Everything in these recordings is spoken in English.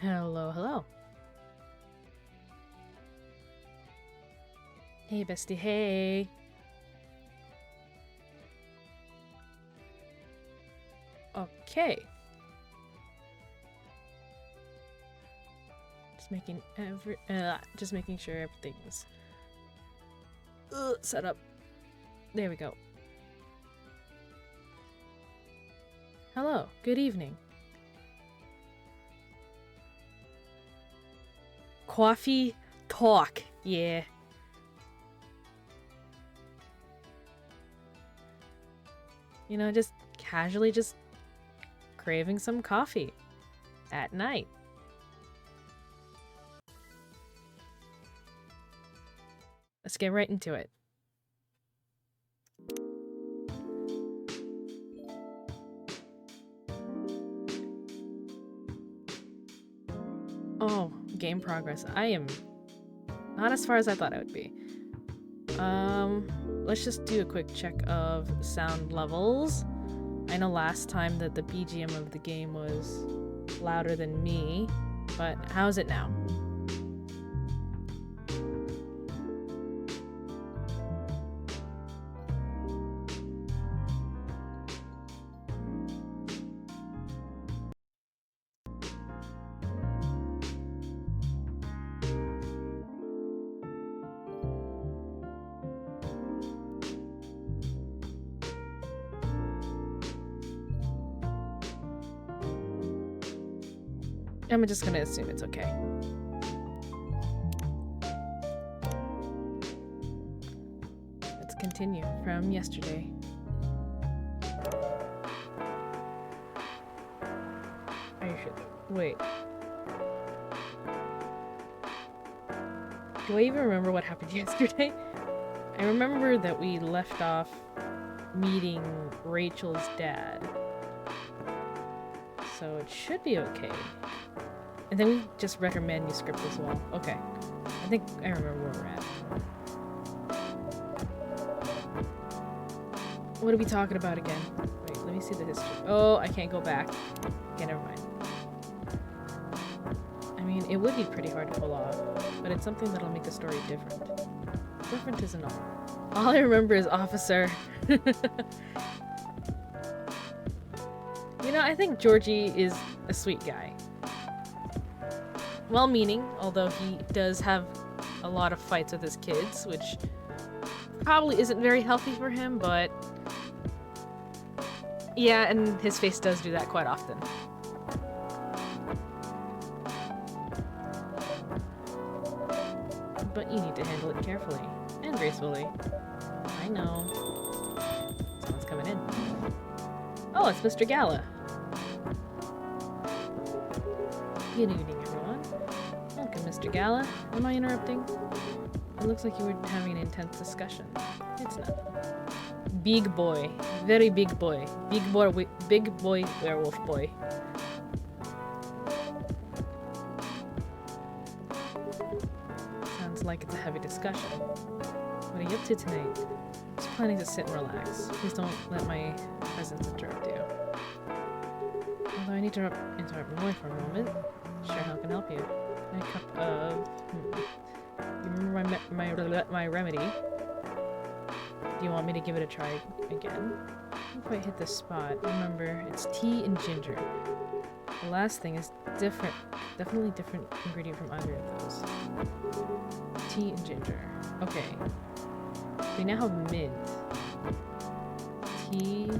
Hello, hello. Hey, bestie, hey. Okay. Just making sure everything's set up. There we go. Hello, good evening. Coffee talk, yeah. You know, just casually just craving some coffee at night. Let's get right into it. Oh, game progress. I am not as far as I thought I would be. Let's just do a quick check of sound levels. I know last time that the BGM of the game was louder than me, but how's it now? I'm just gonna assume it's okay. Let's continue from yesterday. Are you sure? Wait. Do I even remember what happened yesterday? I remember that we left off meeting Rachel's dad. So it should be okay. And then we just read her manuscript as well. Okay. I think I remember where we're at. What are we talking about again? Wait, let me see the history. Oh, I can't go back. Okay, never mind. I mean, it would be pretty hard to pull off, but it's something that'll make the story different. Different isn't all. All I remember is Officer. You know, I think Georgie is a sweet guy. Well-meaning, although he does have a lot of fights with his kids, which probably isn't very healthy for him, but yeah, and his face does do that quite often. But you need to handle it carefully and gracefully. I know. Someone's coming in. Oh, it's Mr. Gala. Good evening, everyone. Welcome, Mr. Gala. Am I interrupting? It looks like you were having an intense discussion. It's not. Big boy. Very big boy. Big boy werewolf boy. Sounds like it's a heavy discussion. What are you up to tonight? Just planning to sit and relax. Please don't let my presence interrupt you. Although I need to interrupt Roy for a moment. Sure, how can I help you? A cup of... You remember my remedy? Do you want me to give it a try again? I didn't quite hit the spot. Remember, it's tea and ginger. The last thing is different. Definitely different ingredient from either of those. Tea and ginger. Okay. We now have mint. Tea,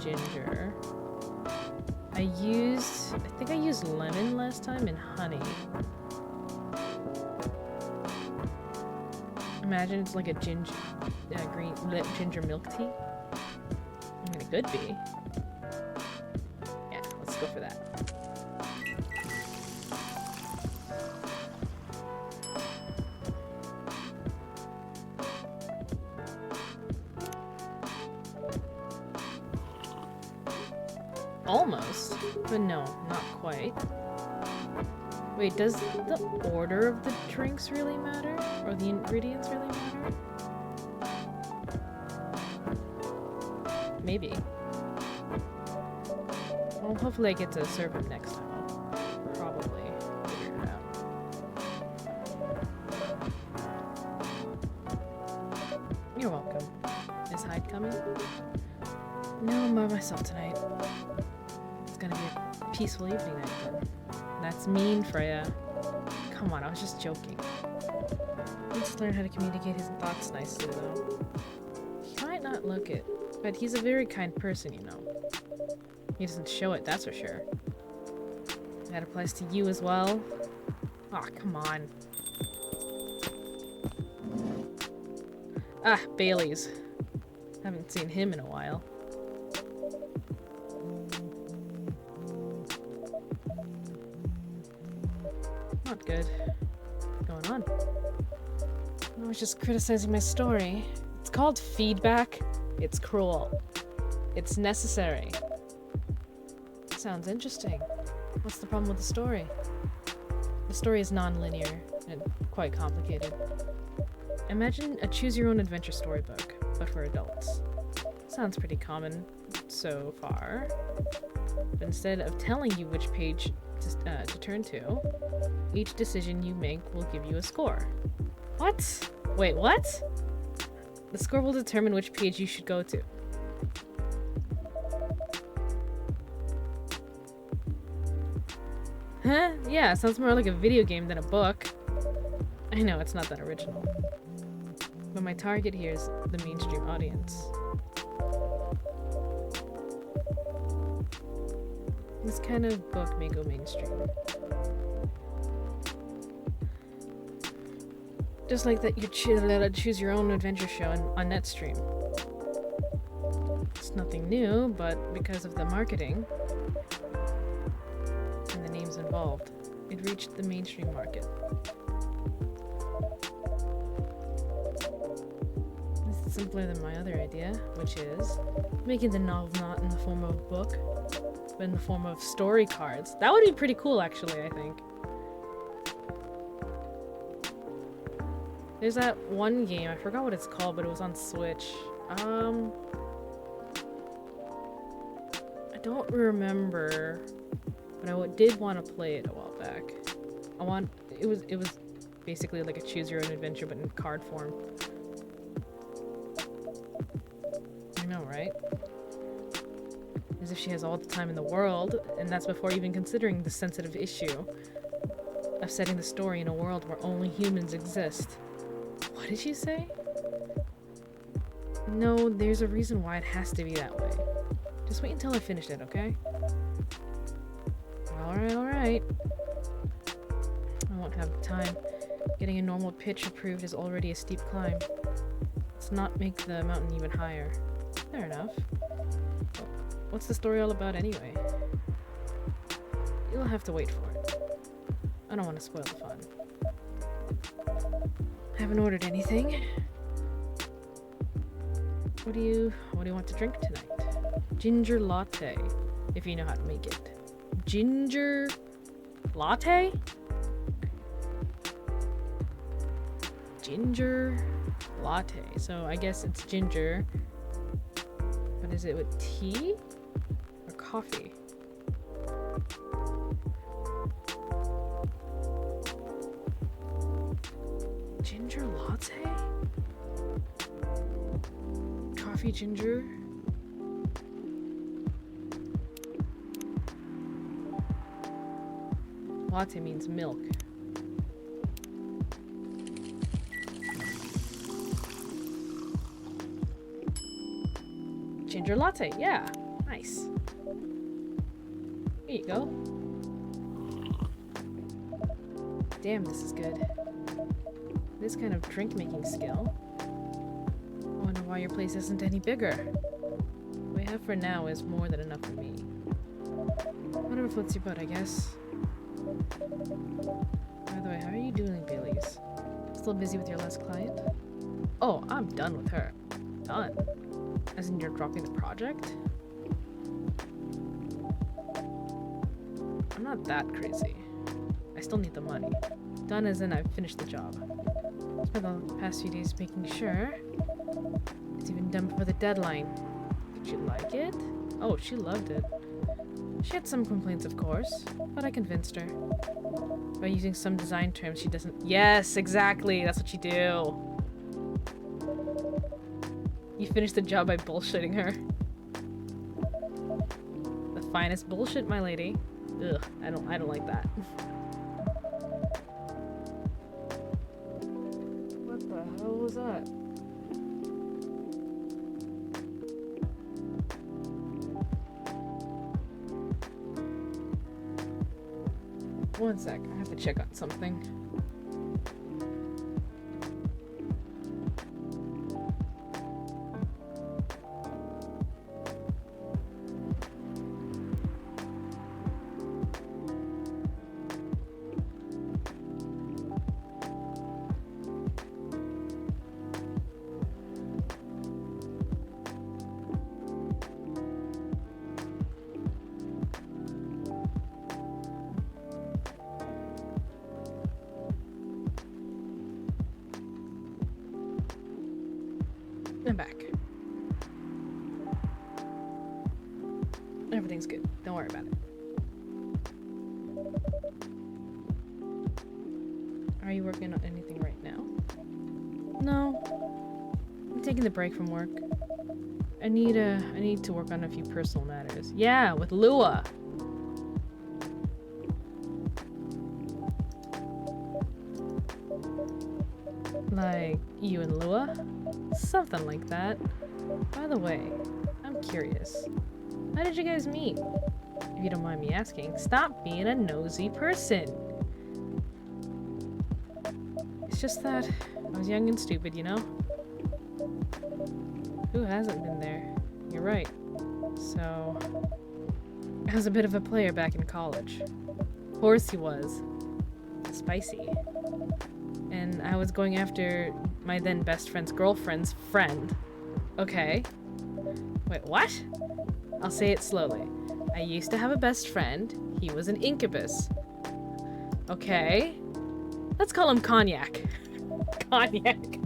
ginger. I think I used lemon last time and honey. Imagine it's like a ginger milk tea. I mean, it could be. Yeah, let's go for that. Almost, but no, not quite. Wait, does the order of the drinks really matter? Or the ingredients really matter? Maybe. Well, hopefully I get to serve him next time. I'll probably You're welcome. Is Hyde coming? No, I'm by myself tonight. It's gonna be a peaceful evening night then. That's mean, Freya. Come on, I was just joking. He needs to learn how to communicate his thoughts nicely, though. He might not look it, but he's a very kind person, you know. He doesn't show it, that's for sure. That applies to you as well. Aw, come on. Ah, Bailey's. Haven't seen him in a while. Not good. What's going on? I was just criticizing my story. It's called feedback. It's cruel. It's necessary. Sounds interesting. What's the problem with the story? The story is non-linear and quite complicated. Imagine a choose-your-own-adventure storybook, but for adults. Sounds pretty common so far. But instead of telling you which page to turn to, each decision you make will give you a score. What? Wait, what? The score will determine which page you should go to. Huh? Yeah, sounds more like a video game than a book. I know, it's not that original. But my target here is the mainstream audience. This kind of book may go mainstream. Just like that you choose your own adventure show on NetStream. It's nothing new, but because of the marketing and the names involved, it reached the mainstream market. This is simpler than my other idea, which is making the novel not in the form of a book, but in the form of story cards. That would be pretty cool, actually, I think. There's that one game, I forgot what it's called, but it was on Switch. I don't remember, but I did want to play it a while back. It was basically like a choose your own adventure, but in card form. I know, right? As if she has all the time in the world, and that's before even considering the sensitive issue of setting the story in a world where only humans exist. What did you say? No, there's a reason why it has to be that way. Just wait until I finish it, okay? Alright. I won't have time. Getting a normal pitch approved is already a steep climb. Let's not make the mountain even higher. Fair enough. Well, what's the story all about anyway? You'll have to wait for it. I don't want to spoil the fun. Haven't ordered anything. What do you want to drink tonight? Ginger latte, if you know how to make it. Ginger latte? Ginger latte. So I guess it's ginger. But is it with tea or coffee? Ginger latte? Coffee ginger? Latte means milk. Ginger latte, yeah. Nice. Here you go. Damn, this is good. This kind of drink-making skill. I wonder why your place isn't any bigger. What we have for now is more than enough for me. Whatever floats your boat, I guess. By the way, how are you doing, Bailey's? Still busy with your last client? Oh, I'm done with her. Done? As in you're dropping the project? I'm not that crazy. I still need the money. Done as in I've finished the job. Spent the past few days making sure it's even done before the deadline. Did you like it? Oh, she loved it. She had some complaints, of course, but I convinced her. By using some design terms she doesn't— Yes, exactly! That's what you do! You finished the job by bullshitting her. The finest bullshit, my lady. Ugh, I don't like that. What the hell was that? One sec, I have to check on something. I'm back. Everything's good. Don't worry about it. Are you working on anything right now? No. I'm taking the break from work. I need to work on a few personal matters. Yeah, with Lua. Like you and Lua? Something like that. By the way, I'm curious. How did you guys meet? If you don't mind me asking, stop being a nosy person. It's just that I was young and stupid, you know? Who hasn't been there? You're right. So, I was a bit of a player back in college. Of course he was. Spicy. And I was going after my then best friend's girlfriend's friend. Okay. Wait, what? I'll say it slowly. I used to have a best friend. He was an incubus. Okay. Let's call him Cognac. Cognac.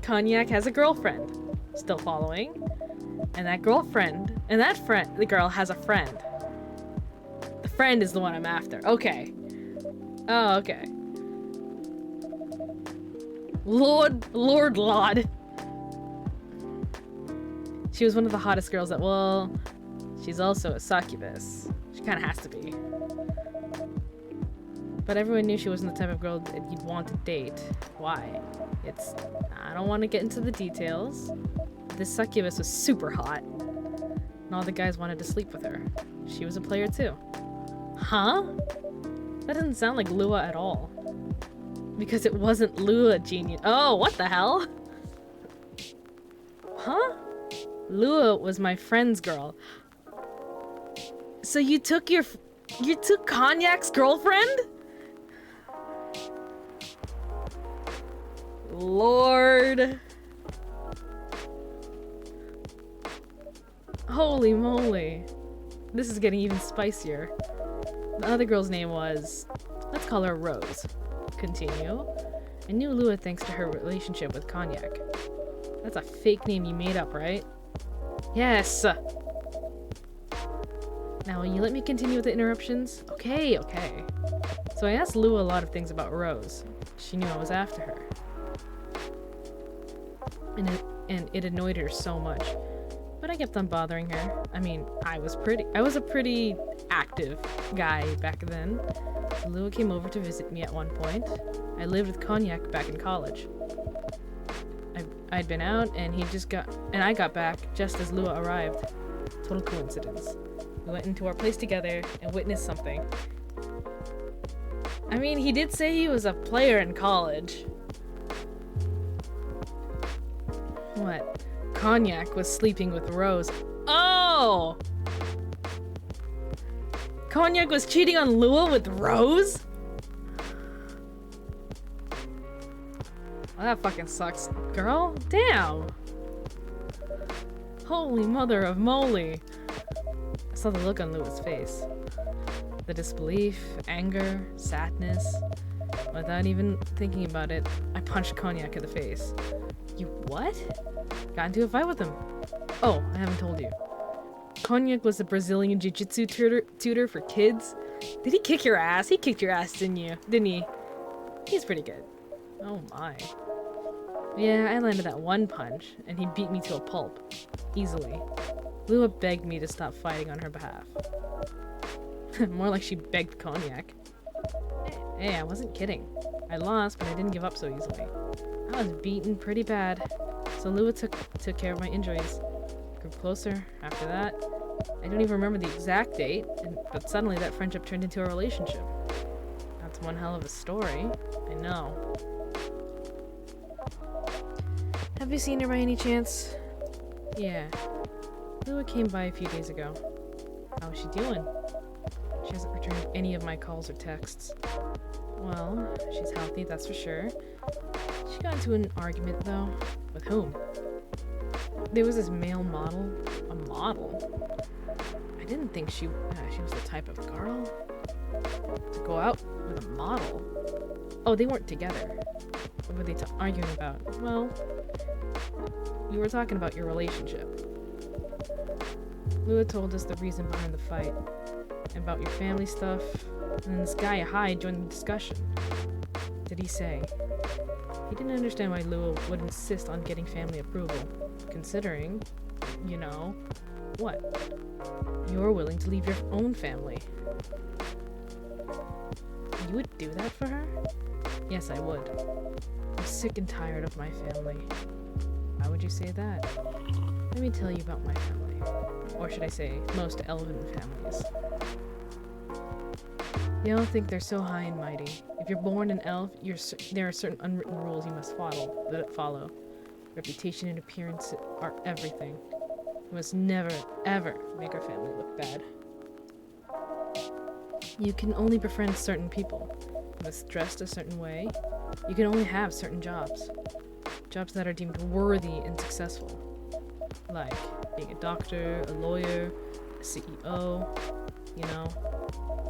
Cognac has a girlfriend. Still following? And that girlfriend, and that friend, the girl has a friend. The friend is the one I'm after. Okay. Oh, okay. Lord. She was one of the hottest girls well, she's also a succubus. She kind of has to be. But everyone knew she wasn't the type of girl that you'd want to date. Why? I don't want to get into the details. This succubus was super hot. And all the guys wanted to sleep with her. She was a player too. Huh? That doesn't sound like Lua at all. Because it wasn't Lua, genius. Oh, what the hell? Huh? Lua was my friend's girl. So you took Cognac's girlfriend? Lord. Holy moly. This is getting even spicier. The other girl's name was... let's call her Rose. Continue. I knew Lua thanks to her relationship with Cognac. That's a fake name you made up, right? Yes! Now, will you let me continue with the interruptions? Okay. So I asked Lua a lot of things about Rose. She knew I was after her. And it annoyed her so much. But I kept on bothering her. I mean, I was a pretty active guy back then. Lua came over to visit me at one point. I lived with Cognac back in college. I'd been out and I got back just as Lua arrived. Total coincidence. We went into our place together and witnessed something. I mean, he did say he was a player in college. What? Cognac was sleeping with Rose. Oh! Cognac was cheating on Lua with Rose? Well, that fucking sucks, girl. Damn. Holy mother of moly. I saw the look on Lua's face. The disbelief, anger, sadness. Without even thinking about it, I punched Cognac in the face. You what? Got into a fight with him. Oh, I haven't told you. Cognac was a Brazilian jiu-jitsu tutor for kids. Did he kick your ass? He kicked your ass, didn't he? He's pretty good. Oh my. Yeah, I landed that one punch, and he beat me to a pulp. Easily. Lua begged me to stop fighting on her behalf. More like she begged cognac. Hey, I wasn't kidding. I lost, but I didn't give up so easily. I was beaten pretty bad, so Lua took care of my injuries. Grew closer after that. I don't even remember the exact date, but suddenly that friendship turned into a relationship. That's one hell of a story. I know. Have you seen her by any chance? Yeah. Lua came by a few days ago. How's she doing? She hasn't returned any of my calls or texts. Well, she's healthy, that's for sure. She got into an argument, though. With whom? There was this male model. A model? I didn't think she was the type of girl to go out with a model. Oh, they weren't together. What were they arguing about? Well, we were talking about your relationship. Lua told us the reason behind the fight, about your family stuff, and then this guy Hyde joined the discussion. Did he say? He didn't understand why Lua would insist on getting family approval, considering, you know, what? You're willing to leave your own family. You would do that for her? Yes, I would. I'm sick and tired of my family. Why would you say that? Let me tell you about my family. Or should I say, most elven families. You don't think they're so high and mighty. If you're born an elf, there are certain unwritten rules you must follow. Reputation and appearance are everything. You must never, ever make our family look bad. You can only befriend certain people. You must dress a certain way. You can only have certain jobs. Jobs that are deemed worthy and successful. Like being a doctor, a lawyer, a CEO, you know.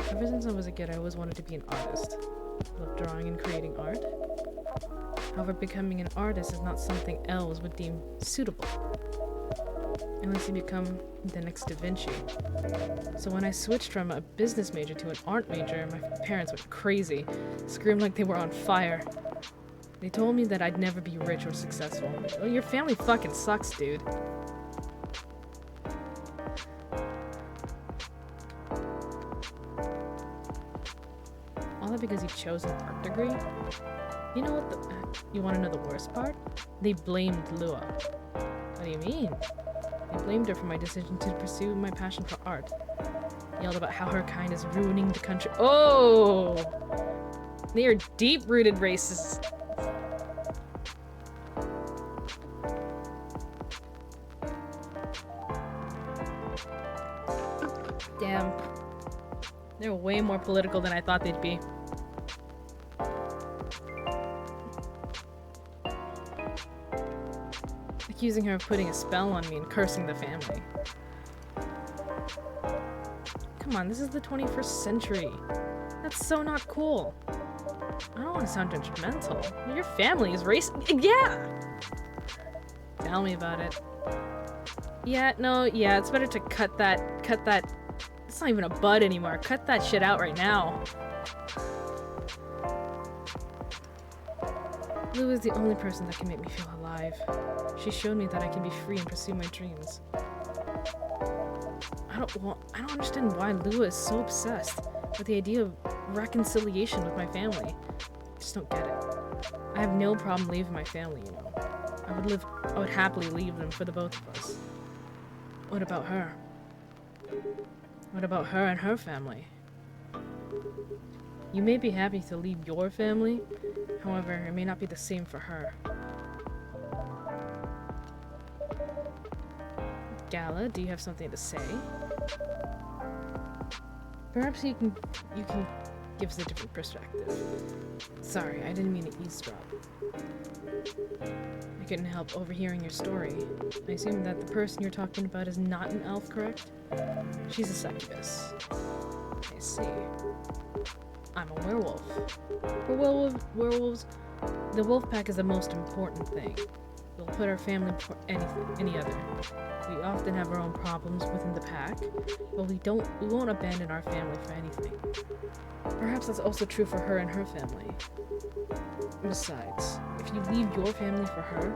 Ever since I was a kid, I always wanted to be an artist. I love drawing and creating art. However, becoming an artist is not something elves would deem suitable. Unless you become the next Da Vinci. So when I switched from a business major to an art major, my parents went crazy, screamed like they were on fire. They told me that I'd never be rich or successful. Well, your family fucking sucks, dude. All that because you chose an art degree? You know what you want to know the worst part? They blamed Lua. What do you mean? They blamed her for my decision to pursue my passion for art. Yelled about how her kind is ruining the country. Oh! They are deep-rooted racists. Damn. They're way more political than I thought they'd be. Accusing her of putting a spell on me and cursing the family. Come on, this is the 21st century. That's so not cool. I don't want to sound judgmental. Your family is racist. Yeah! Tell me about it. Yeah, no, yeah, it's better to cut that. It's not even a bud anymore. Cut that shit out right now. Lou is the only person that can make me feel alive. She showed me that I can be free and pursue my dreams. I don't understand why Lua is so obsessed with the idea of reconciliation with my family. I just don't get it. I have no problem leaving my family, you know. I would happily leave them for the both of us. What about her? What about her and her family? You may be happy to leave your family, however, it may not be the same for her. Gala, do you have something to say? Perhaps you can give us a different perspective. Sorry, I didn't mean to eavesdrop. I couldn't help overhearing your story. I assume that the person you're talking about is not an elf, correct? She's a succubus. I see. I'm a werewolf. For werewolves, the wolf pack is the most important thing. We'll put our family before any other. We often have our own problems within the pack, but we won't abandon our family for anything. Perhaps that's also true for her and her family. Besides, if you leave your family for her,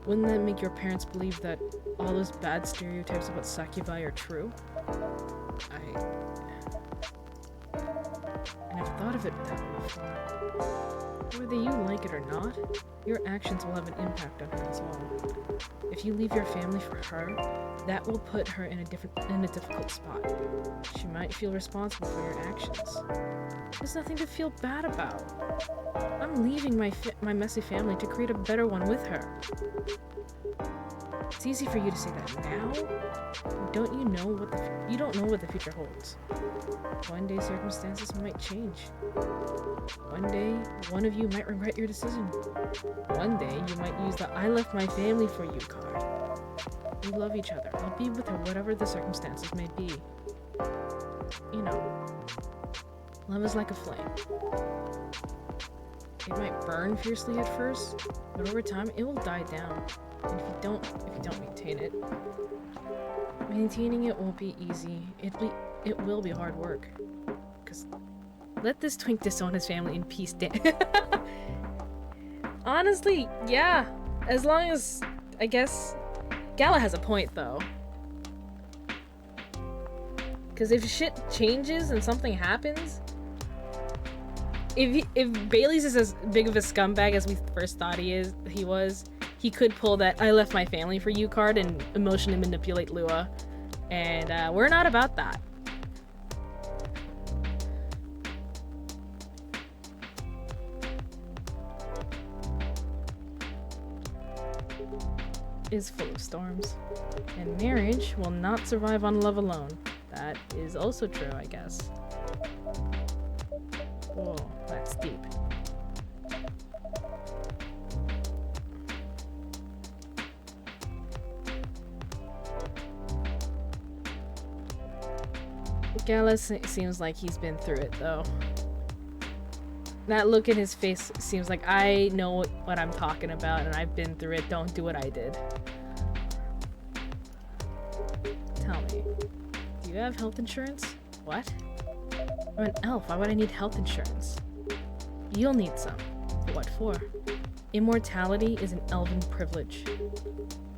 wouldn't that make your parents believe that all those bad stereotypes about succubi are true? I never thought of it that way before. Whether you like it or not, your actions will have an impact on her as well. If you leave your family for her, that will put her in a difficult spot. She might feel responsible for your actions. There's nothing to feel bad about. I'm leaving my messy family to create a better one with her. It's easy for you to say that now. Don't you know you don't know what the future holds. One day circumstances might change. One day, one of you might regret your decision. One day, you might use the "I left my family for you" card. We love each other. I'll be with her whatever the circumstances may be. You know, love is like a flame. It might burn fiercely at first, but over time it will die down. And if you don't maintain it, maintaining it won't be easy. It will be hard work. Cause let this twink disown his family in peace. Honestly, yeah. As long as, I guess, Gala has a point though. Cause if shit changes and something happens, if Bailey's is as big of a scumbag as we first thought he was, he could pull that "I left my family for you" card and emotionally manipulate Lua. And we're not about that. Is full of storms. And marriage will not survive on love alone. That is also true, I guess. Whoa, that's deep. Gala seems like he's been through it, though. That look in his face seems like I know what I'm talking about and I've been through it. Don't do what I did. Tell me, do you have health insurance? What? I'm an elf. Why would I need health insurance? You'll need some. But what for? Immortality is an elven privilege.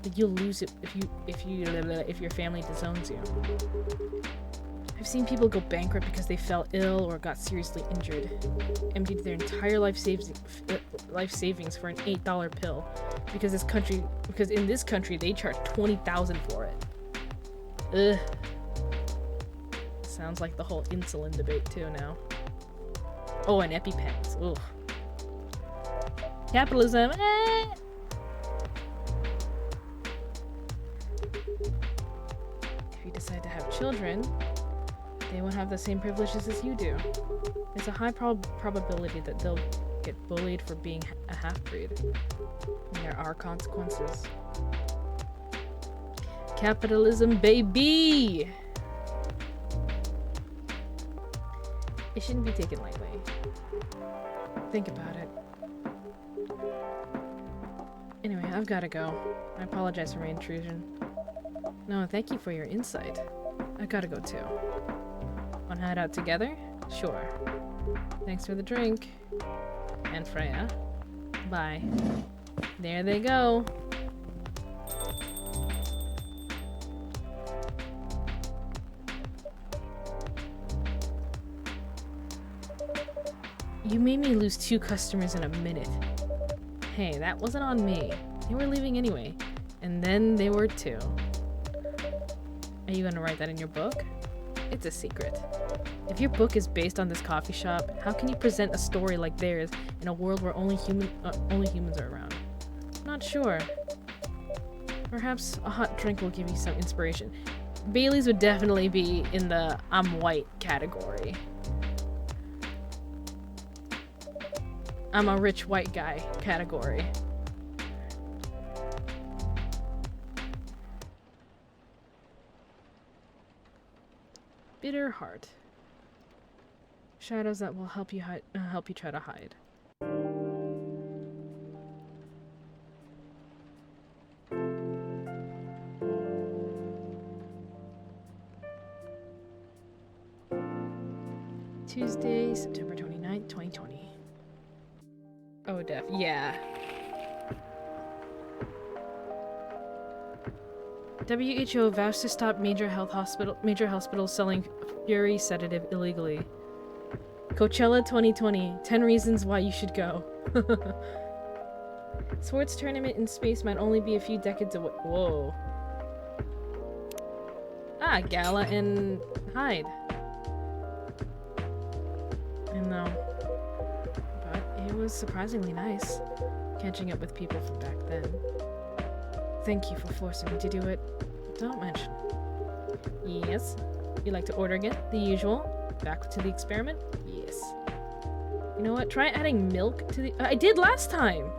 But you'll lose it if your family disowns you. I've seen people go bankrupt because they fell ill or got seriously injured, emptied their entire life savings for an $8 pill, because in this country they charge $20,000 for it. Ugh. Sounds like the whole insulin debate too now. Oh, and EpiPens. Ugh. Capitalism. If you decide to have children, they won't have the same privileges as you do. There's a high probability that they'll get bullied for being a half-breed. And there are consequences. Capitalism, baby! It shouldn't be taken lightly. Think about it. Anyway, I've gotta go. I apologize for my intrusion. No, thank you for your insight. I gotta go too. Wanna head out together? Sure. Thanks for the drink. And Freya. Bye. There they go. You made me lose 2 customers in a minute. Hey, that wasn't on me. They were leaving anyway. And then they were too. Are you gonna write that in your book? It's a secret. If your book is based on this coffee shop, how can you present a story like theirs in a world where only humans are around? Not sure. Perhaps a hot drink will give you some inspiration. Bailey's would definitely be in the "I'm white" category. I'm a rich white guy category. Bitter heart. Shadows that will help you try to hide. Tuesday, September 29th, 2020. Oh, def. Yeah. WHO vows to stop major hospitals selling Fury sedative illegally. Coachella 2020. 10 reasons why you should go. Sports tournament in space might only be a few decades away. Whoa. Ah, Gala and Hyde. I know. But it was surprisingly nice catching up with people from back then. Thank you for forcing me to do it. Don't mention it. Yes. You like to order again? The usual? Back to the experiment? Yes. You know what? Try adding milk to the- I did last time!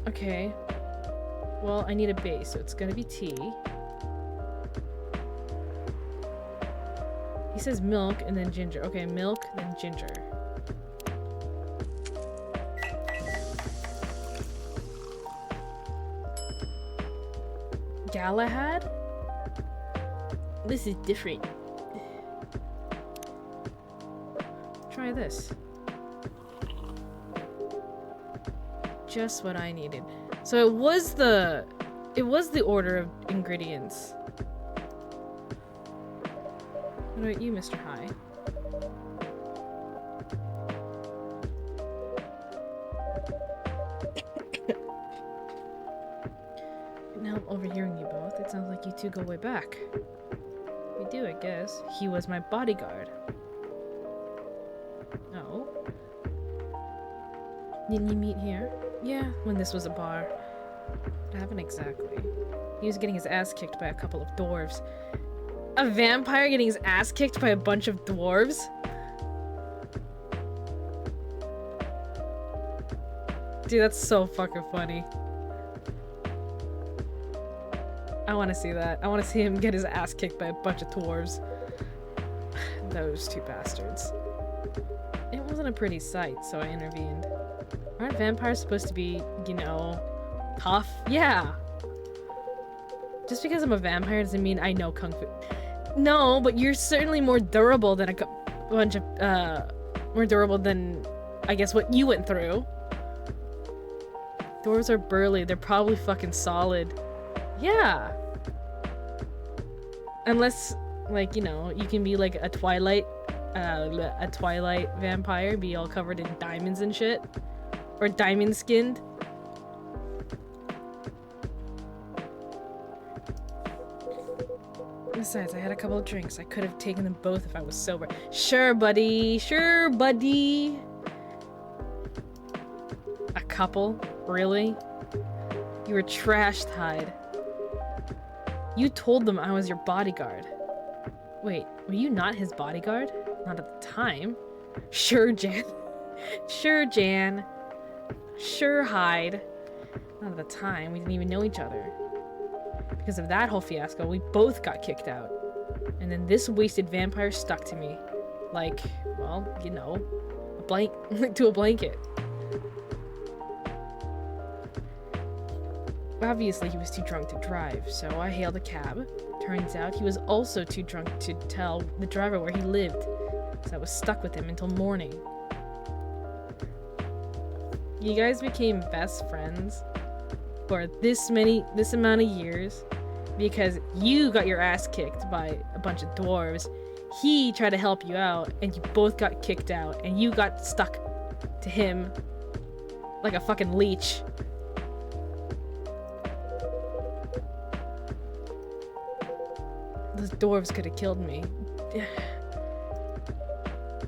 Okay. Well, I need a base, so it's gonna be tea. He says milk and then ginger. Okay, milk, then ginger. Galahad? This is different. Try this. Just what I needed. So it was the order of ingredients. What about you, Mr. High? Now I'm overhearing you both. It sounds like you two go way back. We do, I guess. He was my bodyguard. Oh. Didn't you meet here? Yeah, when this was a bar. What happened exactly? He was getting his ass kicked by a couple of dwarves. A vampire getting his ass kicked by a bunch of dwarves? Dude, that's so fucking funny. I want to see that. I want to see him get his ass kicked by a bunch of dwarves. Those two bastards. It wasn't a pretty sight, so I intervened. Aren't vampires supposed to be, you know, tough? Yeah! Just because I'm a vampire doesn't mean I know kung fu. No, but you're certainly more durable than a bunch of, more durable than, I guess, what you went through. Dwarves are burly. They're probably fucking solid. Yeah! Unless, like, you know, you can be like a Twilight vampire, be all covered in diamonds and shit. Or diamond skinned. Besides, I had a couple of drinks. I could have taken them both if I was sober. Sure, buddy. Sure, buddy. A couple? Really? You were trashed, Hyde. You told them I was your bodyguard. Wait, were you not his bodyguard? Not at the time. Sure, Jan. Sure, Jan. Sure, Hyde. Not at the time. We didn't even know each other. Because of that whole fiasco, we both got kicked out. And then this wasted vampire stuck to me. Like, well, you know, to a blanket. Obviously, he was too drunk to drive, so I hailed a cab. Turns out he was also too drunk to tell the driver where he lived, so I was stuck with him until morning. You guys became best friends for this amount of years because you got your ass kicked by a bunch of dwarves. He tried to help you out, and you both got kicked out, and you got stuck to him like a fucking leech. Those dwarves could have killed me.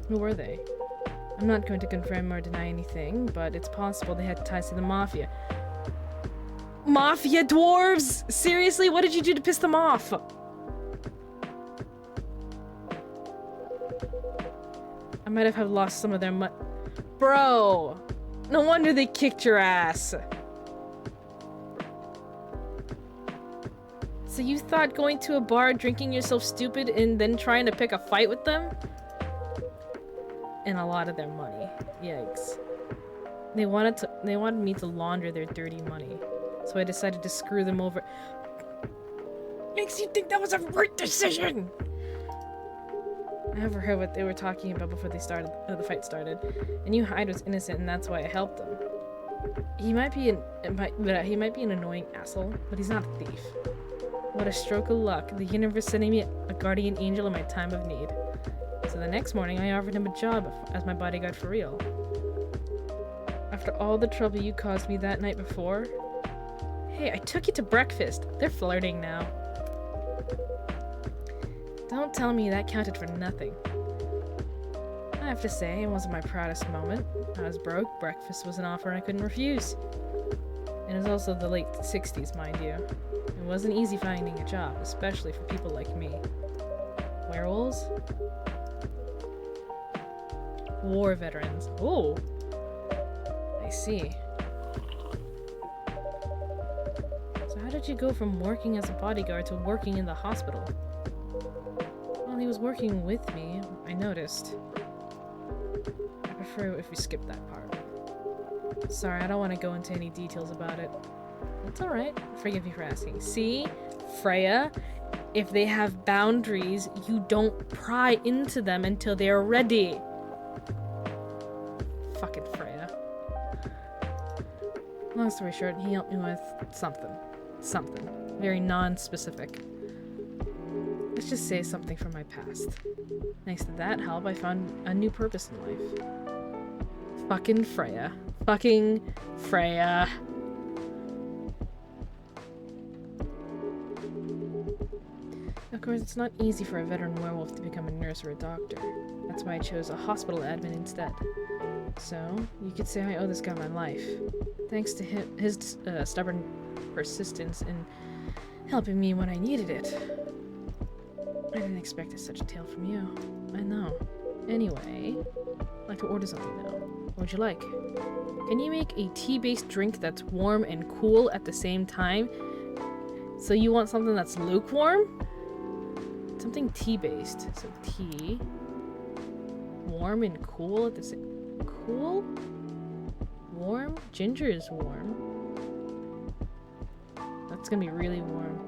Who were they? I'm not going to confirm or deny anything, but it's possible they had ties to the Mafia. Mafia dwarves? Seriously? What did you do to piss them off? I might have lost some of their Bro! No wonder they kicked your ass. So you thought going to a bar, drinking yourself stupid, and then trying to pick a fight with them? And a lot of their money. Yikes. They wanted me to launder their dirty money. So I decided to screw them over. makes you think that was a right decision? I overheard what they were talking about before the fight started. I knew Hyde was innocent, and that's why I helped him. He might be an annoying asshole, but he's not a thief. What a stroke of luck! The universe sending me a guardian angel in my time of need. So the next morning, I offered him a job as my bodyguard for real. After all the trouble you caused me that night before. Hey, I took you to breakfast. They're flirting now. Don't tell me that counted for nothing. I have to say, it wasn't my proudest moment. I was broke, breakfast was an offer I couldn't refuse. It was also the late 60s, mind you. It wasn't easy finding a job, especially for people like me. Werewolves? War veterans. Oh! I see. So how did you go from working as a bodyguard to working in the hospital? Well, he was working with me, I noticed. I prefer if we skip that part. Sorry, I don't want to go into any details about it. It's alright. Forgive me for asking. See? Freya, if they have boundaries, you don't pry into them until they are ready. Fucking Freya. Long story short, he helped me with something. Something. Very non-specific. Let's just say something from my past. Thanks to that help, I found a new purpose in life. Fucking Freya. Fucking Freya. Of course, it's not easy for a veteran werewolf to become a nurse or a doctor. That's why I chose a hospital admin instead. So, you could say I owe this guy my life. Thanks to his stubborn persistence in helping me when I needed it. I didn't expect such a tale from you. I know. Anyway, I'd like to order something now. What would you like? Can you make a tea-based drink that's warm and cool at the same time? So you want something that's lukewarm? Something tea-based. So tea. Warm and cool at the same... Cool? Warm? Ginger is warm. That's gonna be really warm.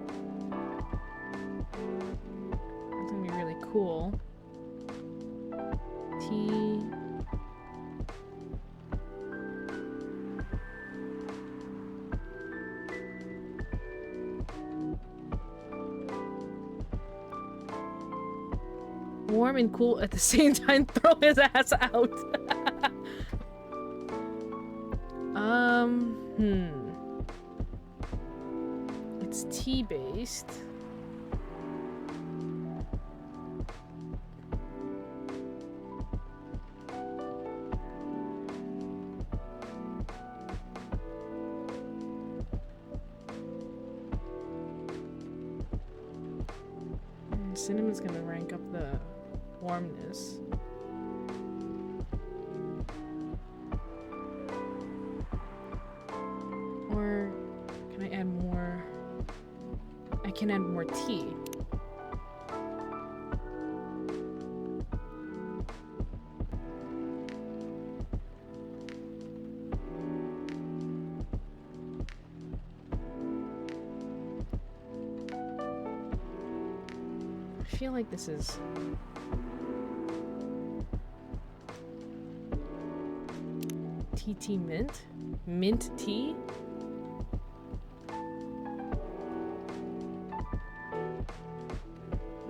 That's gonna be really cool. Tea... Warm and cool at the same time. Throw his ass out. It's tea-based. Cinnamon's gonna rank up the warmness. Or can I add more? I can add more tea. I feel like this is tea mint? Mint tea?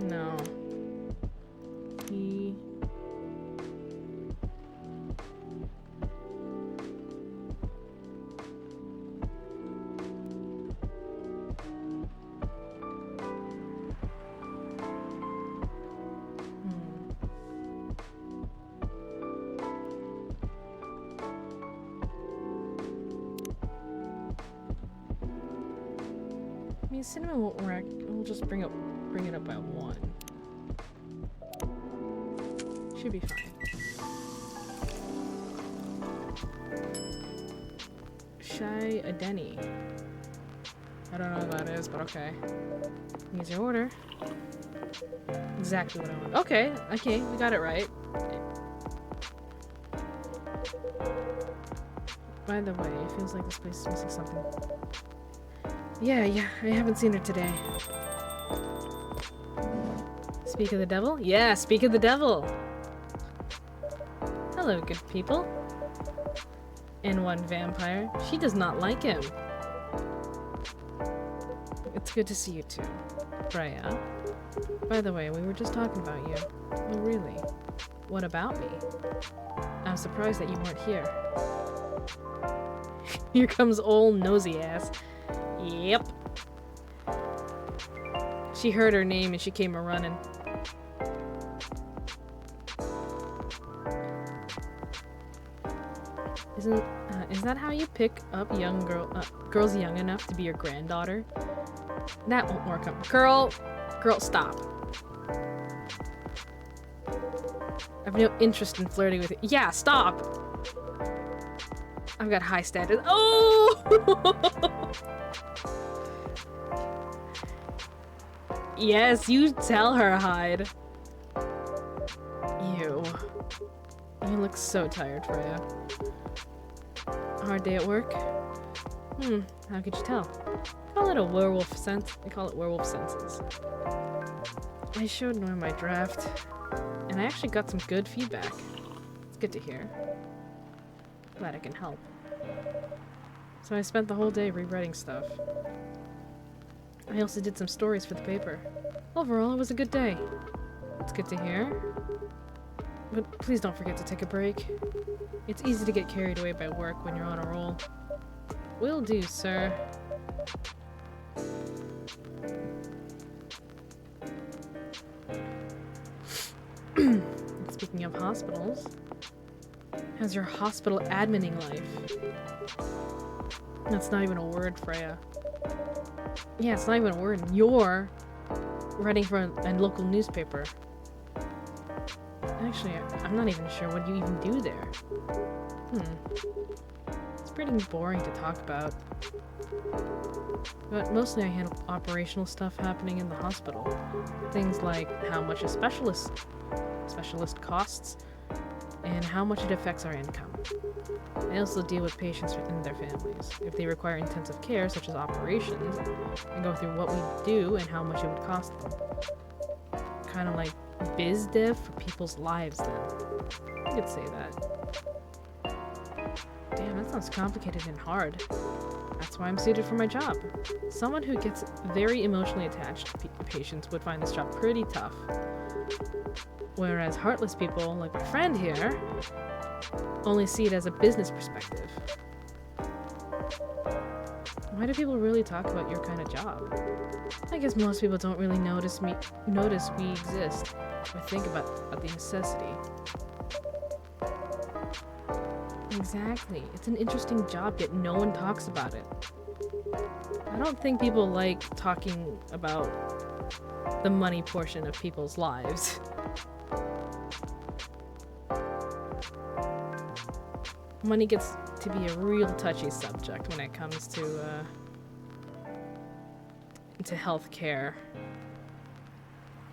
No. Tea. I mean, cinnamon won't work. We'll just bring it up by 1. Should be fine. Shy Adeni. I don't know what that is, but okay. Here's your order. Exactly what I want. Okay, we got it right. By the way, it feels like this place is missing something. Yeah, I haven't seen her today. Speak of the devil? Yeah, speak of the devil! Hello, good people. And one vampire. She does not like him. It's good to see you too, Freya. By the way, we were just talking about you. Oh, really? What about me? I'm surprised that you weren't here. Here comes old nosy ass. Yep. She heard her name and she came a-running. Is that how you pick up young girls young enough to be your granddaughter? That won't work out. Girl, stop. I have no interest in flirting with you. Yeah, stop! I've got high standards. Oh! Yes, you tell her, Hyde. Ew. You look so tired, Freya. Hard day at work? How could you tell? Call it a werewolf sense. I call it werewolf senses. I showed Noah my draft, and I actually got some good feedback. It's good to hear. Glad I can help. So I spent the whole day rewriting stuff. I also did some stories for the paper. Overall, it was a good day. It's good to hear. But please don't forget to take a break. It's easy to get carried away by work when you're on a roll. Will do, sir. Speaking of hospitals, how's your hospital adminning life? That's not even a word, Freya. Yeah, it's not even a word. You're writing for a local newspaper. Actually, I'm not even sure what you even do there. It's pretty boring to talk about. But mostly I handle operational stuff happening in the hospital. Things like how much a specialist costs and how much it affects our income. I also deal with patients and their families. If they require intensive care, such as operations, I go through what we do and how much it would cost them. Kind of like biz dev for people's lives, then. I could say that. Damn, that sounds complicated and hard. That's why I'm suited for my job. Someone who gets very emotionally attached to patients would find this job pretty tough. Whereas heartless people, like my friend here, only see it as a business perspective. Why do people really talk about your kind of job? I guess most people don't really notice we exist, or think about the necessity. Exactly. It's an interesting job, yet no one talks about it. I don't think people like talking about the money portion of people's lives. Money gets to be a real touchy subject when it comes to healthcare.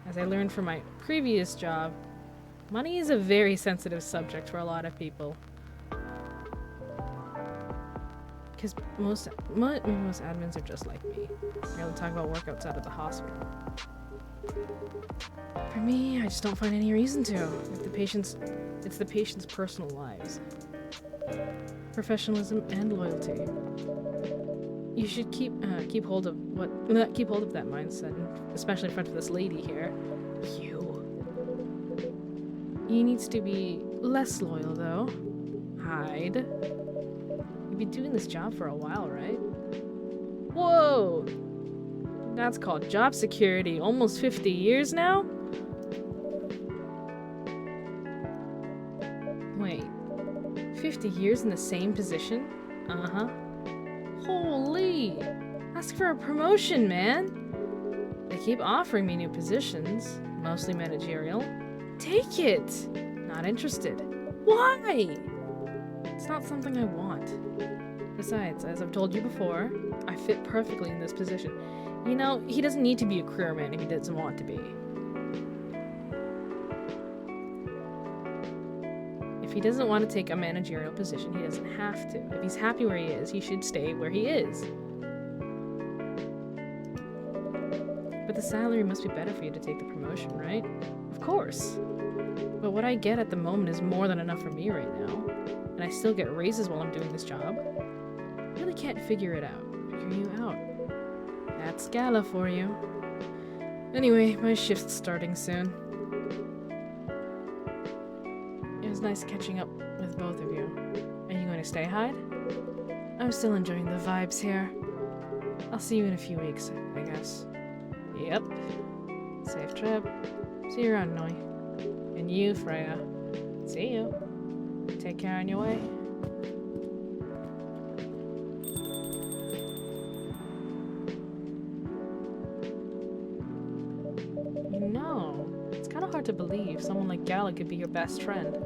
As I learned from my previous job, money is a very sensitive subject for a lot of people. Because most admins are just like me. They only talk about work outside of the hospital. For me, I just don't find any reason to. It's the patient's personal lives. Professionalism and loyalty. You should keep hold of that mindset, especially in front of this lady here. He needs to be less loyal, though. Hyde. You've been doing this job for a while, right? Whoa! That's called job security. Almost 50 years now? Wait. 50 years in the same position? Uh-huh. Holy! Ask for a promotion, man! They keep offering me new positions, mostly managerial. Take it! Not interested. Why? It's not something I want. Besides, as I've told you before, I fit perfectly in this position. You know, he doesn't need to be a career man if he doesn't want to be. If he doesn't want to take a managerial position, he doesn't have to. If he's happy where he is, he should stay where he is. But the salary must be better for you to take the promotion, right? Of course. But what I get at the moment is more than enough for me right now. And I still get raises while I'm doing this job. I really can't figure it out. Figure you out. That's Gala for you. Anyway, my shift's starting soon. It was nice catching up with both of you. Are you going to stay, Hyde? I'm still enjoying the vibes here. I'll see you in a few weeks, I guess. Yep. Safe trip. See you around, Noi. And you, Freya. See you. Take care on your way. You know, it's kind of hard to believe someone like Gala could be your best friend.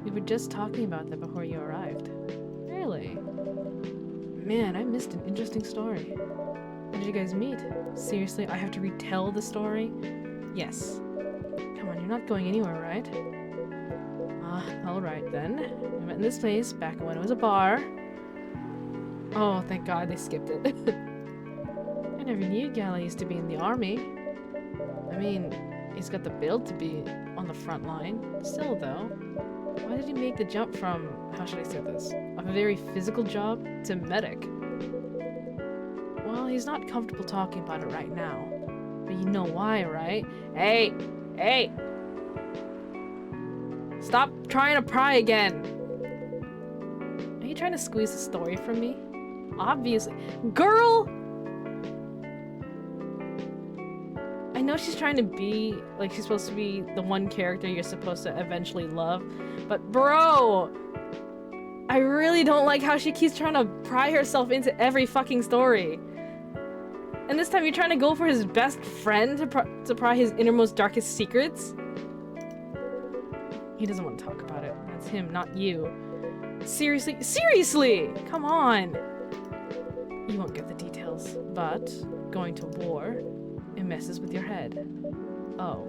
We were just talking about that before you arrived. Really? Man, I missed an interesting story. How did you guys meet? Seriously, I have to retell the story? Yes. Come on, you're not going anywhere, right? Alright then. We met in this place back when it was a bar. Oh, thank God they skipped it. I never knew Gala used to be in the army. I mean, he's got the build to be on the front line. Still, though, why did he make the jump from, how should I say this, a very physical job to medic? Well, he's not comfortable talking about it right now. But you know why, right? Hey! Hey! Stop trying to pry again! Are you trying to squeeze the story from me? Obviously. Girl! I know she's trying to be, like, she's supposed to be the one character you're supposed to eventually love, but bro! I really don't like how she keeps trying to pry herself into every fucking story. And this time you're trying to go for his best friend to pry his innermost darkest secrets? He doesn't want to talk about it. That's him, not you. Seriously? Seriously! Come on! You won't get the details, but going to war, it messes with your head. Oh.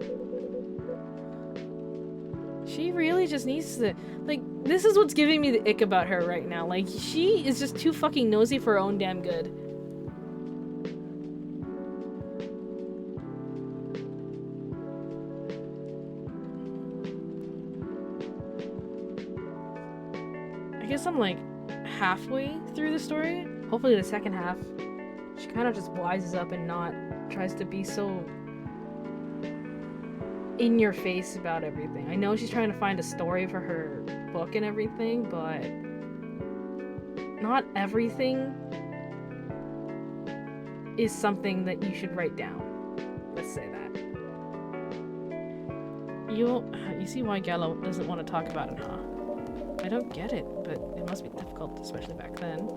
She really just needs to, like, this is what's giving me the ick about her right now. Like, she is just too fucking nosy for her own damn good. I guess I'm like halfway through the story. Hopefully the second half, she kind of just wises up and not tries to be so in your face about everything. I know she's trying to find a story for her book and everything, but not everything is something that you should write down. Let's say that. You see why Gallo doesn't want to talk about it, huh? I don't get it, but it must be difficult, especially back then.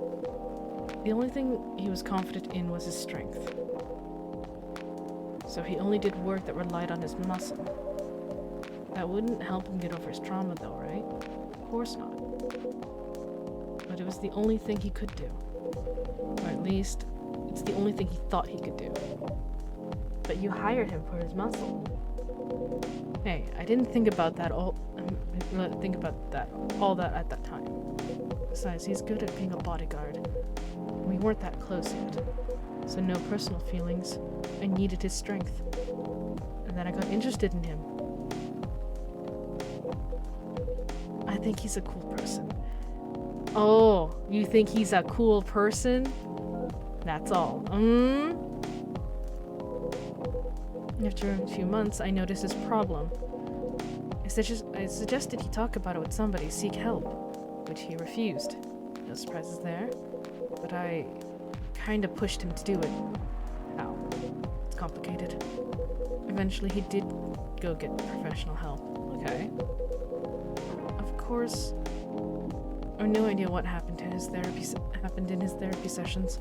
The only thing he was confident in was his strength. So he only did work that relied on his muscle. That wouldn't help him get over his trauma though, right? Of course not. But it was the only thing he could do. Or at least, it's the only thing he thought he could do. But you hired him for his muscle. Hey, I didn't think about that all that at that time. Besides, he's good at being a bodyguard. We weren't that close yet. So no personal feelings. I needed his strength. And then I got interested in him. I think he's a cool person. Oh, you think he's a cool person? That's all. After a few months, I noticed his problem. I suggested he talk about it with somebody, seek help, which he refused. No surprises there. But I kind of pushed him to do it. How? It's complicated. Eventually, he did go get professional help. Okay. Of course, I have no idea what happened in his therapy sessions,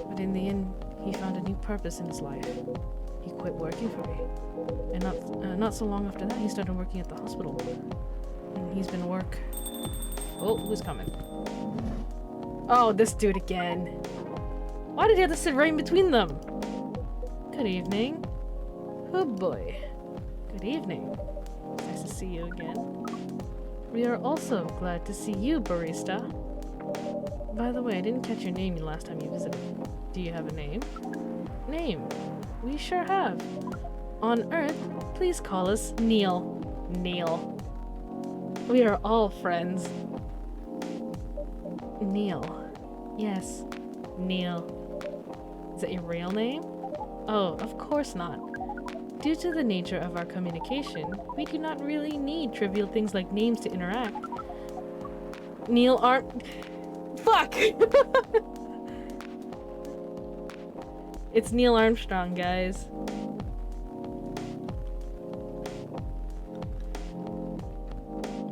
but in the end, he found a new purpose in his life. He quit working for me, and not so long after that, he started working at the hospital. And he's been Oh, who's coming? Oh, this dude again. Why did he have to sit right in between them? Good evening. Oh boy. Good evening. Nice to see you again. We are also glad to see you, barista. By the way, I didn't catch your name the last time you visited. Do you have a name? Name? We sure have. On Earth, please call us Neil. Neil. We are all friends. Neil. Yes, Neil. Is that your real name? Oh, of course not. Due to the nature of our communication, we do not really need trivial things like names to interact. Neil Fuck! It's Neil Armstrong, guys.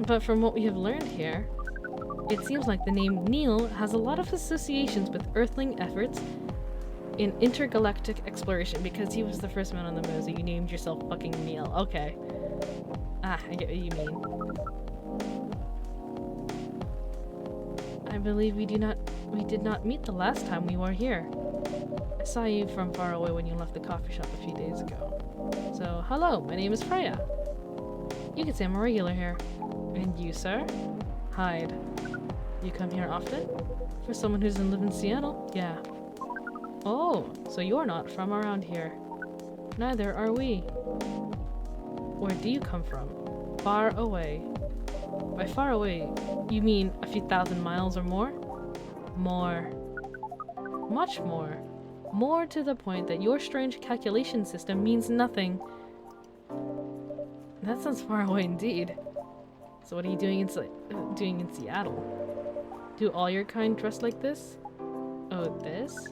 But from what we have learned here, it seems like the name Neil has a lot of associations with Earthling efforts in intergalactic exploration, because he was the first man on the moon, so you named yourself fucking Neil. Okay. I get what you mean. I believe we did not meet the last time we were here. I saw you from far away when you left the coffee shop a few days ago. So, hello, my name is Freya. You can say I'm a regular here. And you, sir? Hyde. You come here often? For someone who doesn't live in Seattle? Yeah. Oh, so you're not from around here. Neither are we. Where do you come from? Far away. By far away, you mean a few thousand miles or more? More. Much more. More to the point that your strange calculation system means nothing. That sounds far away indeed. So what are you doing in Seattle? Do all your kind dress like this? Oh, this?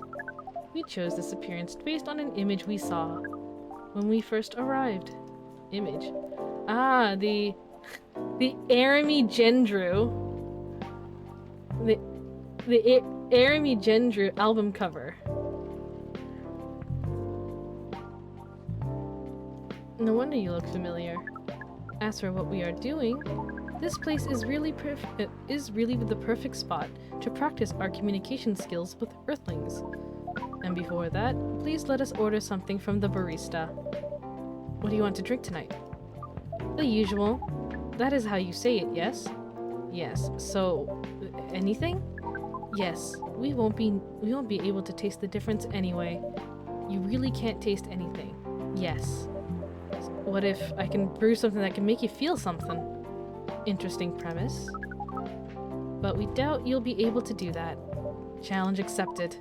We chose this appearance based on an image we saw when we first arrived. Image. Ah, the Arami Gendru. The Arami Gendru album cover. No wonder you look familiar. As for what we are doing, this place is really the perfect spot to practice our communication skills with Earthlings. And before that, please let us order something from the barista. What do you want to drink tonight? The usual. That is how you say it, yes? Yes. So, anything? Yes. We won't be able to taste the difference anyway. You really can't taste anything. Yes. What if I can brew something that can make you feel something? Interesting premise. But we doubt you'll be able to do that. Challenge accepted.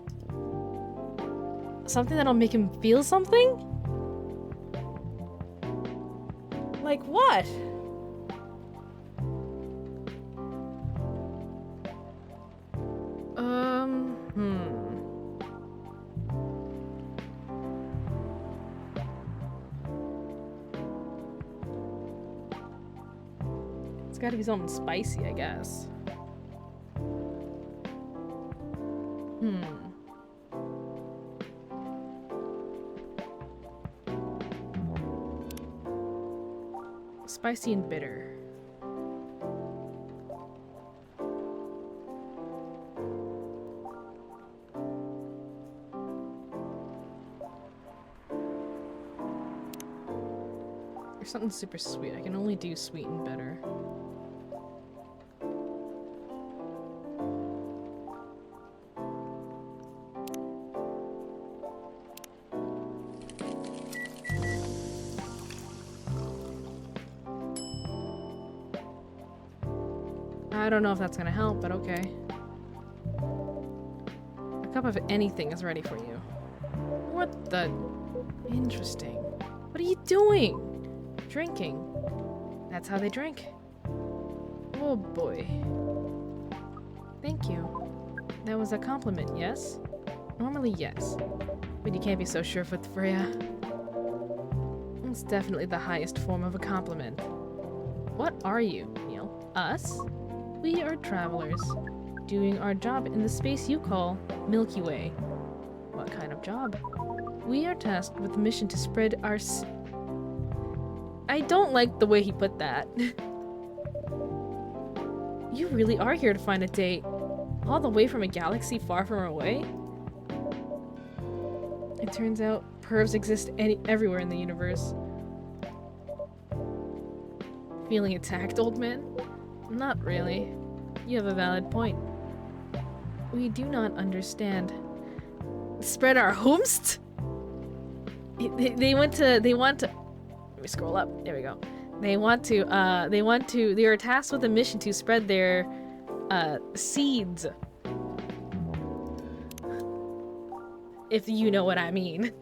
Something that'll make him feel something? Like what? It's gotta be something spicy, I guess. Spicy and bitter. There's something super sweet. I can only do sweet and bitter. I don't know if that's gonna help, but okay. A cup of anything is ready for you. What the? Interesting. What are you doing? Drinking. That's how they drink. Oh boy. Thank you. That was a compliment, yes? Normally, yes. But you can't be so sure with Freya. It's definitely the highest form of a compliment. What are you, Neil? Us? We are travelers, doing our job in the space you call Milky Way. What kind of job? We are tasked with the mission to spread our I don't like the way he put that. You really are here to find a date, all the way from a galaxy far from away? It turns out pervs exist everywhere in the universe. Feeling attacked, old man? Not really. You have a valid point. We do not understand. Spread our hoomst? They want to. Let me scroll up. There we go. They are tasked with a mission to spread their seeds. If you know what I mean.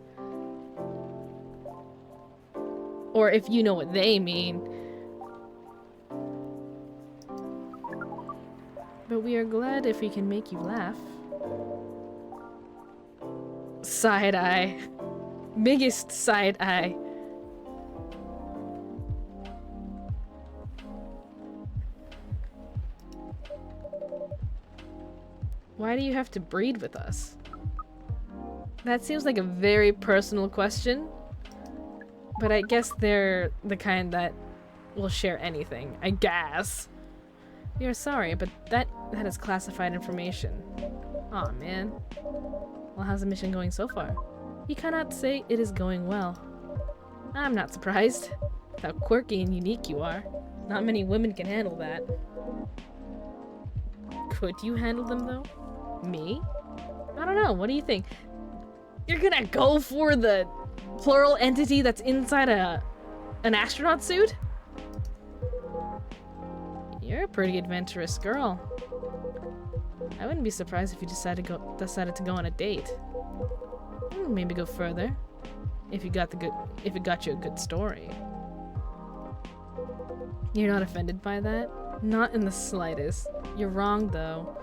Or if you know what they mean. But we are glad if we can make you laugh. Side eye. Biggest side eye. Why do you have to breed with us? That seems like a very personal question. But I guess they're the kind that will share anything, I guess. We are sorry, but that is classified information. Aw, man. Well, how's the mission going so far? You cannot say it is going well. I'm not surprised. How quirky and unique you are. Not many women can handle that. Could you handle them, though? Me? I don't know. What do you think? You're gonna go for the plural entity that's inside an astronaut suit? You're a pretty adventurous girl. I wouldn't be surprised if you decided to go on a date. Maybe go further. If it got you a good story. You're not offended by that? Not in the slightest. You're wrong, though.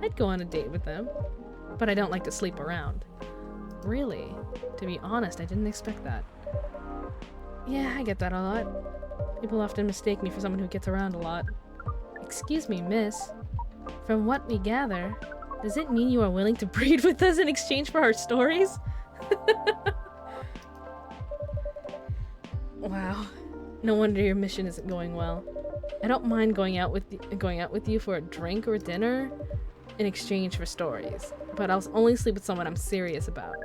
I'd go on a date with them, but I don't like to sleep around. Really? To be honest, I didn't expect that. Yeah, I get that a lot. People often mistake me for someone who gets around a lot. Excuse me, miss. From what we gather, does it mean you are willing to breed with us in exchange for our stories? Wow. No wonder your mission isn't going well. I don't mind going out with you for a drink or dinner in exchange for stories, but I'll only sleep with someone I'm serious about.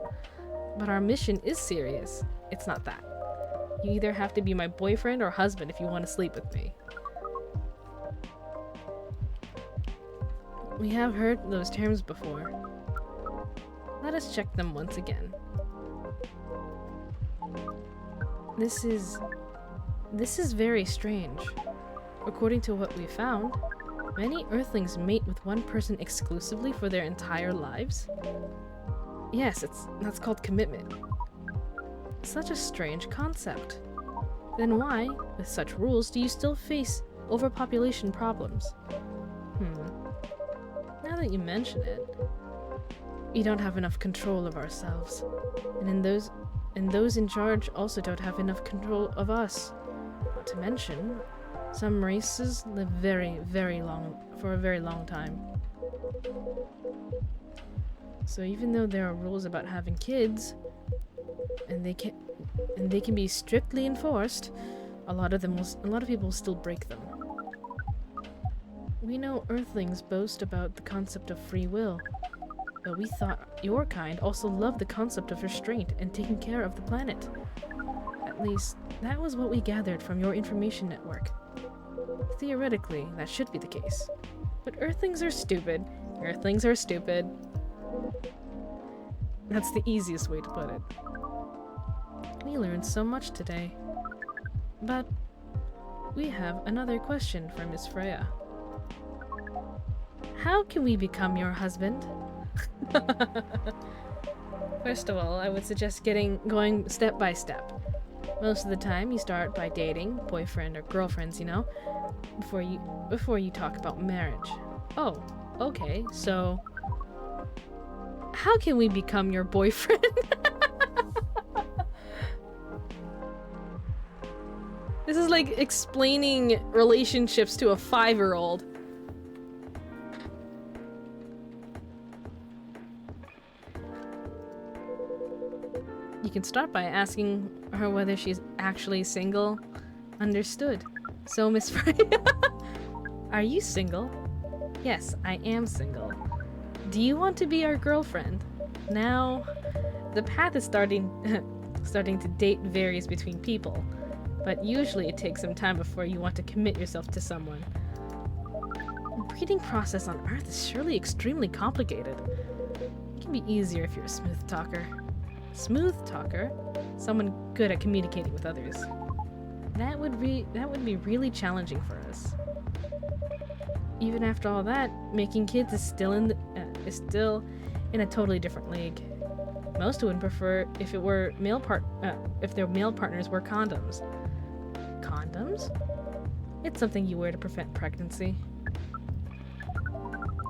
But our mission is serious. It's not that. You either have to be my boyfriend or husband if you want to sleep with me. We have heard those terms before. Let us check them once again. This is very strange. According to what we found, many Earthlings mate with one person exclusively for their entire lives. Yes, that's called commitment. Such a strange concept. Then why, with such rules, do you still face overpopulation problems? Now that you mention it, we don't have enough control of ourselves. And those in charge also don't have enough control of us. Not to mention, some races live for a very long time. So even though there are rules about having kids, and they can be strictly enforced, a lot of people will still break them. We know Earthlings boast about the concept of free will, but we thought your kind also loved the concept of restraint and taking care of the planet. At least, that was what we gathered from your information network. Theoretically, that should be the case. But Earthlings are stupid. Earthlings are stupid. That's the easiest way to put it. We learned so much today. But we have another question for Miss Freya. How can we become your husband? First of all, I would suggest going step by step. Most of the time, you start by dating, boyfriend or girlfriends, you know, before you talk about marriage. Oh, okay, so how can we become your boyfriend? This is like explaining relationships to a 5-year-old. You can start by asking her whether she's actually single. Understood. So, Miss Freya, are you single? Yes, I am single. Do you want to be our girlfriend? Now, the path is starting to date varies between people, but usually it takes some time before you want to commit yourself to someone. The breeding process on Earth is surely extremely complicated. It can be easier if you're a smooth talker. Smooth talker? Someone good at communicating with others. That would be really challenging for us. Even after all that, making kids is still in a totally different league. Most would prefer if their male partners were condoms. Condoms? It's something you wear to prevent pregnancy.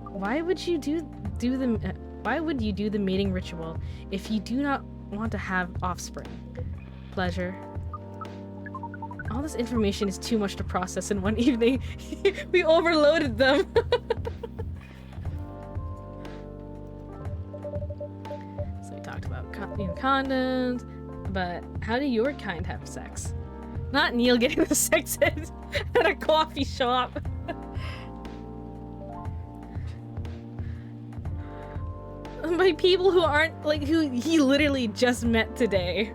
Why would you do the mating ritual if you do not want to have offspring? Pleasure. All this information is too much to process in one evening. We overloaded them. So we talked about condoms, but how do your kind have sex? Not Neil getting the sex ed at a coffee shop. By people who aren't, like, who he literally just met today.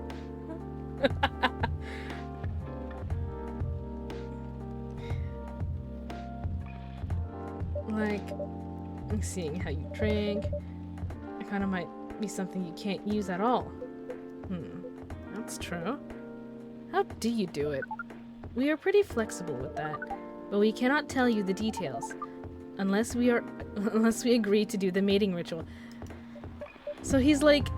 Like, seeing how you drink. It kind of might be something you can't use at all. That's true. How do you do it? We are pretty flexible with that, but we cannot tell you the details unless we agree to do the mating ritual. So he's like,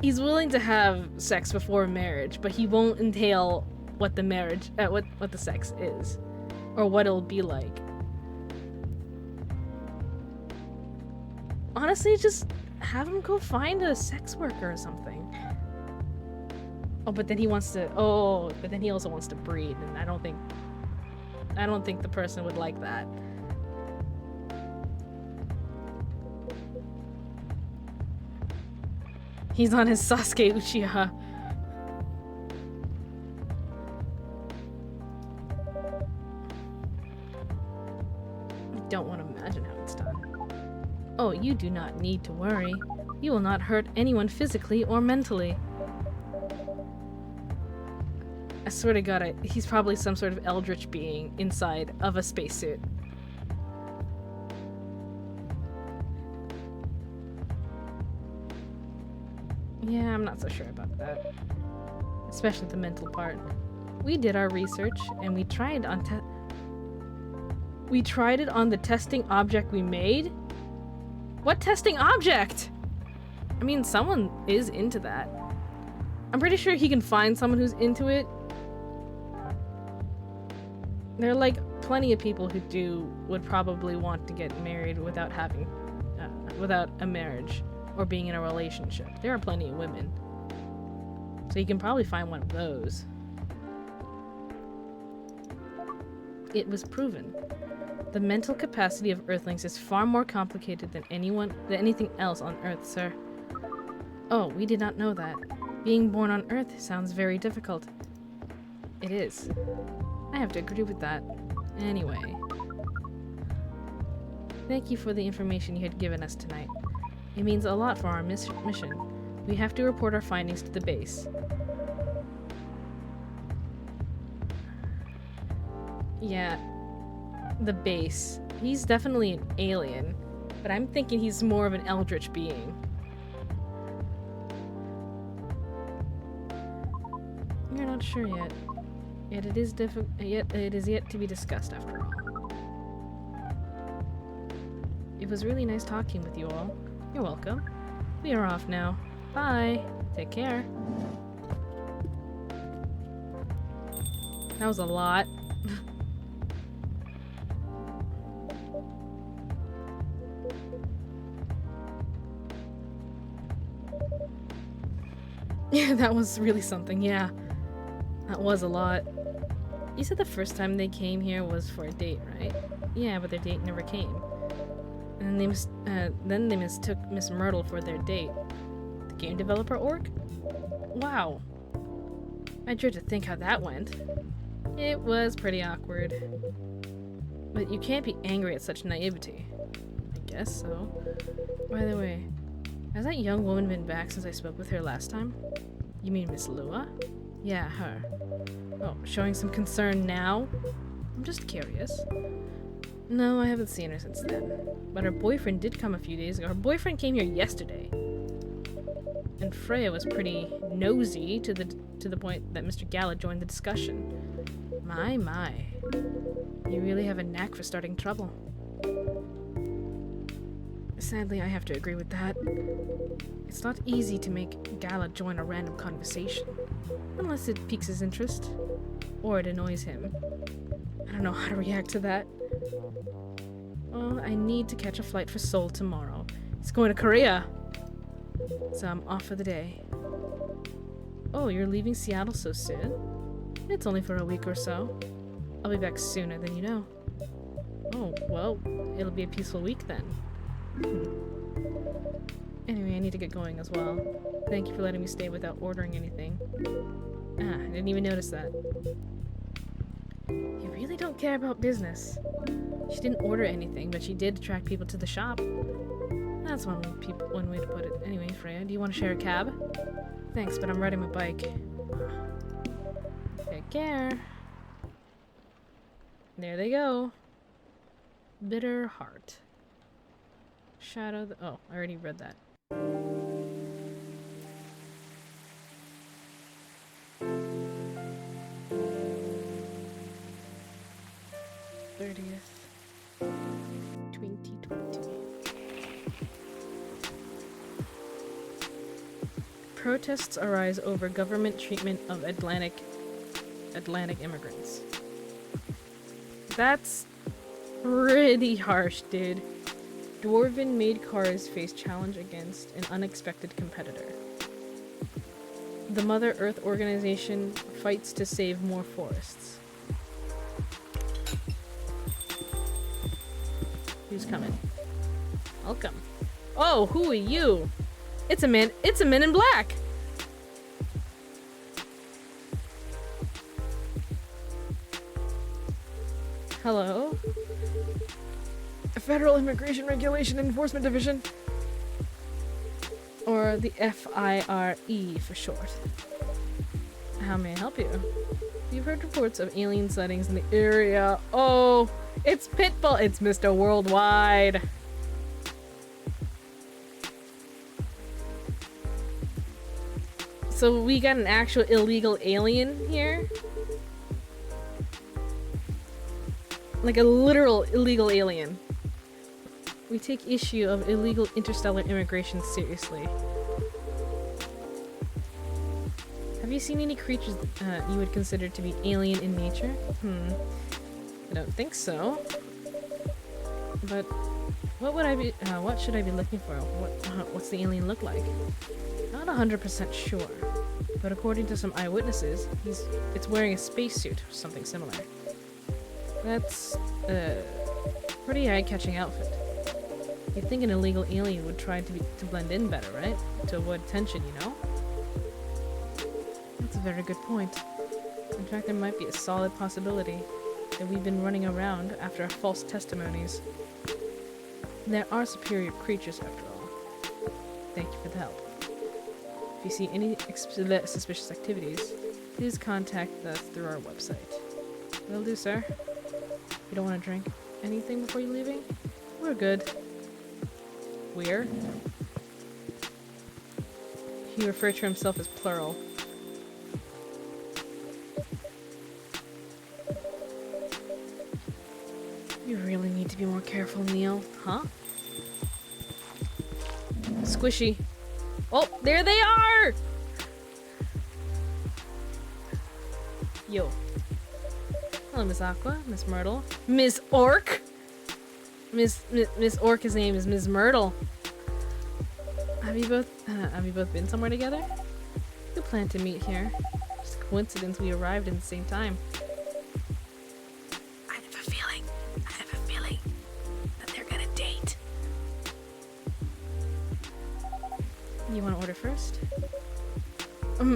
he's willing to have sex before marriage, but he won't entail what the marriage, what the sex is, or what it'll be like. Honestly, just have him go find a sex worker or something. Oh, but then he wants to. Oh, but then he also wants to breed, and I don't think the person would like that. He's on his Sasuke Uchiha. I don't want to imagine how it's done. Oh, you do not need to worry. You will not hurt anyone physically or mentally. I swear to God, he's probably some sort of eldritch being inside of a spacesuit. Yeah, I'm not so sure about that. Especially the mental part. We did our research, and we tried it on the testing object we made? What testing object? I mean, someone is into that. I'm pretty sure he can find someone who's into it. There are like plenty of people who would probably want to get married without having, without a marriage or being in a relationship. There are plenty of women. So you can probably find one of those. It was proven. The mental capacity of Earthlings is far more complicated than anything else on Earth, sir. Oh, we did not know that. Being born on Earth sounds very difficult. It is. I have to agree with that. Anyway. Thank you for the information you had given us tonight. It means a lot for our mission. We have to report our findings to the base. Yeah. The base. He's definitely an alien, but I'm thinking he's more of an eldritch being. You're not sure yet. Yet it is yet to be discussed after all. It was really nice talking with you all. You're welcome. We are off now. Bye. Take care. That was a lot. Yeah, that was really something, yeah. That was a lot. You said the first time they came here was for a date, right? Yeah, but their date never came. And then they mistook Miss Myrtle for their date. The game developer org? Wow. I dread to think how that went. It was pretty awkward. But you can't be angry at such naivety. I guess so. By the way, has that young woman been back since I spoke with her last time? You mean Miss Lua? Yeah, her. Oh, showing some concern now? I'm just curious. No, I haven't seen her since then. But her boyfriend did come a few days ago. Her boyfriend came here yesterday. And Freya was pretty nosy to the point that Mr. Gala joined the discussion. My. You really have a knack for starting trouble. Sadly, I have to agree with that. It's not easy to make Gala join a random conversation, unless it piques his interest, or it annoys him. I don't know how to react to that. Well, I need to catch a flight for Seoul tomorrow. He's going to Korea! So I'm off for the day. Oh, you're leaving Seattle so soon? It's only for a week or so. I'll be back sooner than you know. Oh, well, it'll be a peaceful week then. Anyway, I need to get going as well. Thank you for letting me stay without ordering anything. I didn't even notice that. You really don't care about business. She didn't order anything, but she did attract people to the shop. That's one way to put it. Anyway, Freya, do you want to share a cab? Thanks, but I'm riding my bike. Take care. There they go. Bitter heart. Shadow the— oh, I already read that. '30th, 2020. Protests arise over government treatment of Atlantic immigrants. That's pretty harsh, dude. Dwarven made cars face challenge against an unexpected competitor. The Mother Earth organization fights to save more forests. Who's coming? Welcome. Oh, who are you? It's a man in black! Hello? Federal Immigration Regulation Enforcement Division. Or the FIRE for short. How may I help you? We've heard reports of alien sightings in the area. Oh, it's Pitbull. It's Mr. Worldwide. So we got an actual illegal alien here? Like a literal illegal alien. We take issue of illegal interstellar immigration seriously. Have you seen any creatures you would consider to be alien in nature? I don't think so. But what should I be looking for? What's the alien look like? Not 100% sure, but according to some eyewitnesses, it's wearing a spacesuit or something similar. That's a pretty eye-catching outfit. You'd think an illegal alien would try to blend in better, right? To avoid attention, you know? That's a very good point. In fact, there might be a solid possibility that we've been running around after our false testimonies. There are superior creatures after all. Thank you for the help. If you see any suspicious activities, please contact us through our website. Will do, sir. You don't want to drink anything before you leaving? We're good. We're? He referred to himself as plural. You really need to be more careful, Neil. Huh? Squishy. Oh, there they are! Yo. Hello, Miss Aqua, Miss Myrtle, Miss Orc. Miss Orca's name is Miss Myrtle. Have you both been somewhere together? We planned to meet here. Just a coincidence we arrived at the same time. I have a feeling that they're gonna date. You want to order first?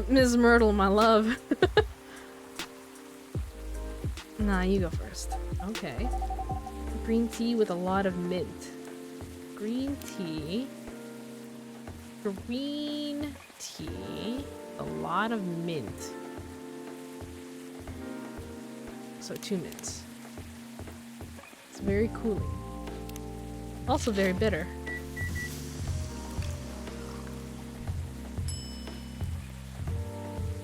Ms. Myrtle, my love. Nah, you go first. Okay. Green tea with a lot of mint. Green tea. Green tea. A lot of mint. So 2 mints. It's very cooling. Also very bitter.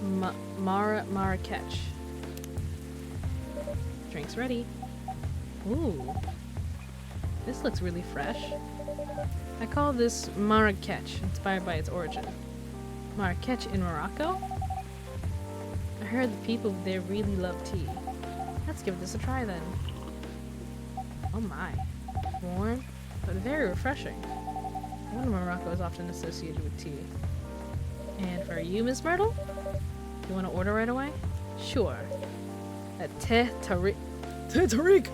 Marrakech. Drinks ready. Ooh. This looks really fresh. I call this Marrakech, inspired by its origin. Marrakech in Morocco? I heard the people there really love tea. Let's give this a try then. Oh my. Warm, but very refreshing. I wonder Morocco is often associated with tea. And for you, Miss Myrtle? You want to order right away? Sure. A thé tariq. Thé tariq?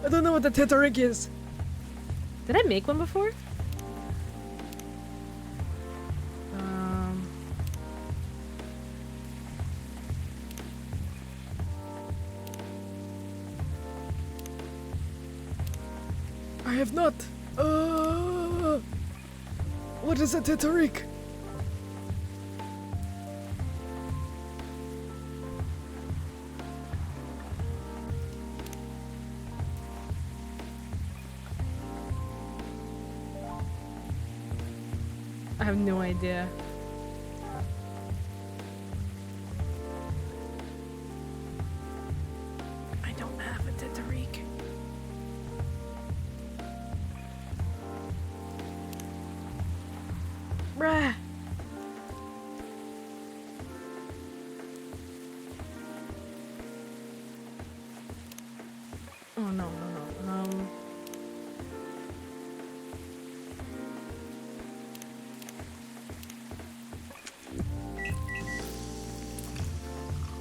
I don't know what the thé tariq is. Did I make one before? I have not. What is a thé tariq? I have no idea. I don't have a thé tariq. Bruh. Oh no, no, no.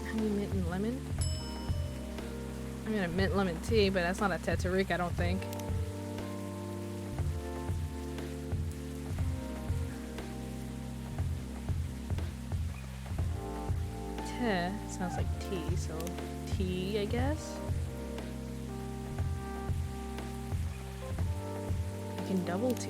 Honey, mint, and lemon? I mean a mint lemon tea, but that's not a thé tariq, I don't think. Sounds like tea, so tea, I guess. You can double tea.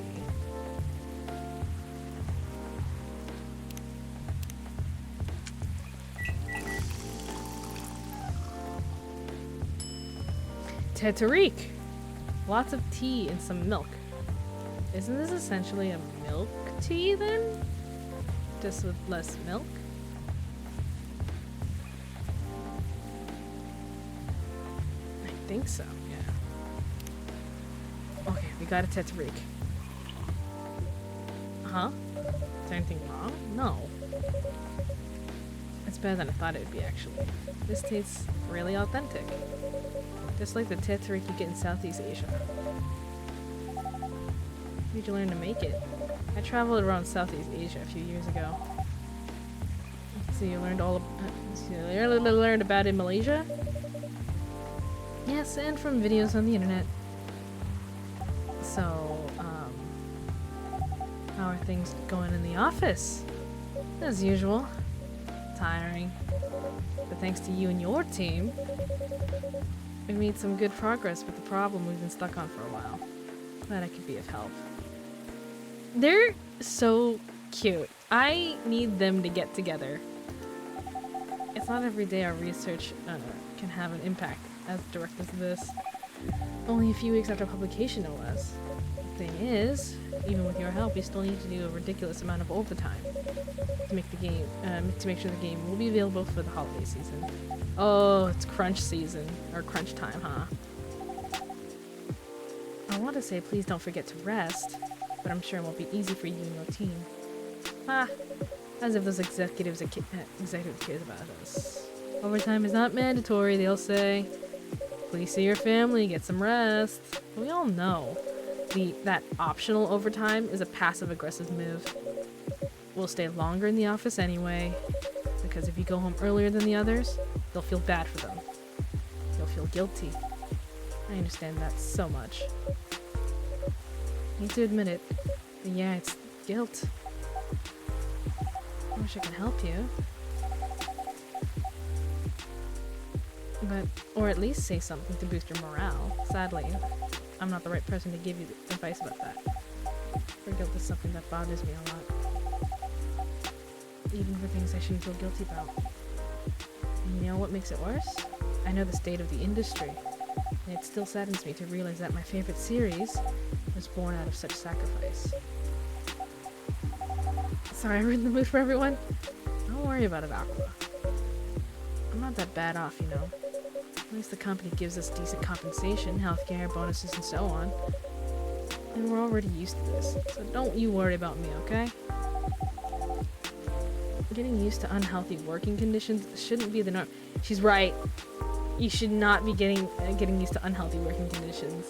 Thé tariq. Lots of tea and some milk. Isn't this essentially a milk tea then? Just with less milk? I think so, yeah. Okay, we got a thé tariq. Huh? Is there anything wrong? No. It's better than I thought it would be, actually. This tastes really authentic. Just like the thé tariq you get in Southeast Asia. Where'd you learn to make it? I traveled around Southeast Asia a few years ago. So you learned learned about it in Malaysia? Yes, and from videos on the internet. So, how are things going in the office? As usual. Tiring. But thanks to you and your team, we made some good progress with the problem we've been stuck on for a while. Glad I could be of help. They're so cute. I need them to get together. It's not every day our research can have an impact as direct as this. Only a few weeks after publication, no less. The thing is, even with your help, we still need to do a ridiculous amount of overtime to make the game, to make sure the game will be available for the holiday season. Oh, it's crunch season, or crunch time, huh? I want to say please don't forget to rest, but I'm sure it won't be easy for you and your team. Ah, as if those executives cares about us. Overtime is not mandatory, they'll say. Please see your family, get some rest. We all know that optional overtime is a passive-aggressive move. We'll stay longer in the office anyway, because if you go home earlier than the others, they'll feel bad for them. You'll feel guilty. I understand that so much. I need to admit it, but yeah, it's guilt. I wish I could help you. Or at least say something to boost your morale. Sadly, I'm not the right person to give you advice about that. For guilt is something that bothers me a lot. Even for things I shouldn't feel guilty about. And you know what makes it worse? I know the state of the industry, and it still saddens me to realize that my favorite series was born out of such sacrifice. Sorry I ruined the mood for everyone. Don't worry about it, Aqua. not that bad off, you know. At least the company gives us decent compensation, healthcare, bonuses, and so on. And we're already used to this, so don't you worry about me, okay? Getting used to unhealthy working conditions shouldn't be the norm. She's right. You should not be getting used to unhealthy working conditions.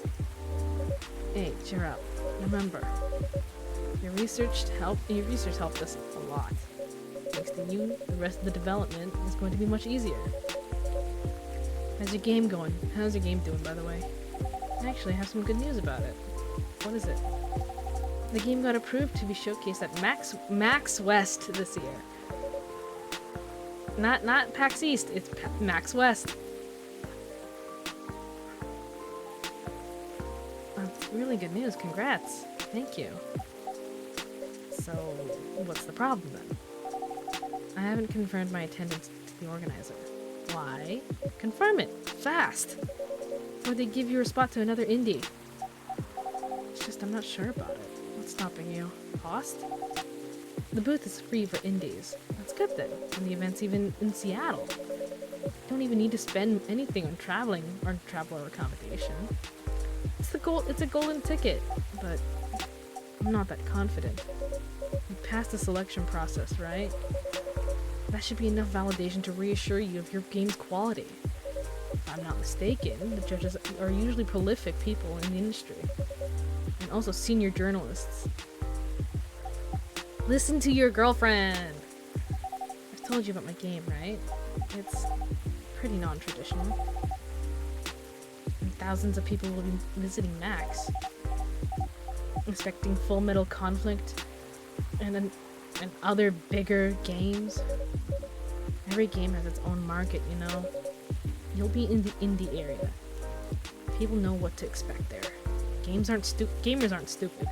Hey, cheer up. Remember, your research helped us a lot. Thanks to you, the rest of the development is going to be much easier. How's your game going? How's your game doing, by the way? I actually have some good news about it. What is it? The game got approved to be showcased at Max West this year. Not PAX East, it's Max West. That's really good news. Congrats. Thank you. So, what's the problem then? I haven't confirmed my attendance to the organizer. Why? Confirm it. Fast! Or they give you a spot to another indie. It's just I'm not sure about it. What's stopping you? Cost? The booth is free for indies. That's good then. And the event's even in Seattle. You don't even need to spend anything on traveling or travel or accommodation. It's a golden ticket, but I'm not that confident. You passed the selection process, right? That should be enough validation to reassure you of your game's quality. If I'm not mistaken, the judges are usually prolific people in the industry. And also senior journalists. Listen to your girlfriend! I've told you about my game, right? It's pretty non-traditional. And thousands of people will be visiting Max. Expecting Full Metal Conflict and other bigger games. Every game has its own market, you know. You'll be in the indie area. People know what to expect there. Gamers aren't stupid.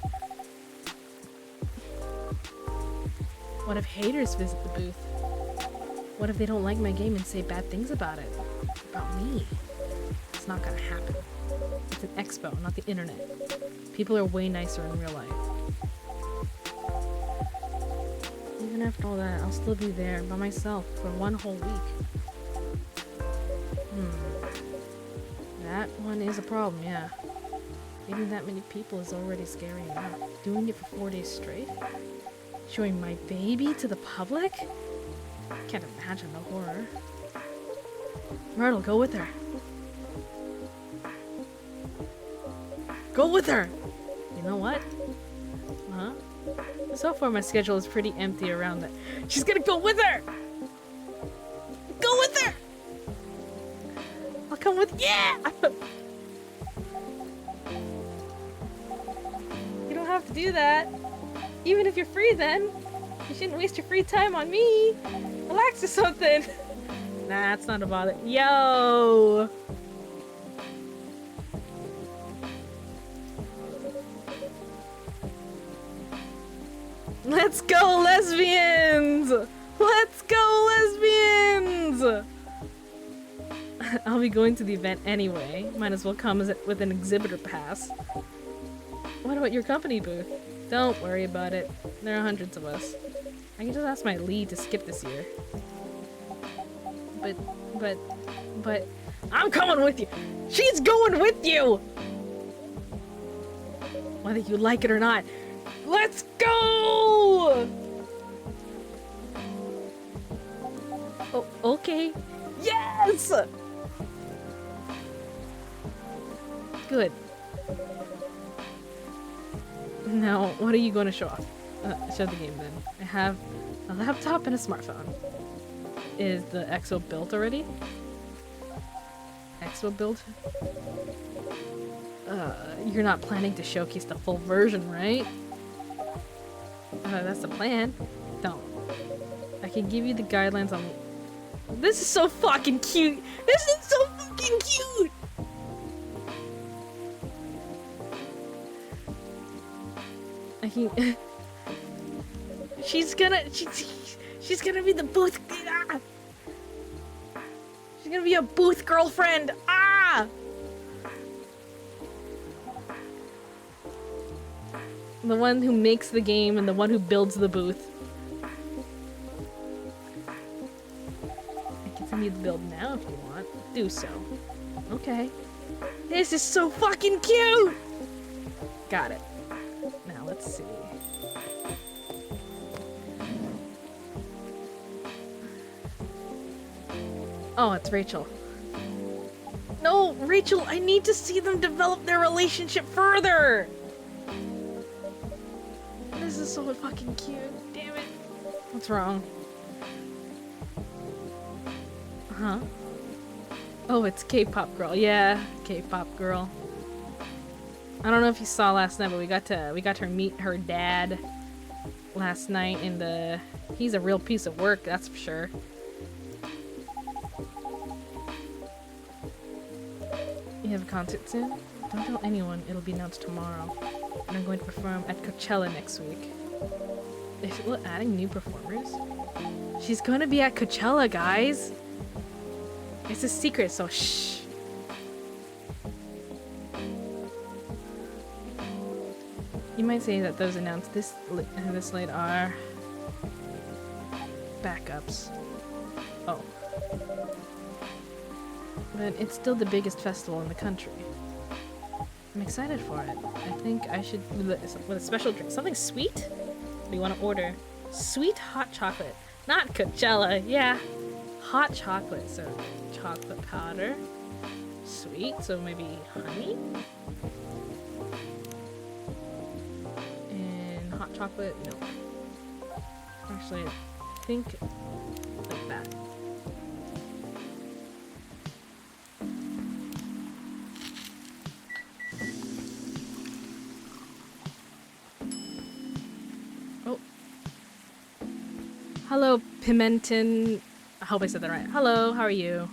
What if haters visit the booth? What if they don't like my game and say bad things about it? About me? It's not gonna happen. It's an expo, not the internet. People are way nicer in real life. Even after all that, I'll still be there by myself for one whole week. That one is a problem, yeah. Even that many people is already scary enough. Doing it for 4 days straight? Showing my baby to the public? Can't imagine the horror. Myrtle, go with her. Go with her! You know what? Huh? So far my schedule is pretty empty around that. She's gonna go with her! Go with her! I'll come with— yeah! You don't have to do that. Even if you're free then. You shouldn't waste your free time on me. Relax or something. Nah, it's not a bother. Yo! Let's go, lesbians! Let's go, lesbians! I'll be going to the event anyway. Might as well come with an exhibitor pass. What about your company booth? Don't worry about it. There are hundreds of us. I can just ask my lead to skip this year. But... I'm coming with you! She's going with you! Whether you like it or not. Let's go! Oh, okay. Yes! Good. Now, what are you going to show off? Show the game then. I have a laptop and a smartphone. Is the EXO built already? EXO built? You're not planning to showcase the full version, right? That's the plan. Don't. I can give you the guidelines on... This is so fucking cute! This is so fucking cute! I can... She's gonna be the booth... Ah! She's gonna be a booth girlfriend! Ah! The one who makes the game and the one who builds the booth. I can send me the build now if you want. Do so. Okay. This is so fucking cute! Got it. Now let's see. Oh, it's Rachel. No, Rachel, I need to see them develop their relationship further! This is so fucking cute. Damn it. What's wrong? Huh? Oh, it's K-pop girl. Yeah, K-pop girl. I don't know if you saw last night, but we got to meet her dad last night in the... He's a real piece of work, that's for sure. You have a concert soon? Don't tell anyone, it'll be announced tomorrow. And I'm going to perform at Coachella next week. They're still adding new performers? She's gonna be at Coachella, guys! It's a secret, so shh. You might say that those announced this late are backups. Oh. But it's still the biggest festival in the country. I'm excited for it. I think I should with a special drink. Something sweet? What do you want to order? Sweet hot chocolate. Not Coachella, yeah. Hot chocolate, so chocolate powder. Sweet, so maybe honey? And hot chocolate milk. Actually, I think like that. Oh. Hello, Pimenton. I hope I said that right. Hello, how are you?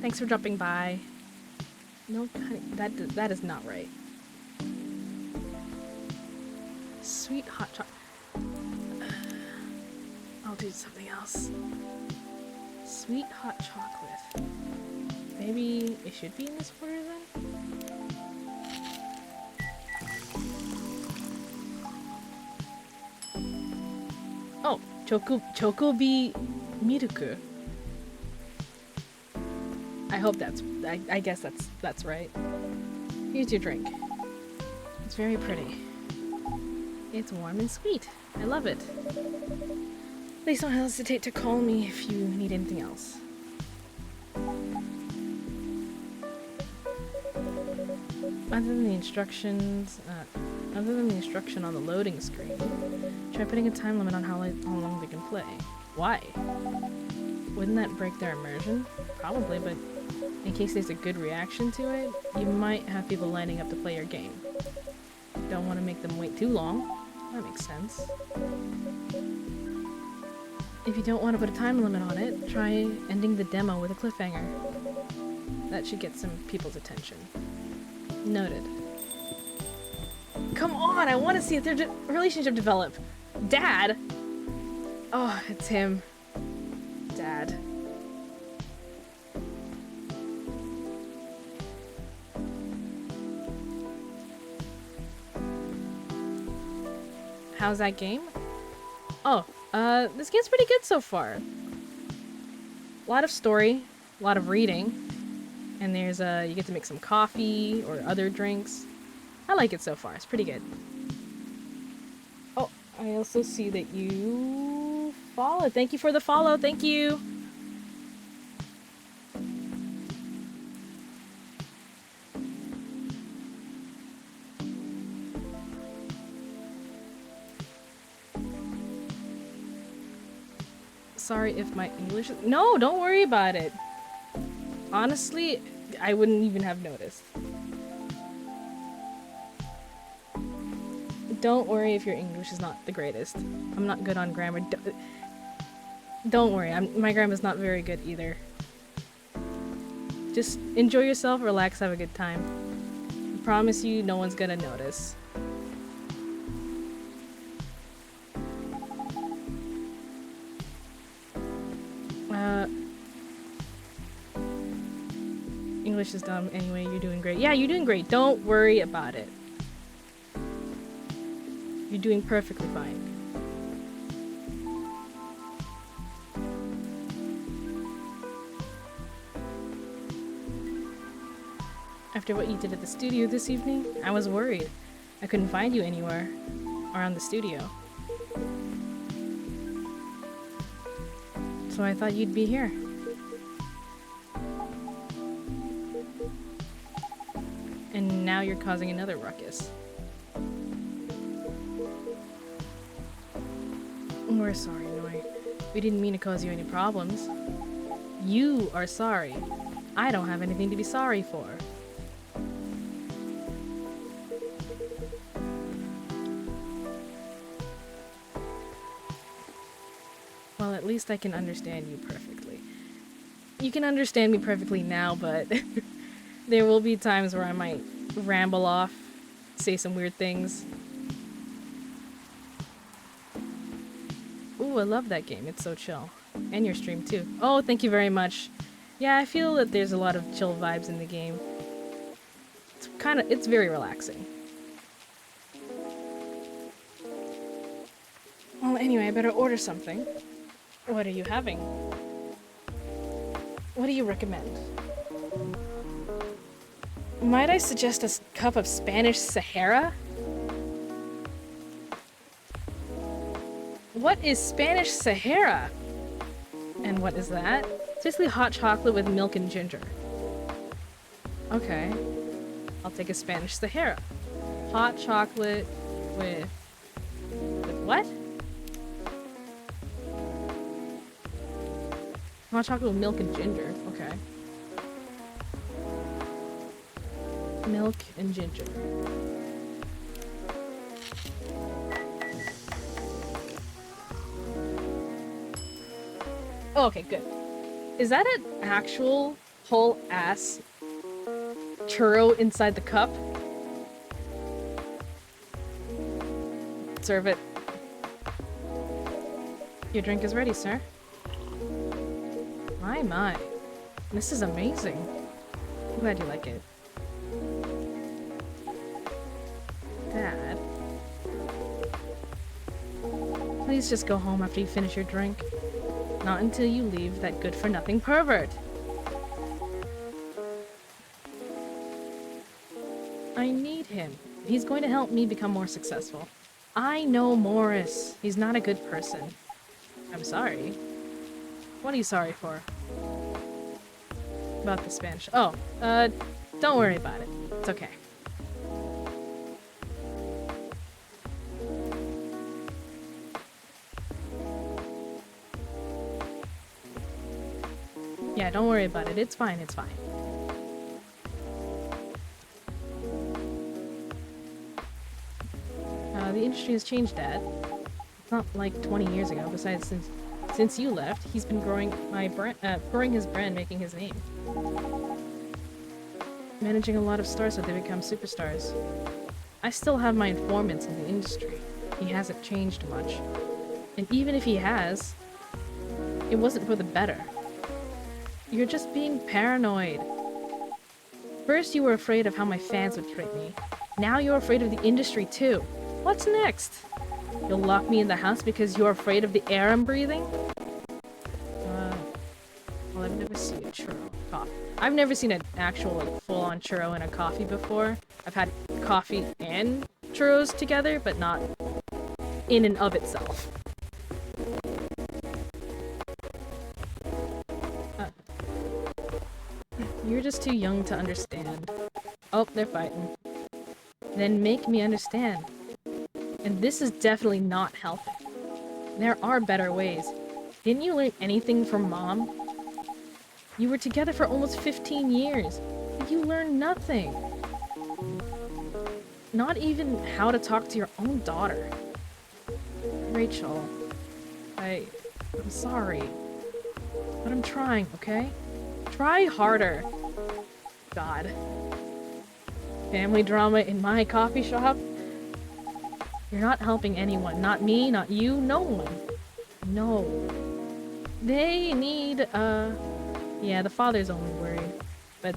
Thanks for dropping by. No, honey, that is not right. Sweet hot chocolate. I'll do something else. Sweet hot chocolate. Maybe it should be in this order then? Oh, Chocobi Miruku. I hope I guess that's right. Here's your drink. It's very pretty. It's warm and sweet. I love it. Please don't hesitate to call me if you need anything else. Other than the instruction on the loading screen, try putting a time limit on how long they can play. Why? Wouldn't that break their immersion? Probably, but in case there's a good reaction to it, you might have people lining up to play your game. Don't want to make them wait too long. That makes sense. If you don't want to put a time limit on it, try ending the demo with a cliffhanger. That should get some people's attention. Noted. Come on, I want to see if their relationship develop. Dad? Oh, it's him. Dad. How's that game? Oh, this game's pretty good so far. A lot of story, a lot of reading, and there's you get to make some coffee or other drinks. I like it so far. It's pretty good. Oh, I also see that you followed. Thank you for the follow. Thank you. Sorry if my English is... No, don't worry about it. Honestly, I wouldn't even have noticed. Don't worry if your English is not the greatest. I'm not good on grammar. Don't worry, my grammar's not very good either. Just enjoy yourself, relax, have a good time. I promise you, no one's gonna notice. English is dumb. Anyway, you're doing great. Yeah, you're doing great. Don't worry about it. You're doing perfectly fine. After what you did at the studio this evening, I was worried. I couldn't find you anywhere around the studio. So I thought you'd be here. And now you're causing another ruckus. We're sorry, Noi. We didn't mean to cause you any problems. You are sorry. I don't have anything to be sorry for. Well, at least I can understand you perfectly. You can understand me perfectly now, but there will be times where I might ramble off, say some weird things. Ooh, I love that game. It's so chill. And your stream too. Oh, thank you very much. Yeah, I feel that there's a lot of chill vibes in the game. It's very relaxing. Well, anyway, I better order something. What are you having? What do you recommend? Might I suggest a cup of Spanish Sahara? What is Spanish Sahara? And what is that? It's basically hot chocolate with milk and ginger. Okay. I'll take a Spanish Sahara. Hot chocolate with what? Hot chocolate with milk and ginger. Okay. Milk and ginger. Oh, okay, good. Is that an actual whole ass churro inside the cup? Serve it. Your drink is ready, sir. My. This is amazing. I'm glad you like it. Dad. Please just go home after you finish your drink. Not until you leave that good-for-nothing pervert. I need him. He's going to help me become more successful. I know Morris. He's not a good person. I'm sorry. What are you sorry for? About the Spanish. Oh, don't worry about it. It's okay. Yeah, don't worry about it. It's fine, it's fine. The industry has changed, Dad. It's not like 20 years ago. Besides, since you left, he's been growing his brand, making his name. Managing a lot of stars so they become superstars. I still have my informants in the industry. He hasn't changed much. And even if he has, it wasn't for the better. You're just being paranoid. First you were afraid of how my fans would treat me. Now you're afraid of the industry too. What's next? You'll lock me in the house because you're afraid of the air I'm breathing? Well, I've never seen a churro coffee. I've never seen an actual, like, full-on churro in a coffee before. I've had coffee and churros together, but not in and of itself. You're just too young to understand. Oh, they're fighting. Then make me understand. And this is definitely not helping. There are better ways. Didn't you learn anything from Mom? You were together for almost 15 years. But you learned nothing. Not even how to talk to your own daughter. Rachel, I'm sorry. But I'm trying, okay? Try harder. God. Family drama in my coffee shop? You're not helping anyone. Not me, not you, no one. No. They need, yeah, the father's only worried. But,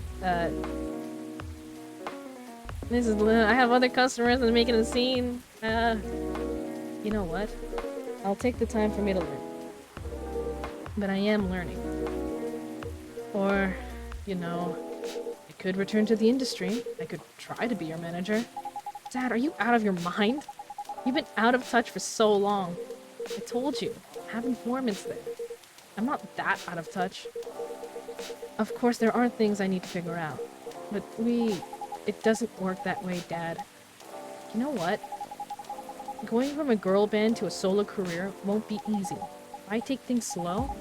this is, I have other customers and making a scene. You know what? I'll take the time for me to learn. But I am learning. Or, you know, could return to the industry. I could try to be your manager. Dad, are you out of your mind? You've been out of touch for so long. I told you, have informants there. I'm not that out of touch. Of course, there are things I need to figure out. But it doesn't work that way, Dad. You know what? Going from a girl band to a solo career won't be easy. If I take things slow,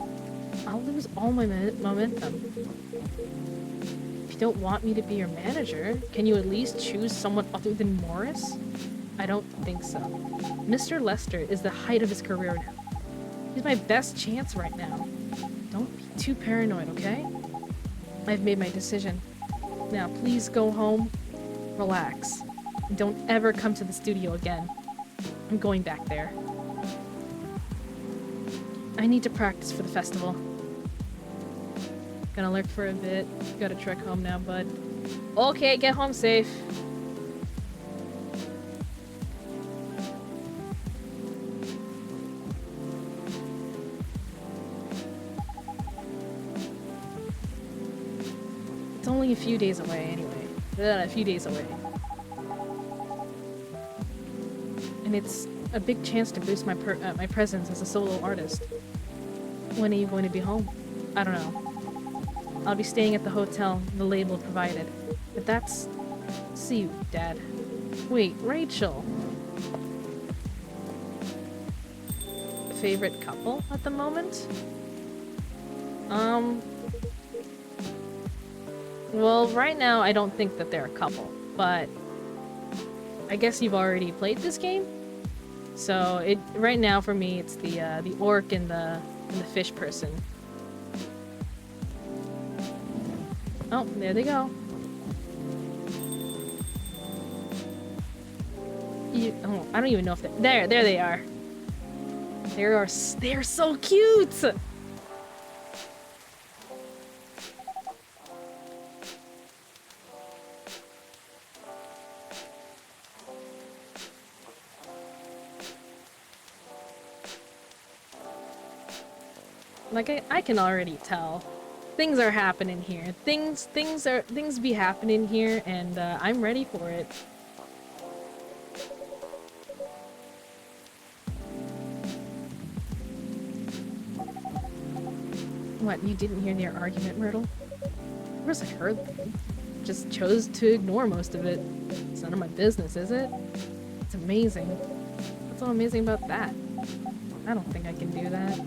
I'll lose all my momentum. If you don't want me to be your manager, can you at least choose someone other than Morris? I don't think so. Mr. Lester is the height of his career now. He's my best chance right now. Don't be too paranoid, okay? I've made my decision. Now, please go home, relax, and don't ever come to the studio again. I'm going back there. I need to practice for the festival. Gonna lurk for a bit. Gotta trek home now, bud. Okay, get home safe. It's only a few days away anyway. A few days away. And it's a big chance to boost my presence as a solo artist. When are you going to be home? I don't know. I'll be staying at the hotel the label provided. But that's... See you, Dad. Wait, Rachel. Favorite couple at the moment? Well, right now I don't think that they're a couple, but I guess you've already played this game? So right now for me it's the orc and the fish person. Oh, there they go. I don't even know if there they are. They're so cute. Like I can already tell. Things are happening here. Things be happening here, and I'm ready for it. What, you didn't hear their argument, Myrtle? Of course I heard them. Just chose to ignore most of it. It's none of my business, is it? It's amazing. What's so amazing about that? I don't think I can do that.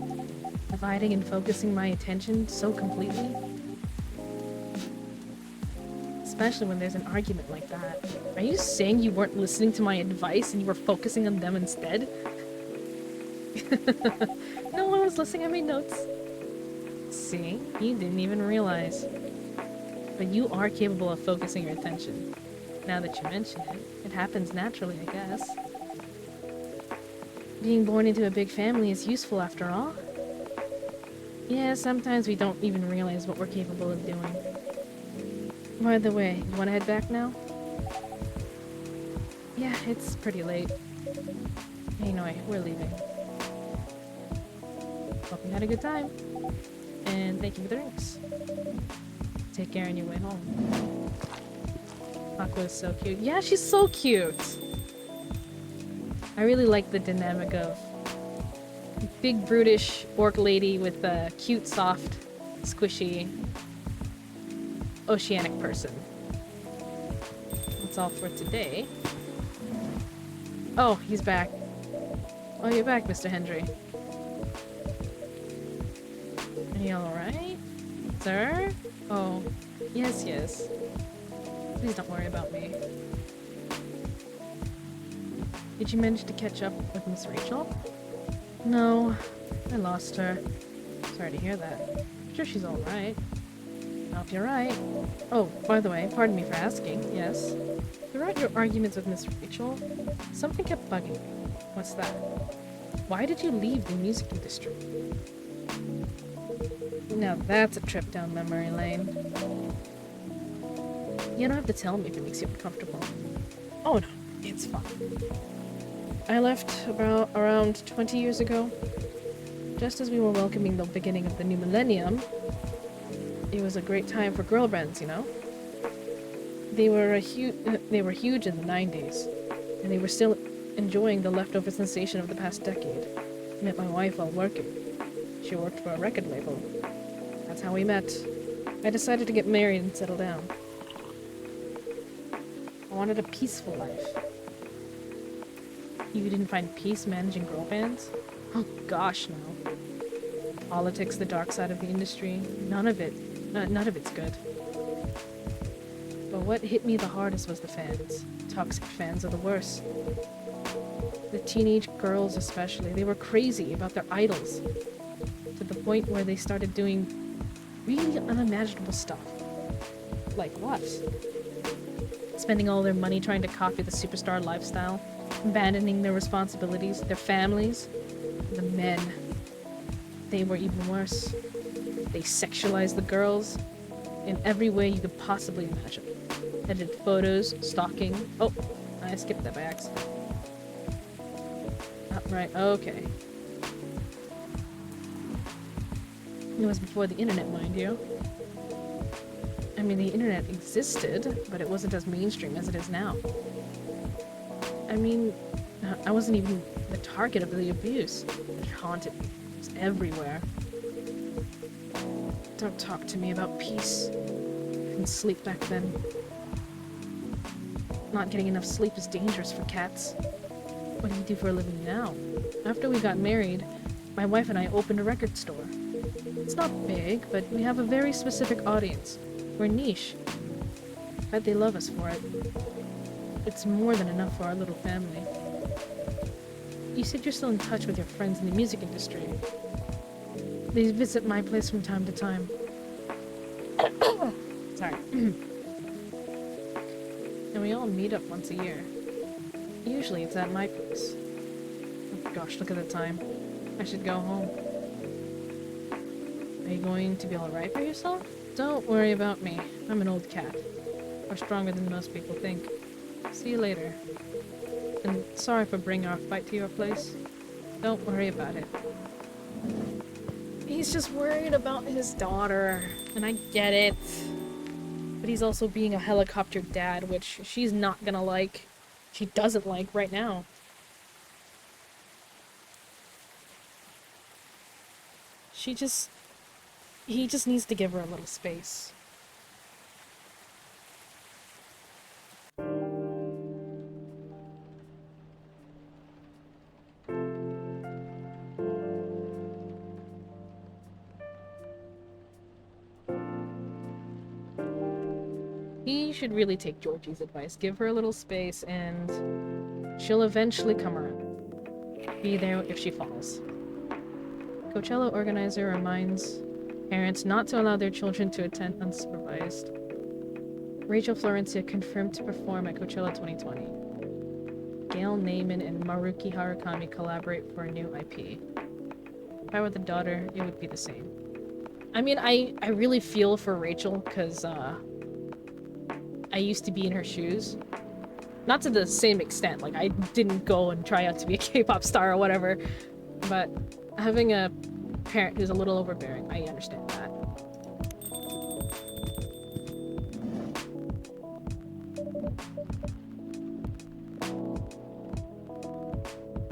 Dividing and focusing my attention so completely. Especially when there's an argument like that. Are you saying you weren't listening to my advice and you were focusing on them instead? No one was listening, I made notes. See? You didn't even realize. But you are capable of focusing your attention. Now that you mention it, it happens naturally, I guess. Being born into a big family is useful after all. Yeah, sometimes we don't even realize what we're capable of doing. By the way, you want to head back now? Yeah, it's pretty late. Anyway, we're leaving. Hope you had a good time. And thank you for the drinks. Take care on your way home. Aqua is so cute. Yeah, she's so cute! I really like the dynamic of big brutish orc lady with a cute, soft, squishy oceanic person. That's all for today. Oh, he's back. Oh, you're back, Mr. Hendry. Are you alright? Sir? Oh, yes, yes. Please don't worry about me. Did you manage to catch up with Miss Rachel? No, I lost her. Sorry to hear that. I'm sure she's alright. I hope you're right. Oh, by the way, pardon me for asking, yes. Throughout your arguments with Miss Rachel, something kept bugging me. What's that? Why did you leave the music industry? Now that's a trip down memory lane. You don't have to tell me if it makes you uncomfortable. Oh no, it's fine. I left around 20 years ago. Just as we were welcoming the beginning of the new millennium. It was a great time for girl bands, you know? They were huge in the 90s, and they were still enjoying the leftover sensation of the past decade. I met my wife while working. She worked for a record label. That's how we met. I decided to get married and settle down. I wanted a peaceful life. You didn't find peace managing girl bands? Oh gosh, no. Politics, the dark side of the industry, none of it's good. But what hit me the hardest was the fans. Toxic fans are the worst. The teenage girls especially, they were crazy about their idols. To the point where they started doing really unimaginable stuff. Like what? Spending all their money trying to copy the superstar lifestyle, abandoning their responsibilities, their families. The men, they were even worse. They sexualized the girls in every way you could possibly imagine. Edited photos, stalking. Oh, I skipped that by accident. Right, okay. It was before the internet, mind you. I mean, the internet existed, but it wasn't as mainstream as it is now. I mean, I wasn't even the target of the abuse. It haunted me. It was everywhere. Don't talk to me about peace. I couldn't sleep back then. Not getting enough sleep is dangerous for cats. What do you do for a living now? After we got married, my wife and I opened a record store. It's not big, but we have a very specific audience. We're niche. Bet they love us for it. It's more than enough for our little family. You said you're still in touch with your friends in the music industry. They visit my place from time to time. Sorry. And we all meet up once a year. Usually it's at my place. Oh gosh, look at the time. I should go home. Are you going to be alright for yourself? Don't worry about me. I'm an old cat. Or stronger than most people think. See you later. And sorry for bringing our fight to your place. Don't worry about it. He's just worried about his daughter. And I get it. But he's also being a helicopter dad, which she's not gonna like. She doesn't like right now. He just needs to give her a little space. He should really take Georgie's advice. Give her a little space and she'll eventually come around. Be there if she falls. Coachella organizer reminds parents not to allow their children to attend unsupervised. Rachel Florencia confirmed to perform at Coachella 2020. Gail Naiman and Maruki Harakami collaborate for a new IP. If I were the daughter, it would be the same. I mean, I really feel for Rachel, because, I used to be in her shoes. Not to the same extent, like, I didn't go and try out to be a K-pop star or whatever, but having a parent who's a little overbearing, I understand that.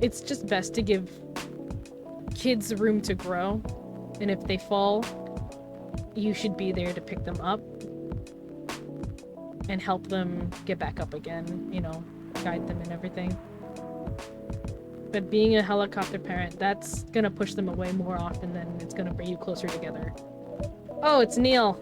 It's just best to give kids room to grow, and if they fall, you should be there to pick them up and help them get back up again, you know, guide them and everything. But being a helicopter parent, that's gonna push them away more often than it's gonna bring you closer together. Oh, it's Neil!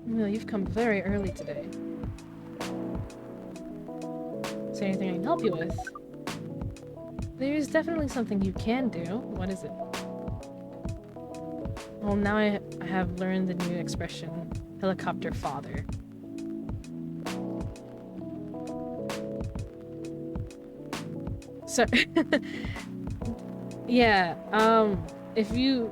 Neil, you've come very early today. Is there anything I can help you with? There's definitely something you can do. What is it? Well, now I have learned the new expression, helicopter father. So, yeah, if you...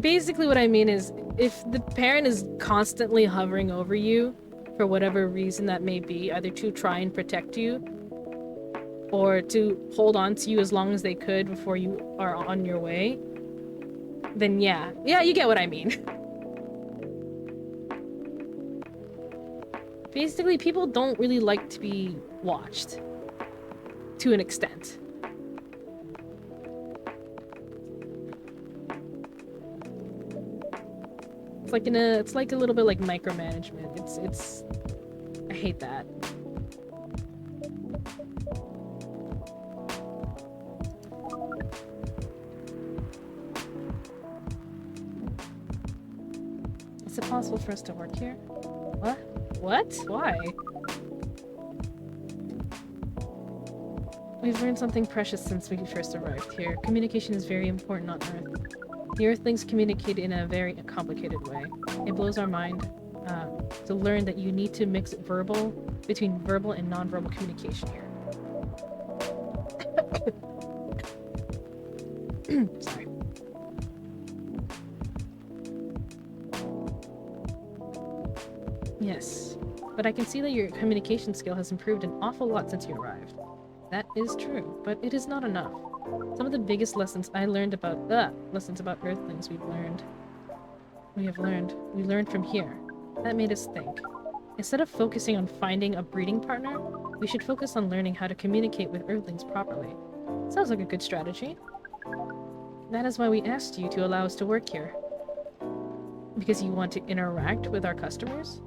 Basically what I mean is, if the parent is constantly hovering over you for whatever reason that may be, either to try and protect you or to hold on to you as long as they could before you are on your way, then yeah, you get what I mean. Basically, people don't really like to be watched to an extent. It's like a little bit like micromanagement. I hate that. Is it possible for us to work here? What? What? Why? We've learned something precious since we first arrived here. Communication is very important on Earth. The Earthlings communicate in a very complicated way. It blows our mind to learn that you need to mix between verbal and non-verbal communication here. Sorry. Yes, but I can see that your communication skill has improved an awful lot since you arrived. That is true, but it is not enough. Some of the biggest lessons I learned about Earthlings we learned from here. That made us think. Instead of focusing on finding a breeding partner, we should focus on learning how to communicate with Earthlings properly. Sounds like a good strategy. That is why we asked you to allow us to work here. Because you want to interact with our customers?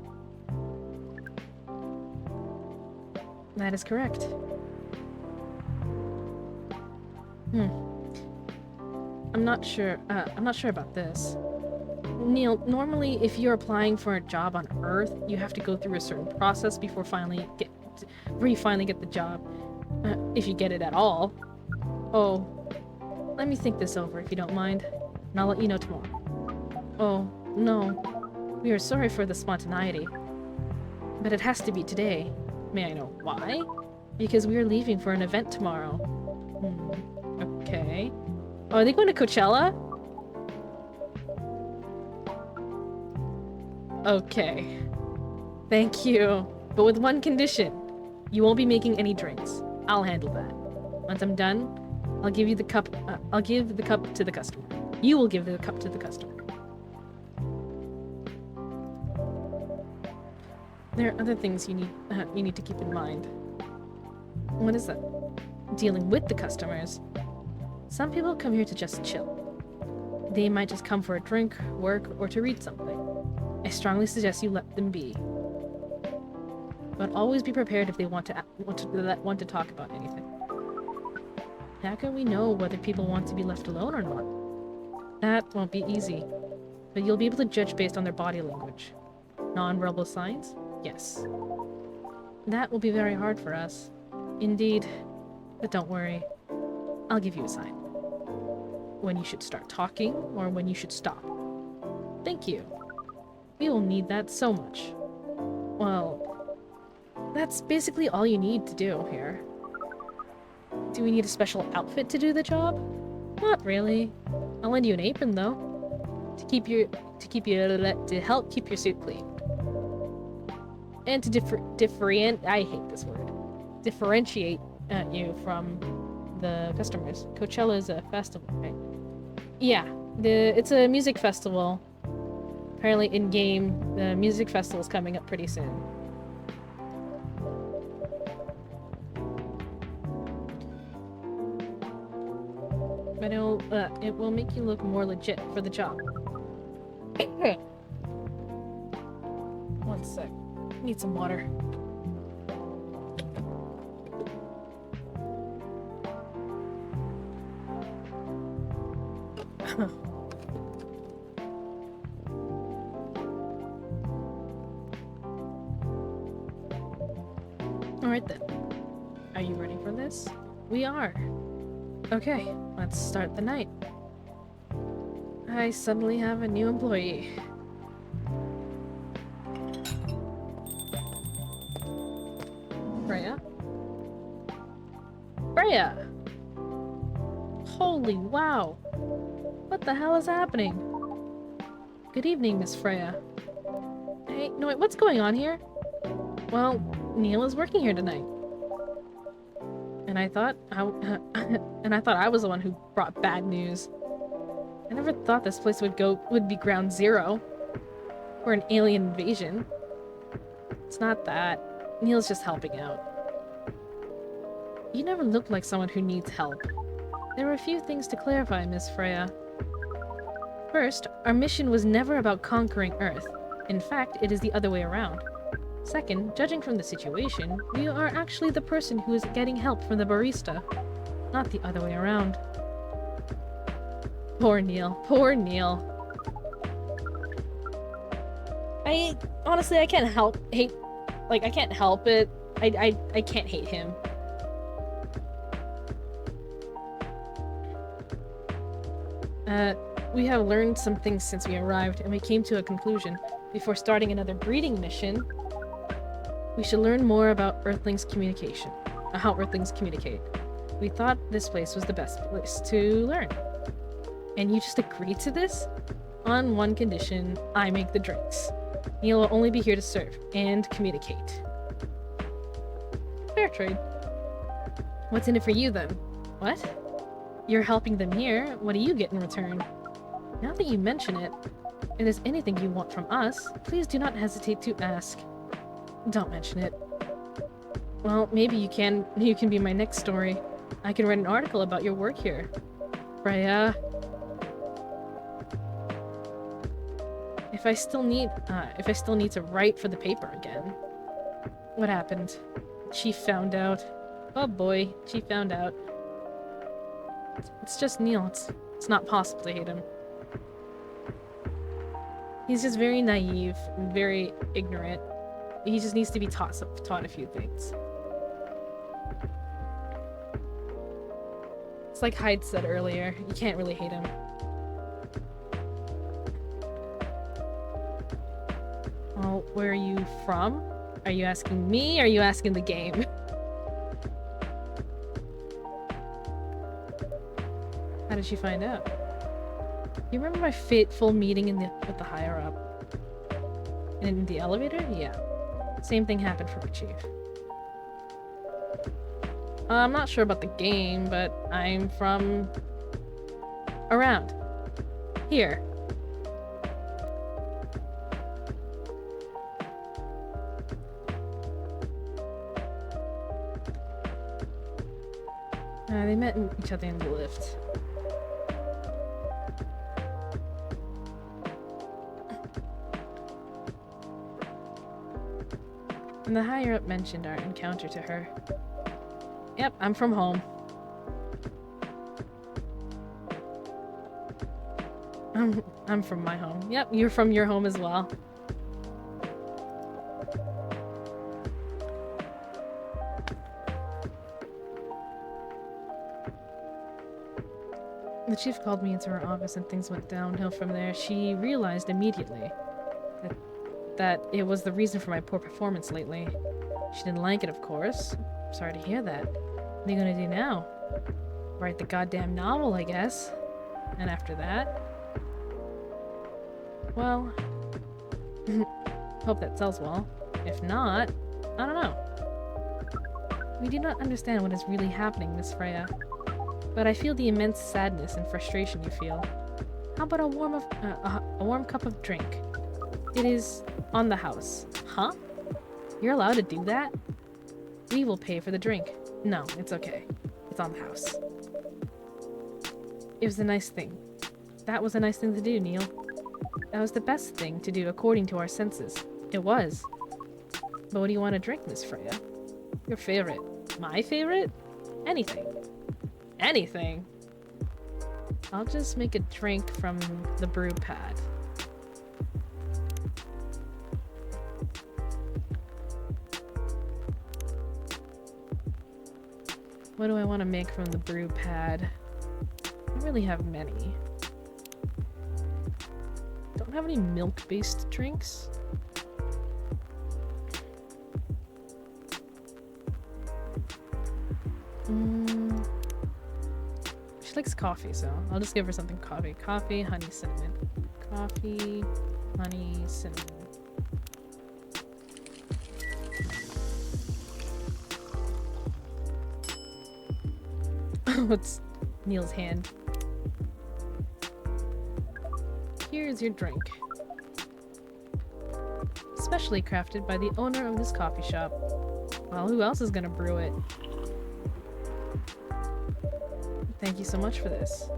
That is correct. I'm not sure about this. Neil, normally if you're applying for a job on Earth, you have to go through a certain process before you finally get the job. If you get it at all. Oh, let me think this over if you don't mind, and I'll let you know tomorrow. Oh, no. We are sorry for the spontaneity, but it has to be today. May I know why? Because we are leaving for an event tomorrow. Okay. Oh, are they going to Coachella? Okay. Thank you. But with one condition. You won't be making any drinks. I'll handle that. Once I'm done, I'll give the cup to the customer. You will give the cup to the customer. There are other things you need to keep in mind. What is that? Dealing with the customers. Some people come here to just chill. They might just come for a drink, work, or to read something. I strongly suggest you let them be. But always be prepared if they want to talk about anything. How can we know whether people want to be left alone or not? That won't be easy, but you'll be able to judge based on their body language. Non-verbal signs? Yes. That will be very hard for us. Indeed. But don't worry. I'll give you a sign. When you should start talking, or when you should stop. Thank you. We will need that so much. Well, that's basically all you need to do here. Do we need a special outfit to do the job? Not really. I'll lend you an apron though. To help keep your suit clean. And to differentiate you from the customers. Coachella is a festival, right? Yeah, it's a music festival. Apparently in-game, the music festival is coming up pretty soon. But it will make you look more legit for the job. One sec. Need some water. Alright then. Are you ready for this? We are. Okay, let's start the night. I suddenly have a new employee. Freya? Freya! Holy wow! What the hell is happening? Good evening, Miss Freya. Hey, no, wait, what's going on here? Well, Neil is working here tonight. And I thought I was the one who brought bad news. I never thought this place would be ground zero for an alien invasion. It's not that. Neil's just helping out. You never looked like someone who needs help. There are a few things to clarify, Miss Freya. First, our mission was never about conquering Earth. In fact, it is the other way around. Second, judging from the situation, you are actually the person who is getting help from the barista, not the other way around. Poor Neil. Poor Neil. Honestly, I can't help it. I can't hate him. We have learned some things since we arrived, and we came to a conclusion. Before starting another breeding mission, we should learn more about Earthlings' communication. How Earthlings communicate. We thought this place was the best place to learn. And you just agreed to this? On one condition, I make the drinks. Neil will only be here to serve and communicate. Fair trade. What's in it for you, then? What? You're helping them here. What do you get in return? Now that you mention it, if there's anything you want from us, please do not hesitate to ask. Don't mention it. Well, maybe you can be my next story. I can write an article about your work here. Freya. If I still need to write for the paper again. What happened? Chief found out. Oh boy, Chief found out. It's just Neil. It's not possible to hate him. He's just very naive and very ignorant. He just needs to be taught a few things. It's like Hyde said earlier, you can't really hate him. Well, where are you from? Are you asking me or are you asking the game? How did she find out? You remember my fateful meeting with the higher up? In the elevator? Yeah. Same thing happened for my chief. I'm not sure about the game, but I'm from... around. Here. They met each other in the lift. And the higher-up mentioned our encounter to her. Yep, I'm from home. I'm from my home. Yep, you're from your home as well. The chief called me into her office and things went downhill from there. She realized immediately that it was the reason for my poor performance lately. She didn't like it, of course. Sorry to hear that. What are you gonna do now? Write the goddamn novel, I guess. And after that... well... hope that sells well. If not, I don't know. We do not understand what is really happening, Miss Freya. But I feel the immense sadness and frustration you feel. How about a warm cup of drink? It is on the house. Huh? You're allowed to do that? We will pay for the drink. No, it's okay. It's on the house. It was a nice thing. That was a nice thing to do, Neil. That was the best thing to do according to our senses. It was. But what do you want to drink, Miss Freya? Your favorite. My favorite? Anything. Anything? I'll just make a drink from the brew pad. What do I want to make from the brew pad? I don't really have many. Don't have any milk-based drinks. She likes coffee, so I'll just give her something coffee. Coffee, honey, cinnamon. Coffee, honey, cinnamon. What's Neil's hand? Here's your drink. Specially crafted by the owner of this coffee shop. Well, who else is gonna brew it? Thank you so much for this.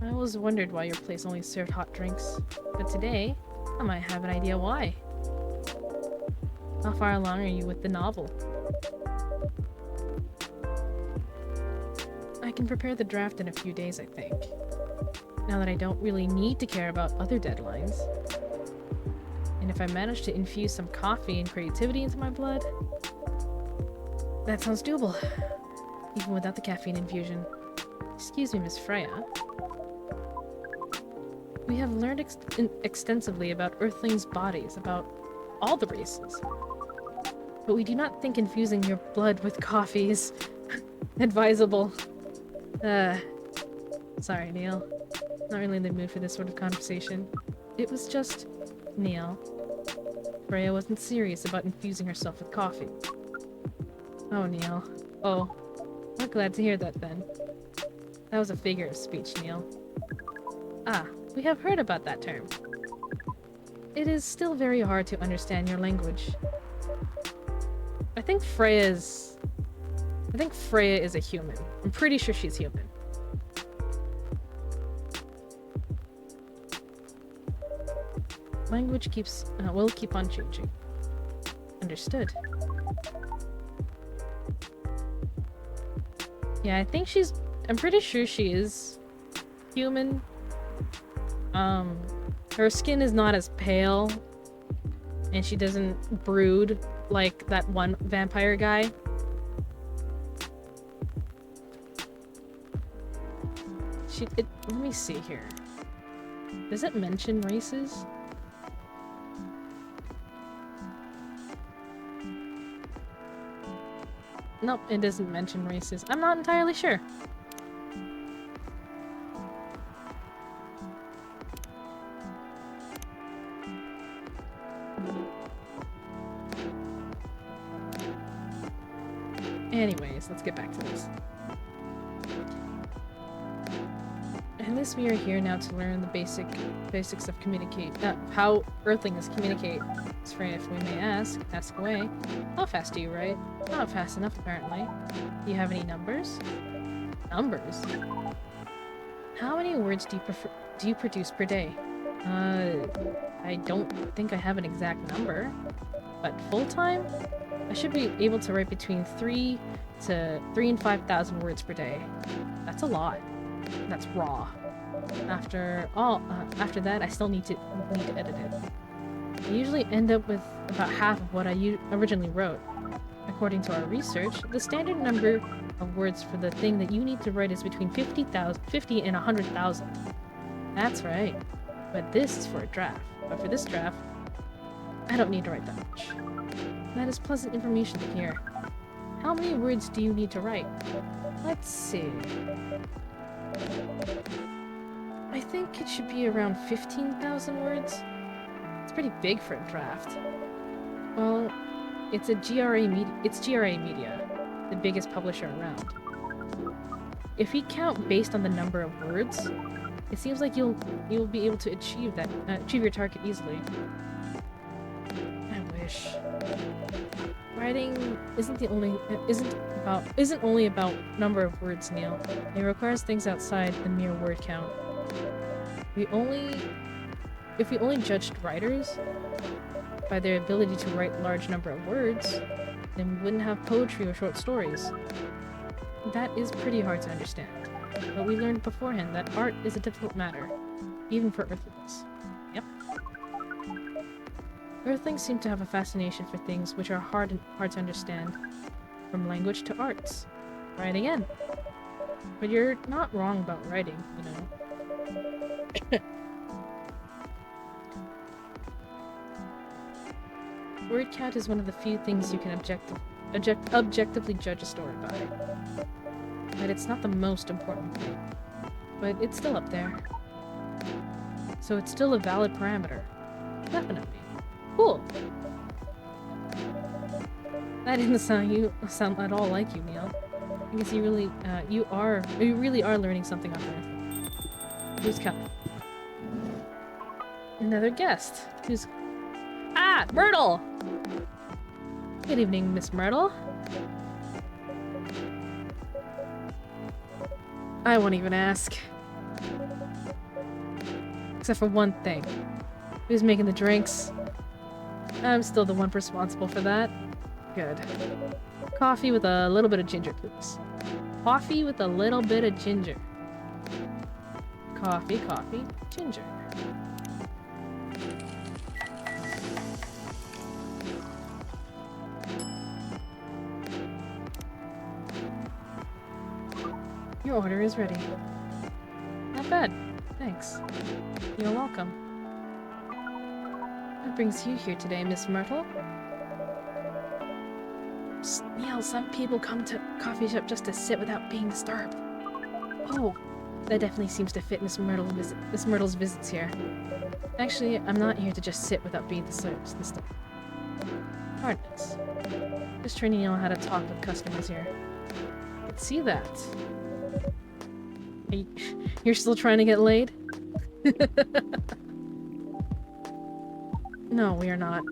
I always wondered why your place only served hot drinks, but today, I might have an idea why. How far along are you with the novel? I can prepare the draft in a few days, I think. Now that I don't really need to care about other deadlines. And if I manage to infuse some coffee and creativity into my blood, that sounds doable. Even without the caffeine infusion. Excuse me, Miss Freya. We have learned extensively about Earthlings' bodies, about all the races. But we do not think infusing your blood with coffee is advisable. Sorry, Neil. Not really in the mood for this sort of conversation. It was just... Neil. Freya wasn't serious about infusing herself with coffee. Oh, Neil. Oh. I'm glad to hear that, then. That was a figure of speech, Neil. Ah, we have heard about that term. It is still very hard to understand your language. I think Freya is a human. I'm pretty sure she's human. Language will keep on changing. Understood. Yeah, I'm pretty sure she is human. Her skin is not as pale, and she doesn't brood like that one vampire guy. Let me see here. Does it mention races? Nope, it doesn't mention races. I'm not entirely sure. Anyways, let's get back to this. And this we are here now to learn the basics of how Earthlings communicate. As for if we may ask away. How fast do you write? Not fast enough, apparently. Do you have any numbers? Numbers? How many words do you produce per day? I don't think I have an exact number. But full-time? I should be able to write between 3 and 5,000 words per day. That's a lot. That's raw. After that, I still need to edit it. I usually end up with about half of what I originally wrote. According to our research, the standard number of words for the thing that you need to write is between 50 and 100,000. That's right. But this is for a draft. But for this draft, I don't need to write that much. That is pleasant information to hear. How many words do you need to write? Let's see. I think it should be around 15,000 words. It's pretty big for a draft. Well, it's GRA Media, the biggest publisher around. If we count based on the number of words, it seems like you'll be able to achieve your target easily. I wish. Writing isn't only about number of words, Neil. It requires things outside the mere word count. If we only judged writers by their ability to write large number of words, then we wouldn't have poetry or short stories. That is pretty hard to understand, but we learned beforehand that art is a difficult matter, even for Earthlings. Yep. Earthlings seem to have a fascination for things which are hard to understand, from language to arts. Right again. But you're not wrong about writing, you know. Word count is one of the few things you can objectively judge a story by. But it's not the most important thing. But it's still up there. So it's still a valid parameter. Definitely. Cool. That didn't sound at all like you, Neil. I guess you really, you really are learning something on Earth. Who's coming? Another guest. Who's... Ah! Myrtle! Good evening, Miss Myrtle. I won't even ask. Except for one thing. Who's making the drinks? I'm still the one responsible for that. Good. Coffee with a little bit of ginger, please. Coffee with a little bit of ginger. Coffee, coffee, ginger. Your order is ready. Not bad. Thanks. You're welcome. What brings you here today, Miss Myrtle? Psst, Neil, some people come to coffee shop just to sit without being disturbed. Oh, that definitely seems to fit Miss Myrtle's visits here. Actually, I'm not here to just sit without being disturbed this time. Hardness. Just training Neil how to talk with customers here. I can see that. You're still trying to get laid? No, we are not.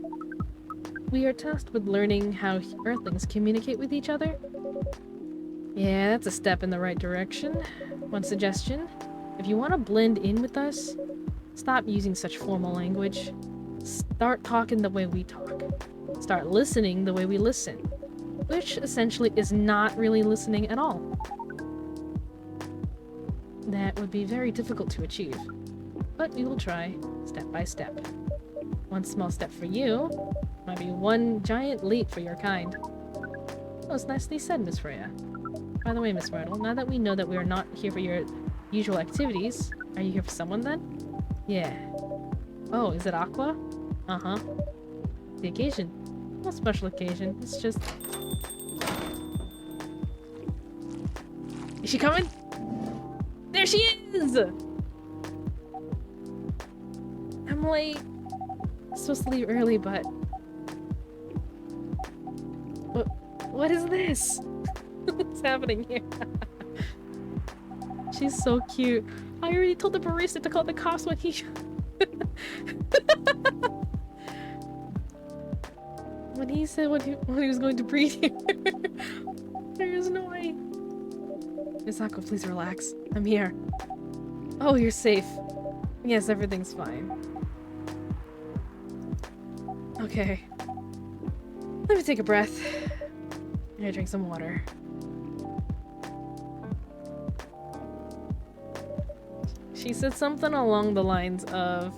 We are tasked with learning how Earthlings communicate with each other. Yeah, that's a step in the right direction. One suggestion. If you want to blend in with us, stop using such formal language. Start talking the way we talk. Start listening the way we listen. Which essentially is not really listening at all. That would be very difficult to achieve. But we will try, step by step. One small step for you might be one giant leap for your kind. Oh, it's nicely said, Miss Freya. By the way, Miss Myrtle, now that we know that we are not here for your usual activities, are you here for someone then? Yeah. Oh, is it Aqua? Uh-huh. The occasion. No special occasion, it's just... Is she coming? There she is! I'm late. I'm supposed to leave early, but... What is this? What's happening here? She's so cute. I already told the barista to call the cops when he... when he said when he was going to breed here. There's no way. Misako, please relax. I'm here. Oh, you're safe. Yes, everything's fine. Okay. Let me take a breath. I'm gonna drink some water. She said something along the lines of,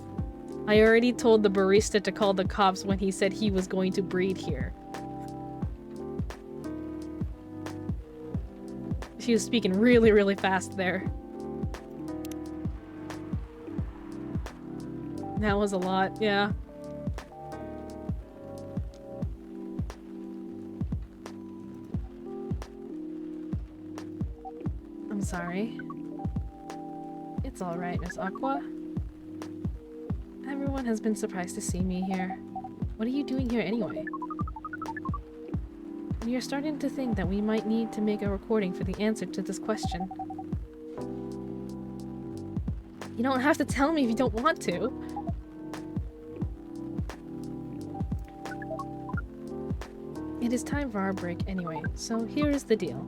I already told the barista to call the cops when he said he was going to breed here. She was speaking really, really fast there. That was a lot, yeah. I'm sorry. It's alright, Miss Aqua. Everyone has been surprised to see me here. What are you doing here anyway? We are starting to think that we might need to make a recording for the answer to this question. You don't have to tell me if you don't want to. It is time for our break anyway, so here is the deal.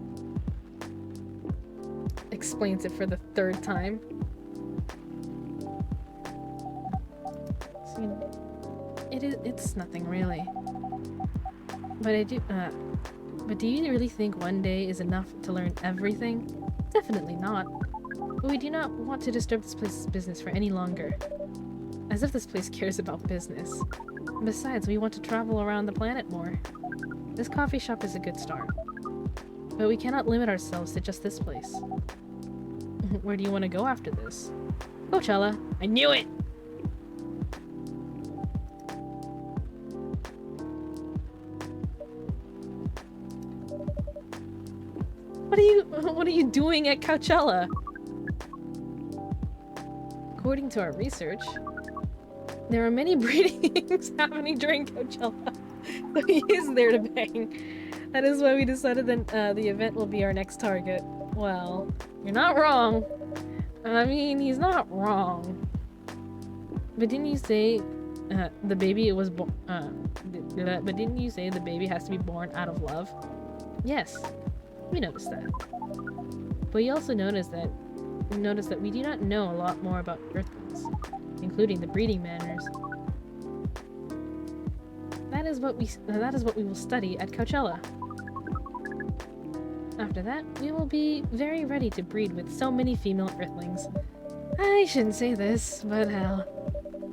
Explains it for the third time. See, it's nothing really. But but do you really think one day is enough to learn everything? Definitely not. But we do not want to disturb this place's business for any longer. As if this place cares about business. Besides, we want to travel around the planet more. This coffee shop is a good start. But we cannot limit ourselves to just this place. Where do you want to go after this? Coachella. I knew it! What are you doing at Coachella? According to our research, there are many breedings happening during Coachella. So he is there to bang. That is why we decided that the event will be our next target. Well, you're not wrong. I mean, he's not wrong. But didn't you say the baby was but didn't you say the baby has to be born out of love? Yes, we noticed that. But we also noticed that we do not know a lot more about Earthlings, including the breeding manners. That is what we will study at Coachella. After that, we will be very ready to breed with so many female Earthlings. I shouldn't say this, but hell,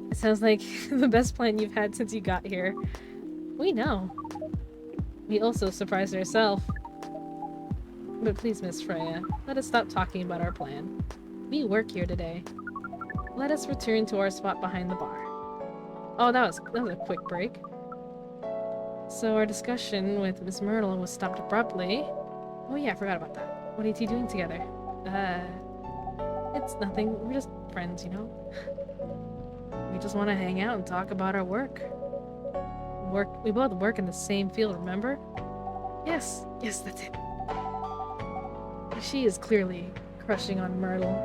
it sounds like the best plan you've had since you got here. We know. We also surprised ourselves. But please, Miss Freya, let us stop talking about our plan. We work here today. Let us return to our spot behind the bar. Oh, that was a quick break. So our discussion with Miss Myrtle was stopped abruptly. Oh yeah, I forgot about that. What are you two doing together? It's nothing. We're just friends, you know? We just want to hang out and talk about our work. We both work in the same field, remember? Yes, that's it. She is clearly crushing on Myrtle.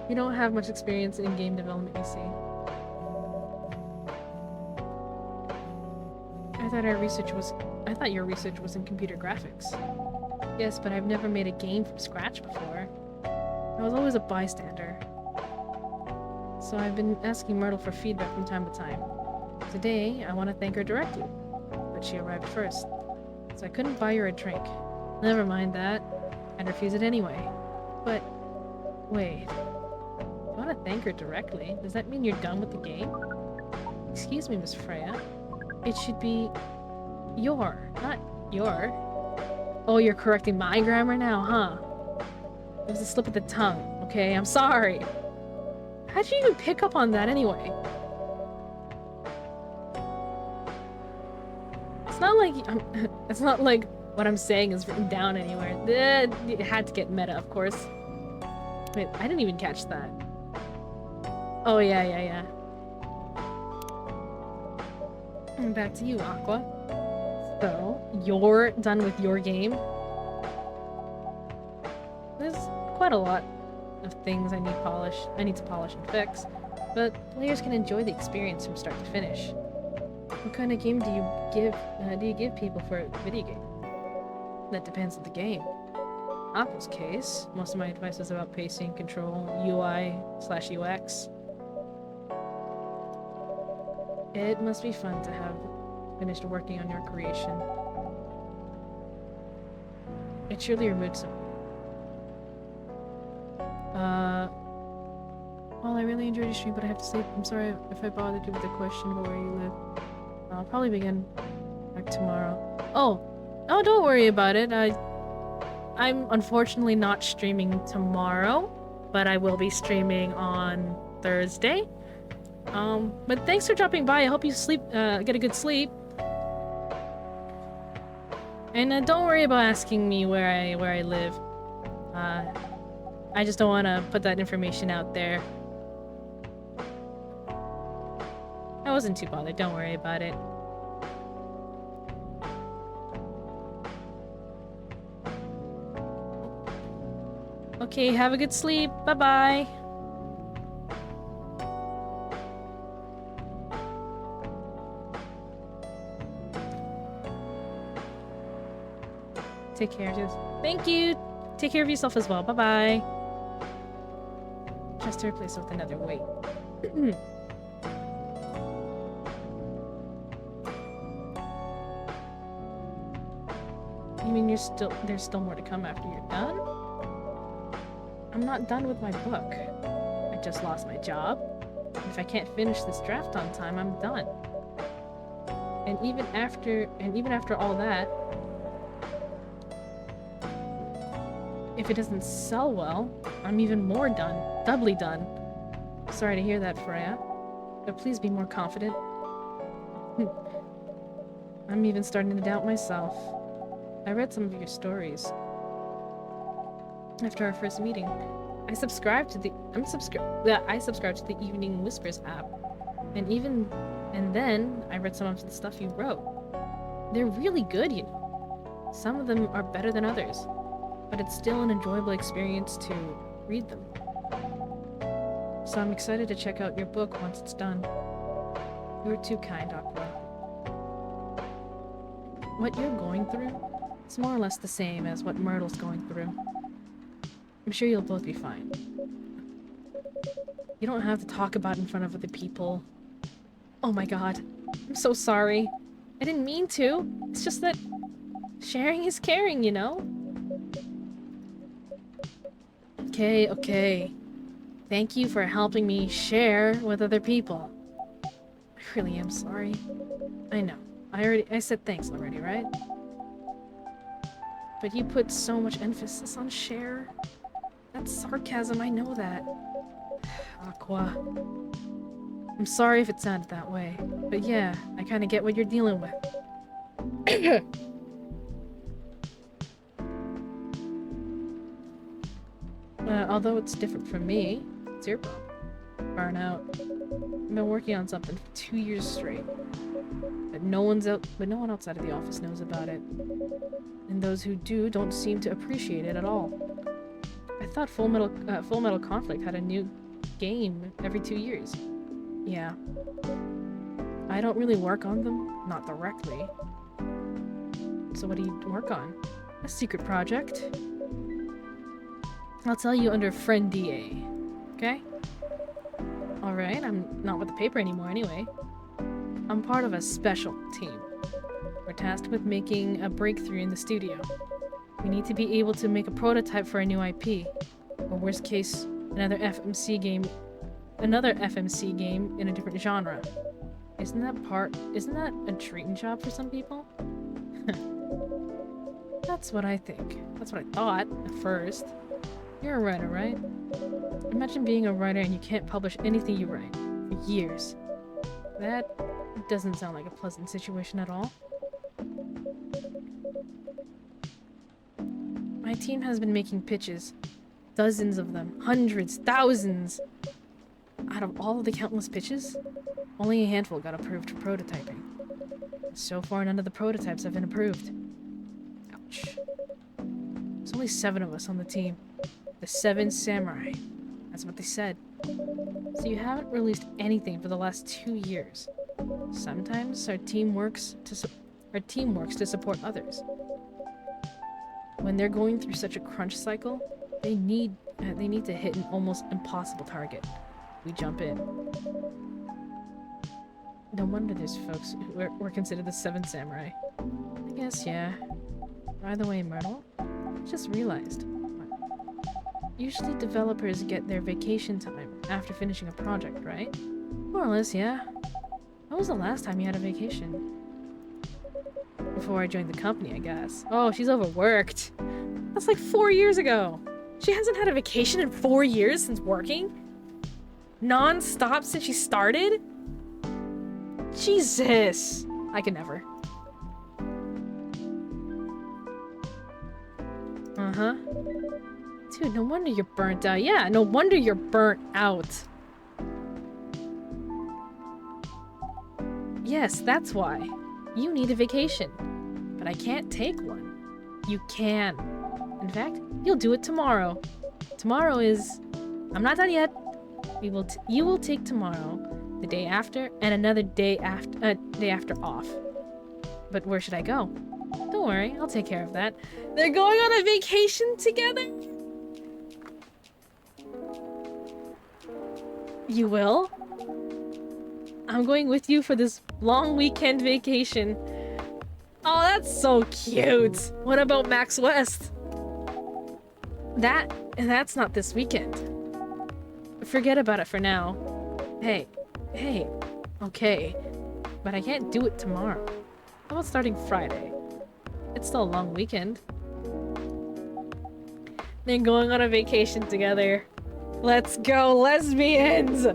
You don't have much experience in game development, you see. I thought your research was in computer graphics. Yes, but I've never made a game from scratch before. I was always a bystander. So I've been asking Myrtle for feedback from time to time. Today, I want to thank her directly, but she arrived first, so I couldn't buy her a drink. Never mind that. I'd refuse it anyway. But, wait. I want to thank her directly? Does that mean you're done with the game? Excuse me, Miss Freya. It should be your, not your. Oh, you're correcting my grammar now, huh? It was a slip of the tongue, okay? I'm sorry. How'd you even pick up on that anyway? It's not like what I'm saying is written down anywhere. It had to get meta, of course. Wait, I didn't even catch that. Oh, yeah. And back to you, Aqua. So, you're done with your game? There's quite a lot of things I need to polish and fix, but players can enjoy the experience from start to finish. What kind of game do you give people for a video game? That depends on the game. Aqua's case, most of my advice is about pacing, control, UI/UX. It must be fun to have finished working on your creation. It surely removed some. Well, I really enjoyed your stream, but I have to sleep. I'm sorry if I bothered you with a question about where you live. I'll probably begin back tomorrow. Oh, don't worry about it. I'm unfortunately not streaming tomorrow, but I will be streaming on Thursday. But thanks for dropping by. I hope you get a good sleep. And don't worry about asking me where I live. I just don't want to put that information out there. I wasn't too bothered. Don't worry about it. Okay, have a good sleep. Bye-bye. Take care. Thank you. Take care of yourself as well. Bye-bye. Just to replace with another weight. You mean there's still more to come after you're done? I'm not done with my book. I just lost my job. And if I can't finish this draft on time, I'm done. And even after all that, if it doesn't sell well, I'm even more done. Doubly done. Sorry to hear that, Freya. But please be more confident. I'm even starting to doubt myself. I read some of your stories after our first meeting. I subscribe to the I subscribe to the Evening Whispers app. And then I read some of the stuff you wrote. They're really good, you know. Some of them are better than others, but it's still an enjoyable experience to read them. So I'm excited to check out your book once it's done. You're too kind, Aqua. What you're going through is more or less the same as what Myrtle's going through. I'm sure you'll both be fine. You don't have to talk about it in front of other people. Oh my god. I'm so sorry. I didn't mean to. It's just that sharing is caring, you know? Okay. Thank you for helping me share with other people. I really am sorry. I know. I said thanks already, right? But you put so much emphasis on share. That's sarcasm, I know that. Aqua. I'm sorry if it sounded that way. But yeah, I kinda get what you're dealing with. Although it's different from me, it's your problem. Burnout. I've been working on something for 2 years straight. But no one outside of the office knows about it. And those who do don't seem to appreciate it at all. I thought Full Metal Conflict had a new game every 2 years. Yeah. I don't really work on them, not directly. So what do you work on? A secret project? I'll tell you under Friend DA, okay? Alright, I'm not with the paper anymore anyway. I'm part of a special team. We're tasked with making a breakthrough in the studio. We need to be able to make a prototype for a new IP. Or worst case, another FMC game in a different genre. Isn't that a dream job for some people? That's what I think. That's what I thought at first. You're a writer, right? Imagine being a writer and you can't publish anything you write for years. That doesn't sound like a pleasant situation at all. My team has been making pitches. Dozens of them. Hundreds. Thousands. Out of all of the countless pitches, only a handful got approved for prototyping. So far, none of the prototypes have been approved. Ouch. There's only 7 of us on the team. The 7 samurai. That's what they said. So you haven't released anything for the last 2 years. Sometimes our team works to support others. When they're going through such a crunch cycle, they need to hit an almost impossible target. We jump in. No wonder there's folks who were considered the 7 samurai. I guess, yeah. By the way, Myrtle, I just realized. Usually developers get their vacation time after finishing a project, right? More or less, yeah. When was the last time you had a vacation? Before I joined the company, I guess. Oh, she's overworked. That's like 4 years ago. She hasn't had a vacation in 4 years since working? Non-stop since she started? Jesus. I could never. Uh-huh. Dude, no wonder you're burnt out. Yeah, no wonder you're burnt out. Yes, that's why. You need a vacation. But I can't take one. You can. In fact, you'll do it tomorrow. Tomorrow is... I'm not done yet. You will take tomorrow, the day after, and another day after off. But where should I go? Don't worry, I'll take care of that. They're going on a vacation together? You will? I'm going with you for this long weekend vacation. Oh, that's so cute. What about Max West? That's not this weekend. Forget about it for now. Hey, okay. But I can't do it tomorrow. How about starting Friday? It's still a long weekend. They're going on a vacation together. Let's go, lesbians!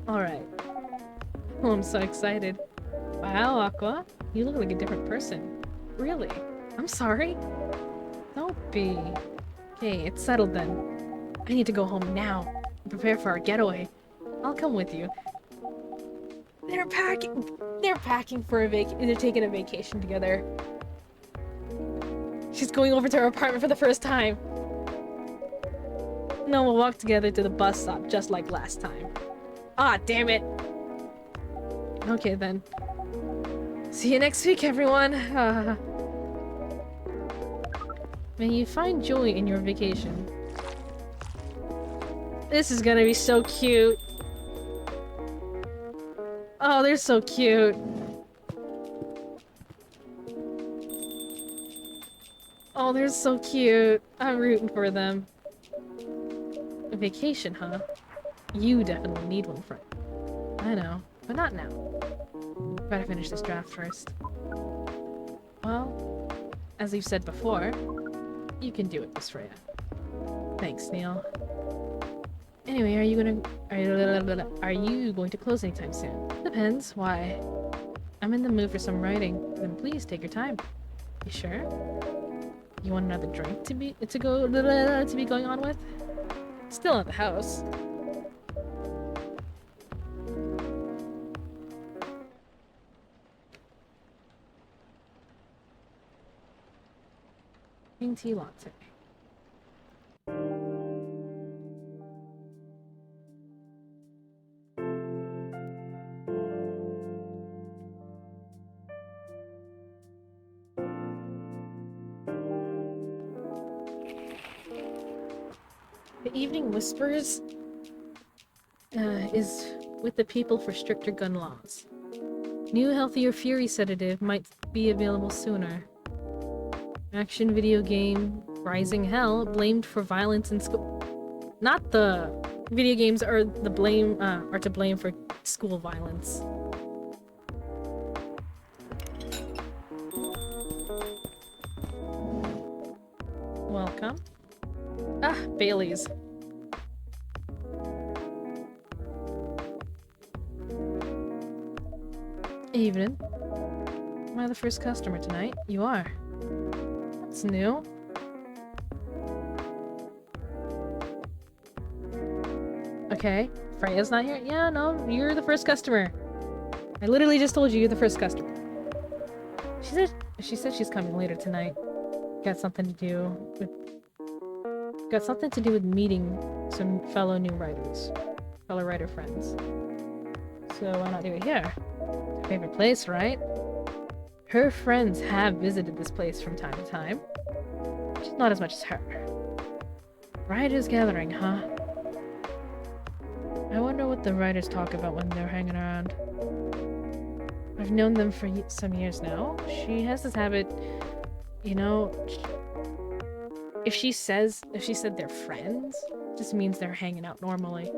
Alright. Oh, I'm so excited. Wow, Aqua. You look like a different person. Really? I'm sorry. Don't be. Okay, it's settled then. I need to go home now and prepare for our getaway. I'll come with you. They're packing. They're packing for a they're taking a vacation together. She's going over to her apartment for the first time. No, we'll walk together to the bus stop just like last time. Ah, damn it. Okay then. See you next week, everyone. May you find joy in your vacation. This is gonna be so cute. Oh, they're so cute. Oh, they're so cute. I'm rooting for them. A vacation, huh? You definitely need one, friend. I know, but not now. Gotta finish this draft first. Well, as you've said before, you can do it, Miss Freya. Thanks, Neil. Anyway, are you going to close anytime soon? Depends. Why? I'm in the mood for some writing. Then please take your time. You sure? You want another drink to be going on with? Still at the house. Green tea latte. The Evening Whispers is with the people for stricter gun laws. New healthier fury sedative might be available sooner. Action video game Rising Hell blamed for violence in school. Not the video games are the blame are to blame for school violence. Welcome. Ah, Bailey's. Evening. Am I the first customer tonight? You are. That's new. Okay. Freya's not here? Yeah, no, you're the first customer. I literally just told you you're the first customer. She said she's coming later tonight. Got something to do with meeting some fellow writer friends. So why not do it here? Favorite place, right? Her friends have visited this place from time to time. Just not as much as her. Writers gathering, huh? I wonder what the writers talk about when they're hanging around. I've known them for some years now. She has this habit, you know, if she said they're friends, it just means they're hanging out normally.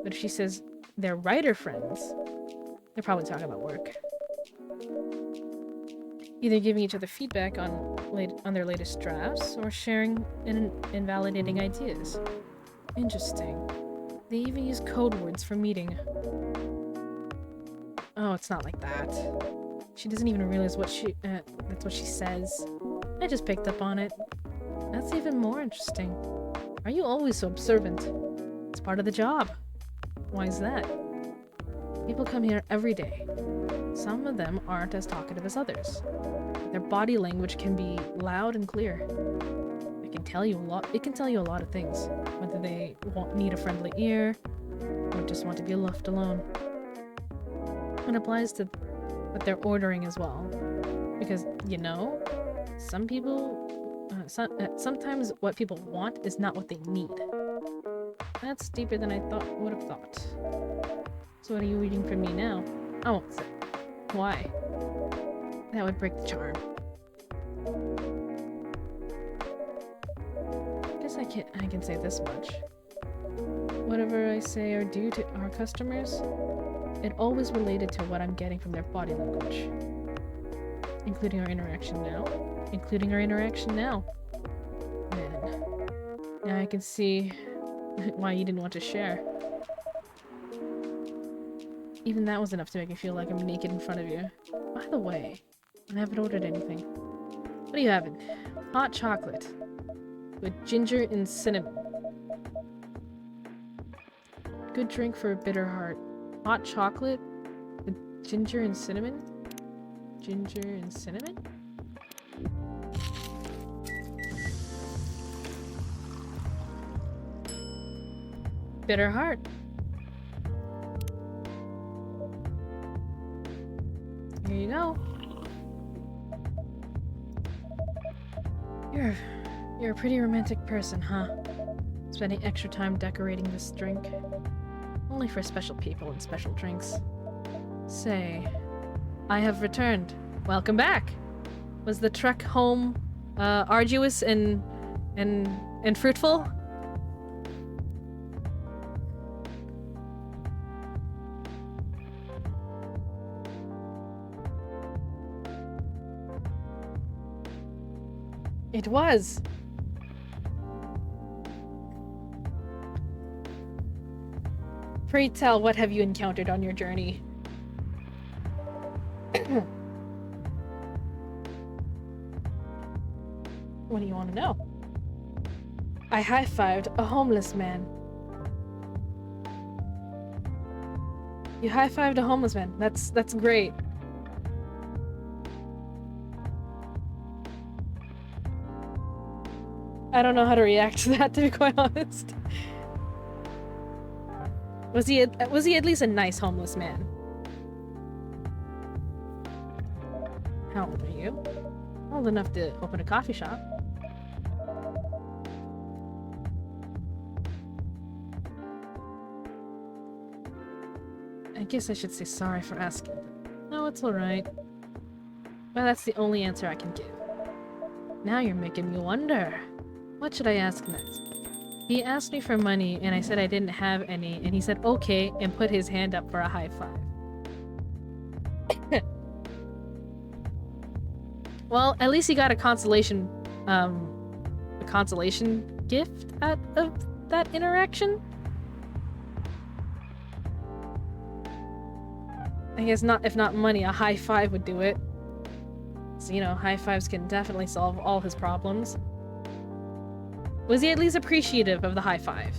But if she says they're writer friends, they're probably talking about work. Either giving each other feedback on their latest drafts, or sharing and invalidating ideas. Interesting. They even use code words for meeting. Oh, it's not like that. She doesn't even realize that's what she says. I just picked up on it. That's even more interesting. Are you always so observant? It's part of the job. Why is that? People come here every day. Some of them aren't as talkative as others. Their body language can be loud and clear. It can tell you a lot of things. Whether they need a friendly ear, or just want to be left alone. It applies to what they're ordering as well. Because, you know, some people... sometimes what people want is not what they need. That's deeper than I would have thought. So what are you reading from me now? I won't say. Why? That would break the charm. Guess I can say this much. Whatever I say or do to our customers, it always related to what I'm getting from their body language. Including our interaction now. Man. Now I can see why you didn't want to share. Even that was enough to make me feel like I'm naked in front of you. By the way, I haven't ordered anything. What are you having? Hot chocolate with ginger and cinnamon. Good drink for a bitter heart. Hot chocolate with ginger and cinnamon? Ginger and cinnamon? Bitter heart. Here you go. You're a pretty romantic person, huh? Spending extra time decorating this drink. Only for special people and special drinks. Say, I have returned. Welcome back. Was the trek home arduous and fruitful? It was. Pray tell, what have you encountered on your journey? What do you want to know? I high-fived a homeless man. You high-fived a homeless man. That's great. I don't know how to react to that, to be quite honest. Was he at least a nice homeless man? How old are you? Old enough to open a coffee shop. I guess I should say sorry for asking. No, it's alright. Well, that's the only answer I can give. Now you're making me wonder. What should I ask next? He asked me for money, and I said I didn't have any, and he said okay, and put his hand up for a high five. Well, at least he got a consolation gift out of that interaction. I guess not, if not money, a high five would do it. So, you know, high fives can definitely solve all his problems. Was he at least appreciative of the high five?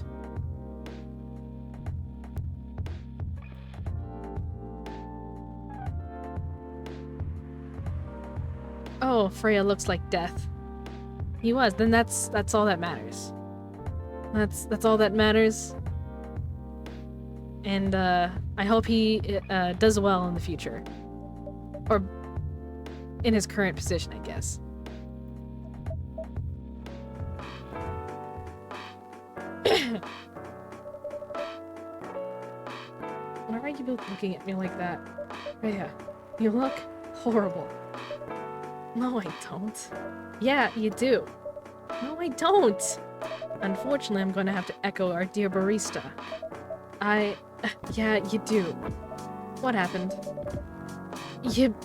Oh, Freya looks like death. He was. Then that's all that matters. That's all that matters. And I hope he does well in the future. Or in his current position, I guess. Why are you both looking at me like that? Freya, you look horrible. No, I don't. Yeah, you do. No, I don't. Unfortunately, I'm going to have to echo our dear barista. Yeah, you do. What happened? You'd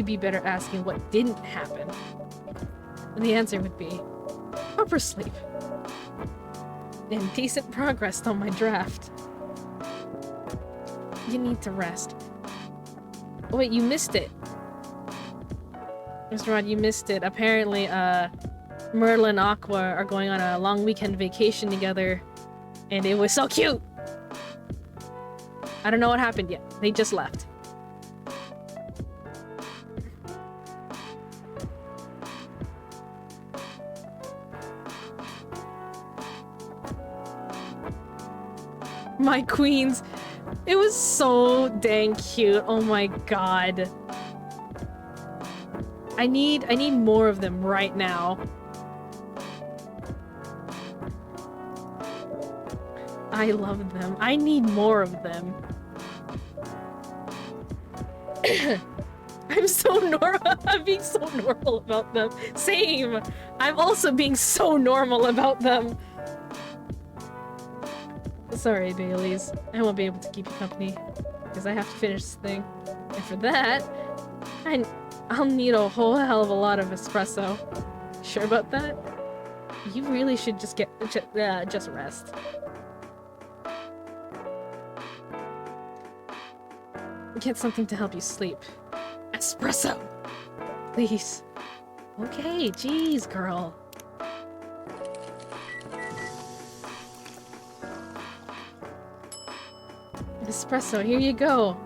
be better asking what didn't happen. And the answer would be proper sleep. And decent progress on my draft. You need to rest. Oh, wait, you missed it. Mr. Rod, you missed it. Apparently, Merle and Aqua are going on a long weekend vacation together, and it was so cute! I don't know what happened yet. They just left. My queens. It was so dang cute. Oh my god. I need more of them right now. I love them. I need more of them. I'm so normal. I'm being so normal about them. Same. I'm also being so normal about them. Sorry, Baileys. I won't be able to keep you company because I have to finish this thing. And for that, I'll need a whole hell of a lot of espresso. Sure about that? You really should just just rest. Get something to help you sleep. Espresso! Please. Okay, jeez, girl. Espresso, here you go.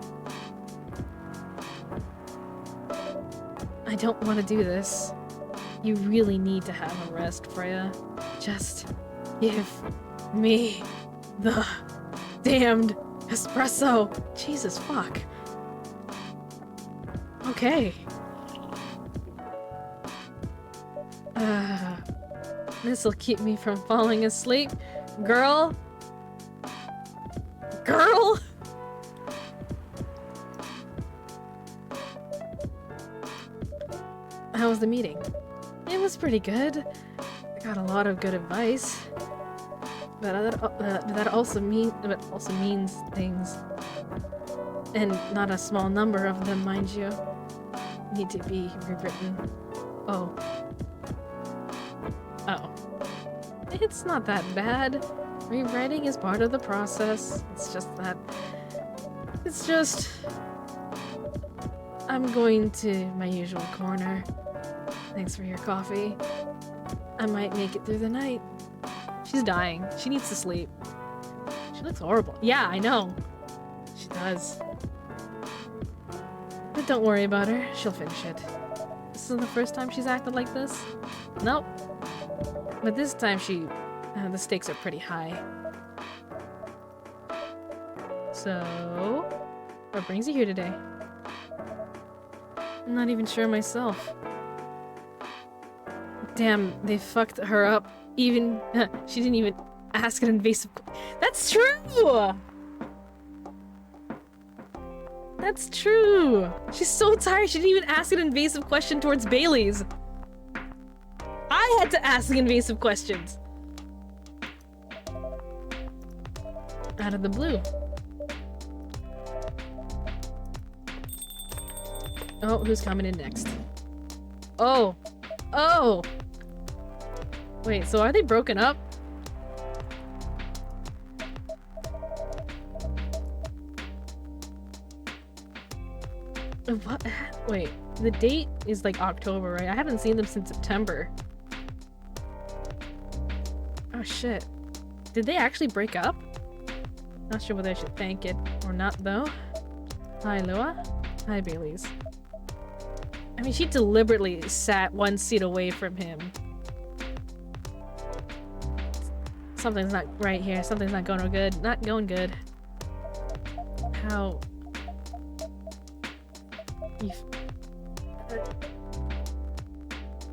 I don't want to do this. You really need to have a rest, Freya. Just give me the damned espresso. Jesus fuck. Okay. This'll keep me from falling asleep. Girl? Girl? How was the meeting? It was pretty good. I got a lot of good advice. But that also means things. And not a small number of them, mind you, need to be rewritten. Oh. Oh. It's not that bad. Rewriting is part of the process. It's just that... It's just... I'm going to my usual corner. Thanks for your coffee. I might make it through the night. She's dying. She needs to sleep. She looks horrible. Yeah, I know. She does. But don't worry about her. She'll finish it. This isn't the first time she's acted like this. Nope. But this time the stakes are pretty high. So, what brings you here today? I'm not even sure myself. Damn, they fucked her up. Even she didn't even ask an invasive. That's true. That's true. She's so tired. She didn't even ask an invasive question towards Bailey's. I had to ask the invasive questions. Out of the blue. Oh, who's coming in next? Oh. Oh! Wait, so are they broken up? What? Wait, the date is like October, right? I haven't seen them since September. Oh shit. Did they actually break up? Not sure whether I should thank it or not though. Hi, Lua. Hi, Bailey's. I mean, she deliberately sat one seat away from him. Something's not right here. Something's not going good. Not going good. How...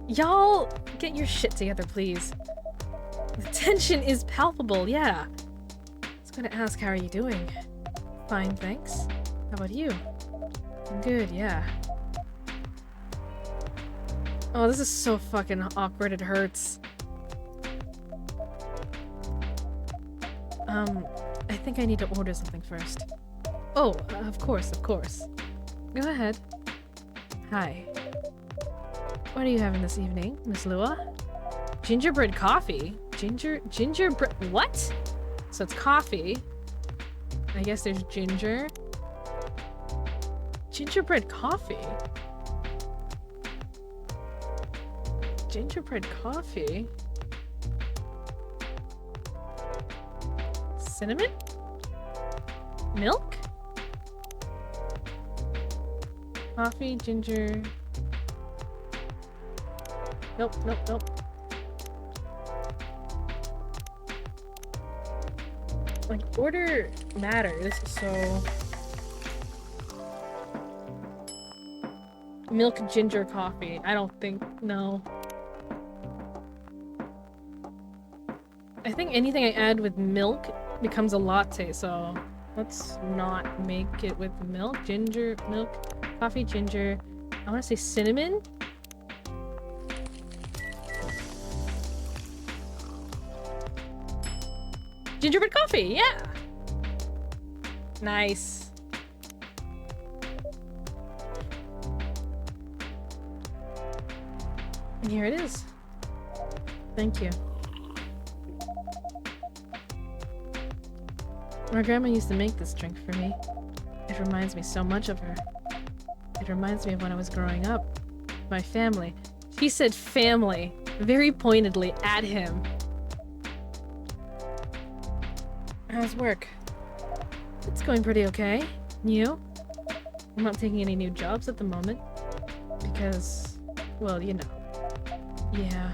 Y'all, get your shit together, please. The tension is palpable, yeah. I was gonna ask, how are you doing? Fine, thanks. How about you? I'm good, yeah. Oh, this is so fucking awkward, it hurts. I think I need to order something first. Oh, of course, of course. Go ahead. Hi. What are you having this evening, Miss Lua? Gingerbread coffee? Gingerbread... What? So it's coffee. I guess there's ginger. Gingerbread coffee? Gingerbread coffee? Cinnamon? Milk? Coffee, ginger... Nope, nope, nope. Like, order matters, so... Milk ginger coffee. I don't think... No. I think anything I add with milk becomes a latte, so... Let's not make it with milk. Ginger, milk, coffee, ginger. I want to say cinnamon? Gingerbread coffee, yeah! Nice. And here it is. Thank you. My grandma used to make this drink for me. It reminds me so much of her. It reminds me of when I was growing up. My family. He said family very pointedly at him. How's work? It's going pretty okay. You? I'm not taking any new jobs at the moment. Because, well, you know. Yeah,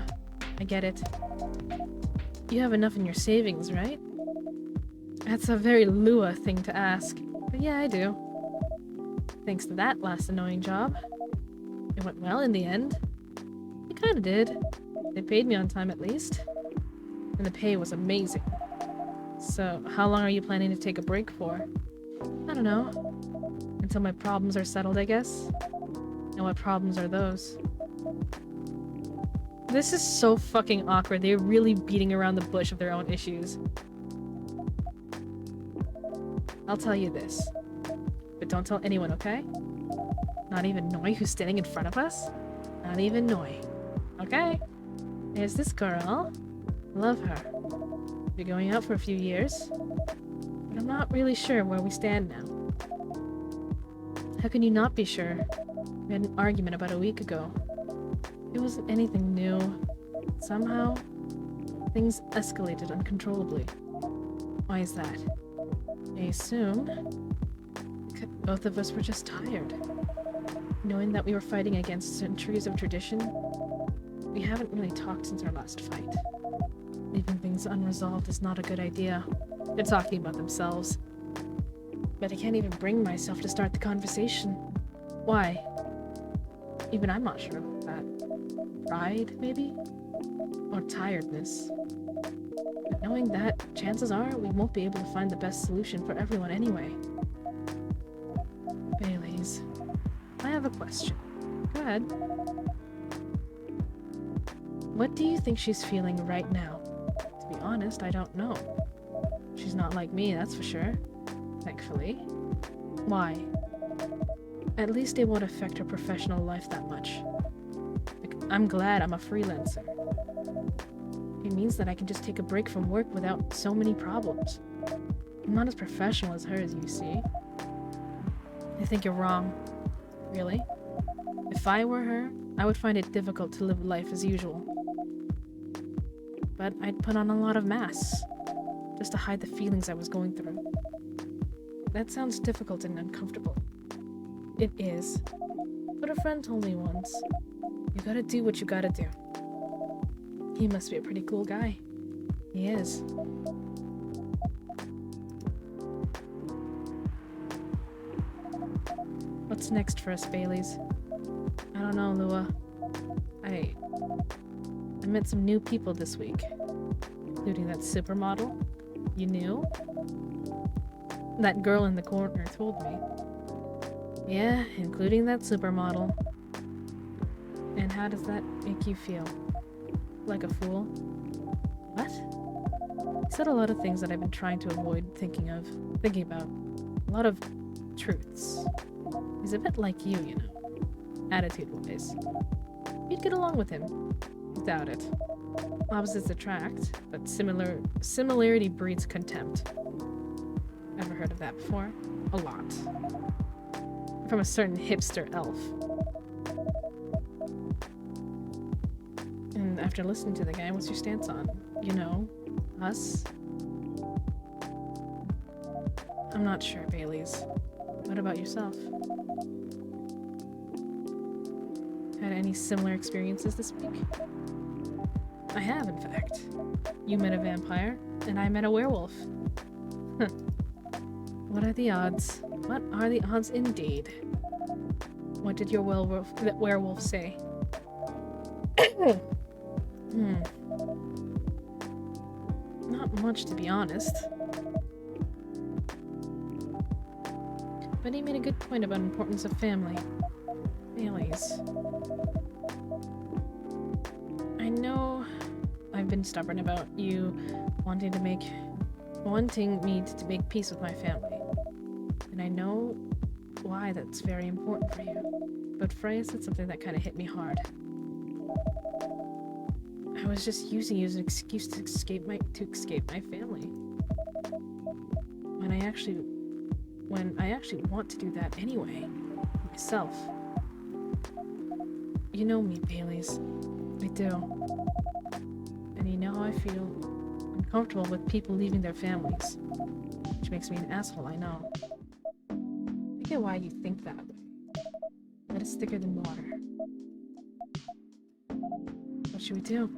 I get it. You have enough in your savings, right? That's a very Lua thing to ask. But yeah, I do. Thanks to that last annoying job. It went well in the end. It kinda did. They paid me on time at least. And the pay was amazing. So, how long are you planning to take a break for? I don't know. Until my problems are settled, I guess. And what problems are those? This is so fucking awkward. They're really beating around the bush of their own issues. I'll tell you this. But don't tell anyone, okay? Not even Noi, who's standing in front of us? Not even Noi. Okay? There's this girl. Love her. We're going out for a few years. But I'm not really sure where we stand now. How can you not be sure? We had an argument about a week ago. It wasn't anything new. Somehow, things escalated uncontrollably. Why is that? I assume both of us were just tired. Knowing that we were fighting against centuries of tradition, we haven't really talked since our last fight. Leaving things unresolved is not a good idea. They're talking about themselves. But I can't even bring myself to start the conversation. Why? Even I'm not sure about that. Pride, maybe? Or tiredness. But knowing that, chances are we won't be able to find the best solution for everyone anyway. Baileys, I have a question. Go ahead. What do you think she's feeling right now? To be honest, I don't know. She's not like me, that's for sure. Thankfully. Why? At least it won't affect her professional life that much. Like, I'm glad I'm a freelancer. It means that I can just take a break from work without so many problems. I'm not as professional as her, as you see. I think you're wrong. Really? If I were her, I would find it difficult to live life as usual. But I'd put on a lot of masks, just to hide the feelings I was going through. That sounds difficult and uncomfortable. It is. But a friend told me once, you gotta do what you gotta do. He must be a pretty cool guy. He is. What's next for us, Baileys? I don't know, Lua. I met some new people this week. Including that supermodel. You knew? That girl in the corner told me. Yeah, including that supermodel. And how does that make you feel? Like a fool? What? You said a lot of things that I've been trying to avoid thinking about. A lot of truths. He's a bit like you know. Attitude-wise. You'd get along with him. Doubt it. Opposites attract, but similarity breeds contempt. Ever heard of that before? A lot. From a certain hipster elf. And after listening to the guy, what's your stance on, you know, us? I'm not sure, Baileys. What about yourself? Had any similar experiences this week? I have, in fact. You met a vampire, and I met a werewolf. What are the odds? What are the odds indeed? What did your werewolf say? Not much, to be honest. But he made a good point about importance of family. Baileys. I know I've been stubborn about you wanting me to make peace with my family. And I know why that's very important for you. But Freya said something that kind of hit me hard. I was just using you as an excuse to escape my family. When I actually want to do that anyway, myself. You know me, Baileys. I do. And you know how I feel uncomfortable with people leaving their families. Which makes me an asshole, I know. I get why you think that way. But it's thicker than water. What should we do?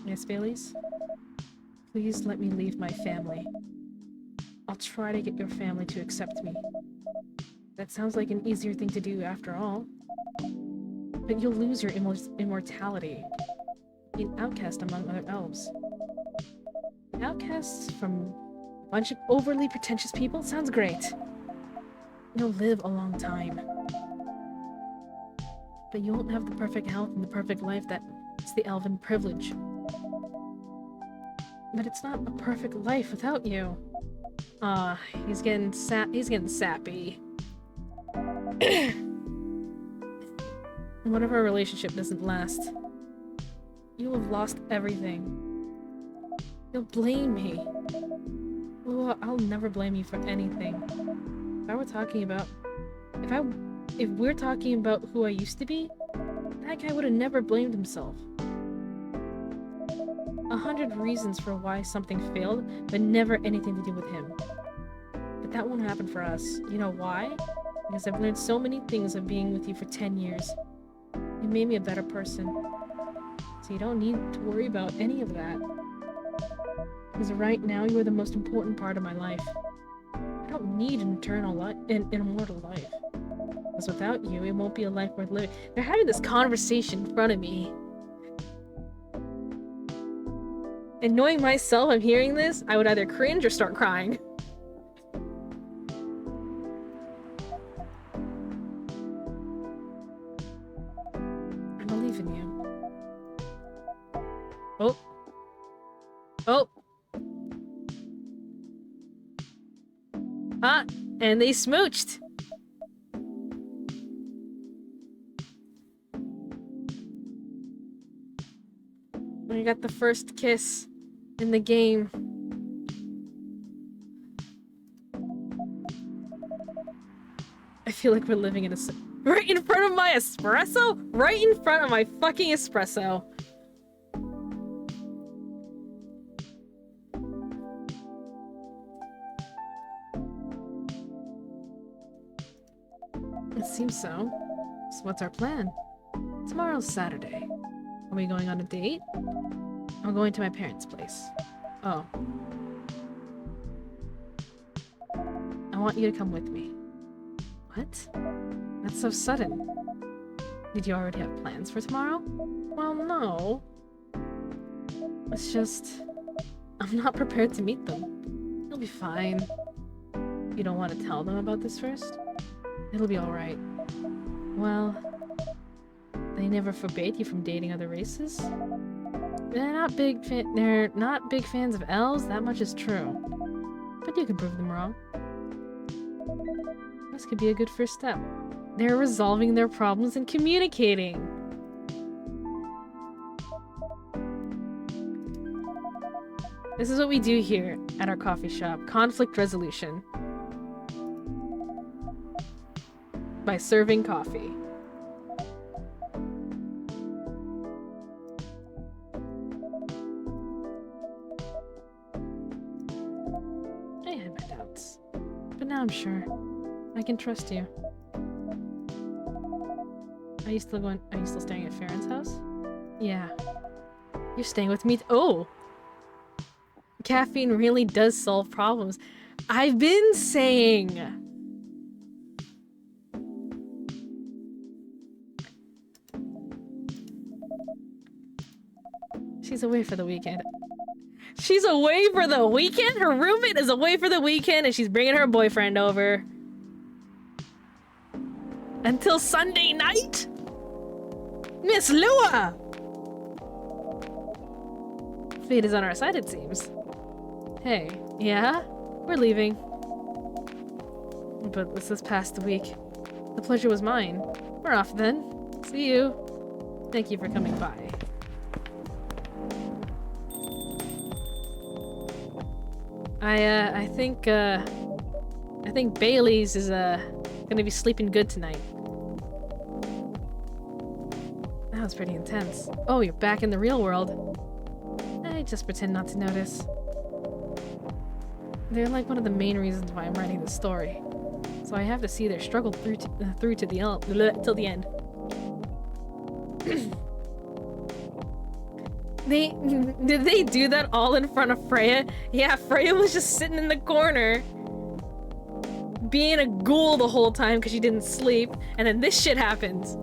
Miss Baileys? Please let me leave my family. I'll try to get your family to accept me. That sounds like an easier thing to do after all. But you'll lose your immortality. Be an outcast among other elves. Outcasts from a bunch of overly pretentious people? Sounds great. You'll live a long time. But you won't have the perfect health and the perfect life that's the elven privilege. But it's not a perfect life without you. He's getting sappy. What if our relationship doesn't last? You will have lost everything. You'll blame me. Well, I'll never blame you for anything. If we're talking about who I used to be, that guy would have never blamed himself. 100 reasons for why something failed, but never anything to do with him. But that won't happen for us. You know why? Because I've learned so many things of being with you for 10 years. You made me a better person. So you don't need to worry about any of that. Because right now, you are the most important part of my life. I don't need an immortal life. Because without you, it won't be a life worth living. They're having this conversation in front of me. And knowing myself, I'm hearing this, I would either cringe or start crying. I believe in you. Oh. Oh. Ah, and they smooched. We got the first kiss in the game. I feel like we're living in a... Right in front of my espresso? Right in front of my fucking espresso. It seems so. So what's our plan? Tomorrow's Saturday. Are we going on a date? I'm going to my parents' place. Oh. I want you to come with me. What? That's so sudden. Did you already have plans for tomorrow? Well, no. It's just... I'm not prepared to meet them. It'll be fine. You don't want to tell them about this first? It'll be alright. Well... They never forbade you from dating other races? They're not big fans of elves, that much is true. But you can prove them wrong. This could be a good first step. They're resolving their problems and communicating. This is what we do here at our coffee shop. Conflict resolution. By serving coffee. I had my doubts. But now I'm sure. I can trust you. Are you still staying at Farron's house? Yeah. You're staying with me oh! Caffeine really does solve problems. I've been saying! She's away for the weekend. She's away for the weekend? Her roommate is away for the weekend and she's bringing her boyfriend over. Until Sunday night? Miss Lua! Fate is on our side, it seems. Hey, yeah? We're leaving. But this is past the week. The pleasure was mine. We're off then. See you. Thank you for coming by. I think Bailey's is gonna be sleeping good tonight. That was pretty intense. Oh, you're back in the real world. I just pretend not to notice. They're like one of the main reasons why I'm writing this story. So I have to see their struggle through to the till the end. Did they do that all in front of Freya? Yeah, Freya was just sitting in the corner being a ghoul the whole time because she didn't sleep, and then this shit happens.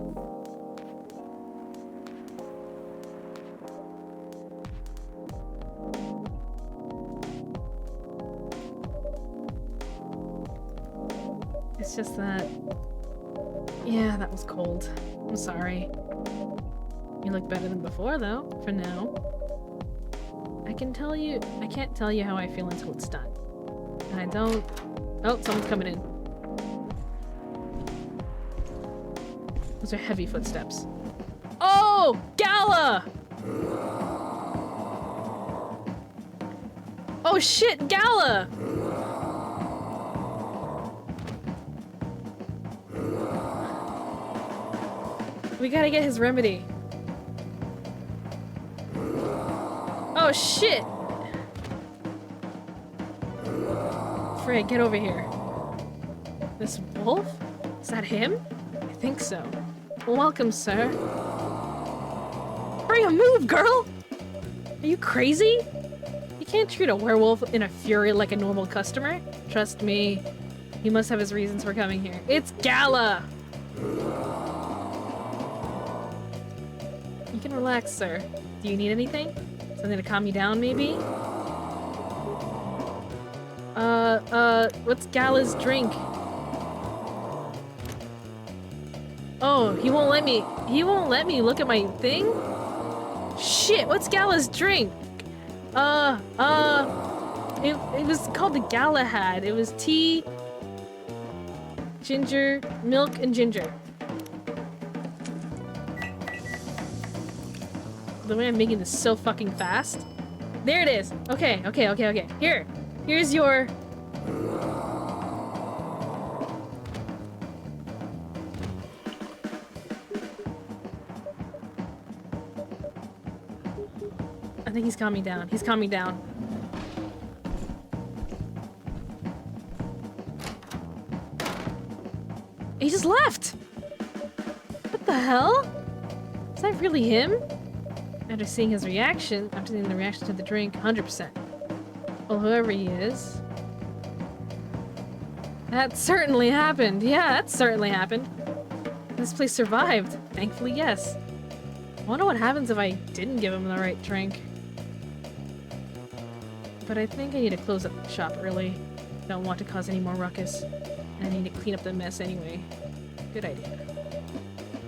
It's just that... Yeah, that was cold. I'm sorry. You look better than before, though, for now. I can't tell you how I feel until it's done. And I don't... Oh, someone's coming in. Those are heavy footsteps. Oh! Gala! Oh shit, Gala! We gotta get his remedy. Oh shit! Fred, get over here. This wolf? Is that him? I think so. Welcome, sir. Freya, move, girl! Are you crazy? You can't treat a werewolf in a fury like a normal customer. Trust me, he must have his reasons for coming here. It's Gala! You can relax, sir. Do you need anything? Something to calm you down, maybe? What's Gala's drink? Oh, he won't let me look at my thing? Shit, what's Gala's drink? It was called the Galahad. It was tea, ginger, milk, and ginger. The way I'm making this so fucking fast. There it is. Okay. Here's your... I think he's calming down. He's calming down. He just left! What the hell? Is that really him? After seeing the reaction to the drink, 100%. Well, whoever he is... That certainly happened. Yeah, that certainly happened. This place survived. Thankfully, yes. I wonder what happens if I didn't give him the right drink. But I think I need to close up the shop early. Don't want to cause any more ruckus. And I need to clean up the mess anyway. Good idea.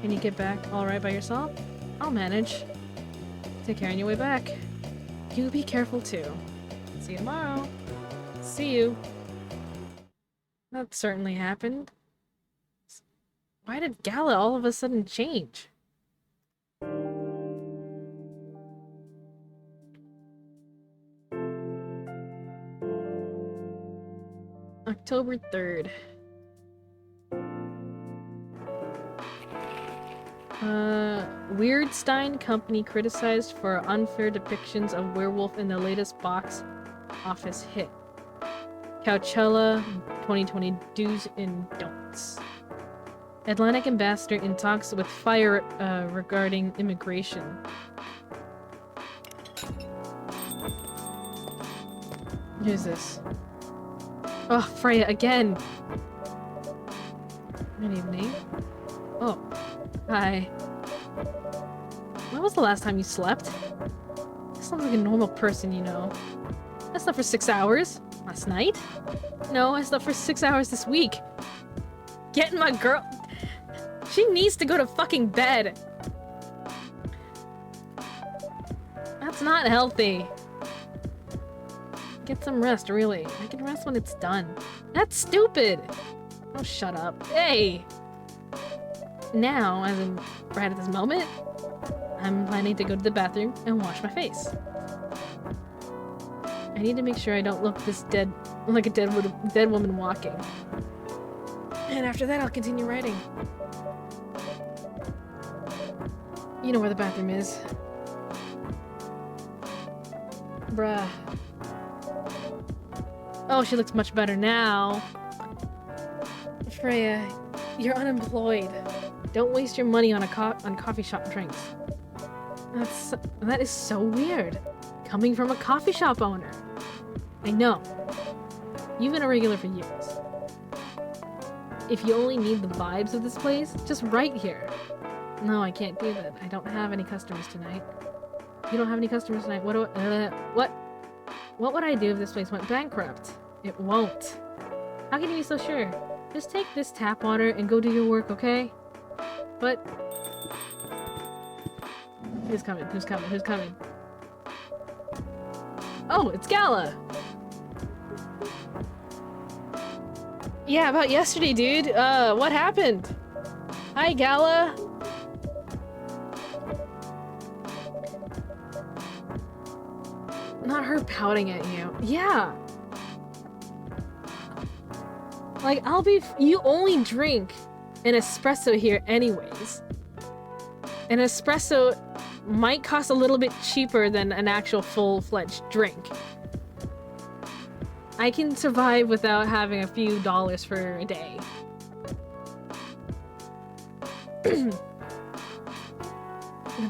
Can you get back alright by yourself? I'll manage. Take care on your way back. You be careful too. See you tomorrow. See you. That certainly happened. Why did Gala all of a sudden change? October 3rd. Weirdstein Company criticized for unfair depictions of werewolf in the latest box office hit. Coachella 2020 do's and don'ts. Atlantic ambassador in talks with Fire regarding immigration. Who's this? Oh, Freya again! Good evening. Oh. Hi. When was the last time you slept? You sound like a normal person, you know. I slept for 6 hours. Last night? No, I slept for 6 hours this week. Getting my girl... She needs to go to fucking bed. That's not healthy. Get some rest, really. I can rest when it's done. That's stupid! Oh, shut up. Hey! Now, as in right at this moment, I'm planning to go to the bathroom and wash my face. I need to make sure I don't look this dead, like a dead woman walking. And after that, I'll continue writing. You know where the bathroom is. Bruh. Oh, she looks much better now. Freya, you're unemployed. Don't waste your money on coffee shop drinks. That is so weird. Coming from a coffee shop owner. I know. You've been a regular for years. If you only need the vibes of this place, just write here. No, I can't do that. I don't have any customers tonight. You don't have any customers tonight. What would I do if this place went bankrupt? It won't. How can you be so sure? Just take this tap water and go do your work, okay? But... Who's coming? Who's coming? Who's coming? Oh, it's Gala! Yeah, about yesterday, dude. What happened? Hi, Gala! Not her pouting at you. Yeah! Like, you only drink an espresso here anyways. An espresso might cost a little bit cheaper than an actual full-fledged drink. I can survive without having a few dollars for a day.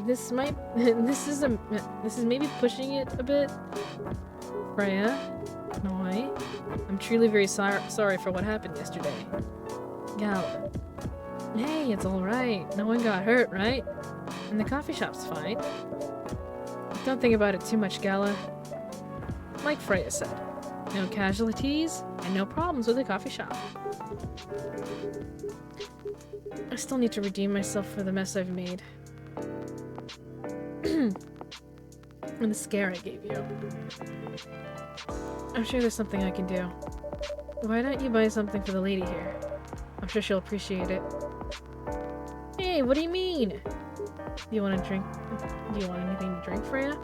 This is maybe pushing it a bit. Freya? No, I'm truly very sorry for what happened yesterday. Gala. Hey, it's alright. No one got hurt, right? And the coffee shop's fine. Don't think about it too much, Gala. Like Freya said, no casualties and no problems with the coffee shop. I still need to redeem myself for the mess I've made. And the scare I gave you. I'm sure there's something I can do. Why don't you buy something for the lady here? I'm sure she'll appreciate it. Hey, what do you mean? Do you want a drink? Do you want anything to drink, Freya?